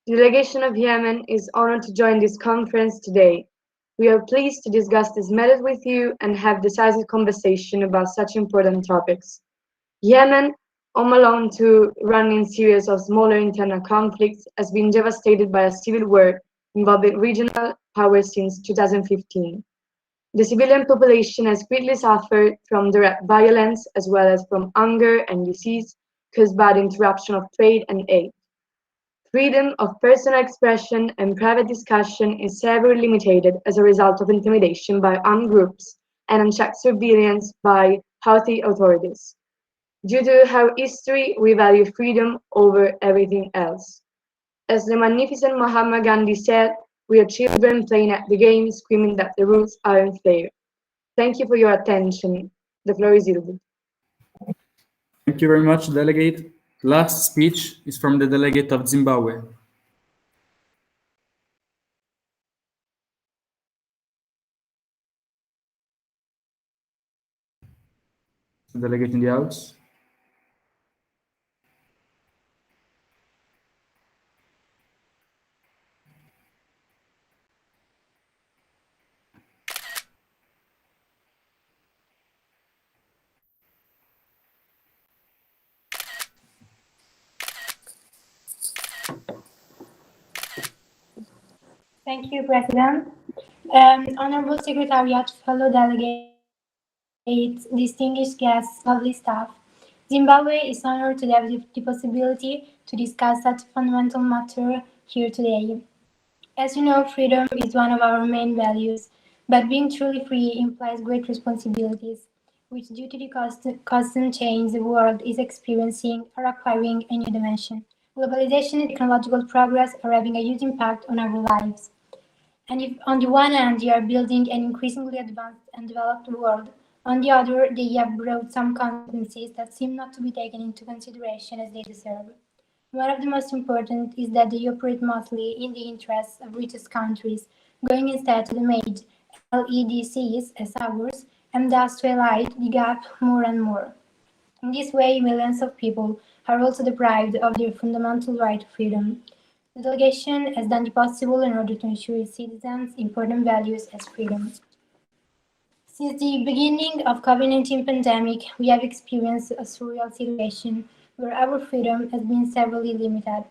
The delegation of Yemen is honored to join this conference today. We are pleased to discuss this matter with you and have decisive conversation about such important topics. Yemen, home alone to running series of smaller internal conflicts, has been devastated by a civil war involving regional powers since 2015. The civilian population has greatly suffered from direct violence as well as from hunger and disease caused by the interruption of trade and aid. Freedom of personal expression and private discussion is severely limited as a result of intimidation by armed groups and unchecked surveillance by Houthi authorities. Due to our history, we value freedom over everything else. As the magnificent Mahatma Gandhi said, we are children playing at the game, screaming that the rules aren't fair. Thank you for your attention. The floor is yours. Thank you very much, Delegate. Last speech is from the Delegate of Zimbabwe. Delegate in the House. Thank you, President. Honorable Secretariat, fellow delegates, distinguished guests, lovely staff. Zimbabwe is honored to have the possibility to discuss such a fundamental matter here today. As you know, freedom is one of our main values, but being truly free implies great responsibilities, which due to the constant change the world is experiencing are acquiring a new dimension. Globalization and technological progress are having a huge impact on our lives. And if on the one hand they are building an increasingly advanced and developed world, on the other they have brought some consequences that seem not to be taken into consideration as they deserve. One of the most important is that they operate mostly in the interests of richest countries, going instead to the made LEDCs as ours, and thus to highlight the gap more and more. In this way, millions of people are also deprived of their fundamental right to freedom. The delegation has done the possible in order to ensure its citizens important values as freedom. Since the beginning of COVID-19 pandemic, we have experienced a surreal situation where our freedom has been severely limited.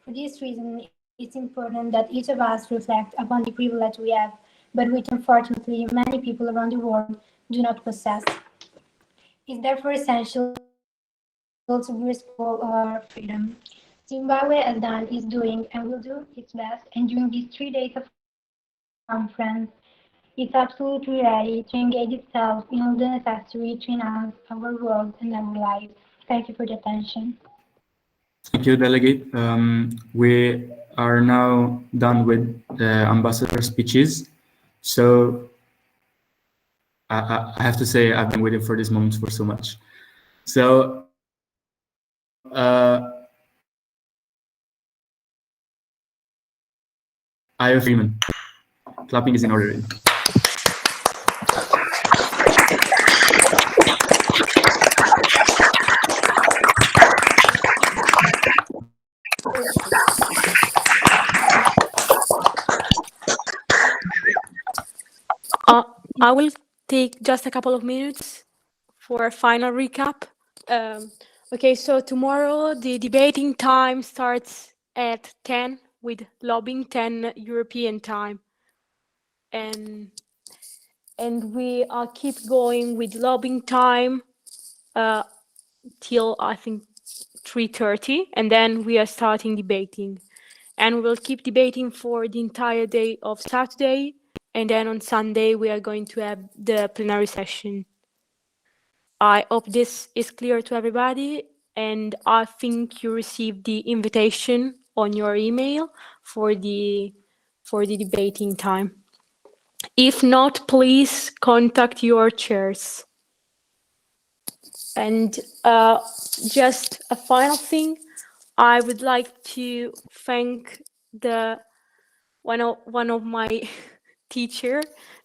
For this reason, it's important that each of us reflect upon the privilege we have, but which unfortunately many people around the world do not possess. It's therefore essential to be respectful of our freedom. Zimbabwe has done, is doing, and will do its best, and during these 3 days of conference, it's absolutely ready to engage itself in all the necessary to enhance our world and our lives. Thank you for the attention. Thank you, Delegate. We are now done with the ambassador speeches. So I have to say I've been waiting for this moment for so much. So I have RIMUN. Clapping is in order. I will take just a couple of minutes for a final recap. Okay, so tomorrow the debating time starts at 10 with lobbying 10 European time. And we keep going with lobbying time till I think 3:30, and then we are starting debating. And we'll keep debating for the entire day of Saturday, and then on Sunday we are going to have the plenary session. I hope this is clear to everybody, and I think you received the invitation on your email for the debating time. If not, please contact your chairs. And just a final thing, I would like to thank one of my teacher,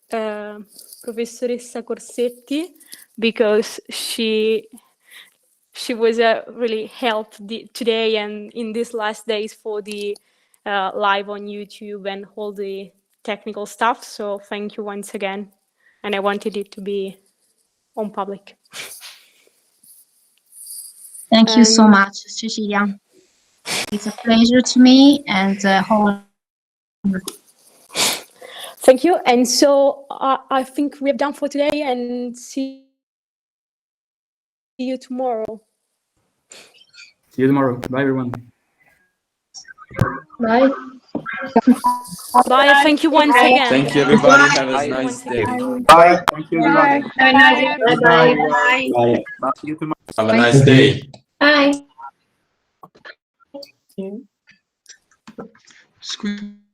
Professoressa Corsetti, because she was really helped today and in these last days for the live on YouTube and all the technical stuff. So thank you once again. And I wanted it to be on public. Thank you so much, Cecilia. It's a pleasure to me and whole. Thank you. And so I think we have done for today, and see you tomorrow. See you tomorrow. Bye, everyone. Bye. Bye. Thank you once again. Thank you, everybody. Have a nice day. Bye. Thank you, everybody. Have a nice day. Bye. Bye. See you tomorrow. Have a nice day. Bye. Squeeze.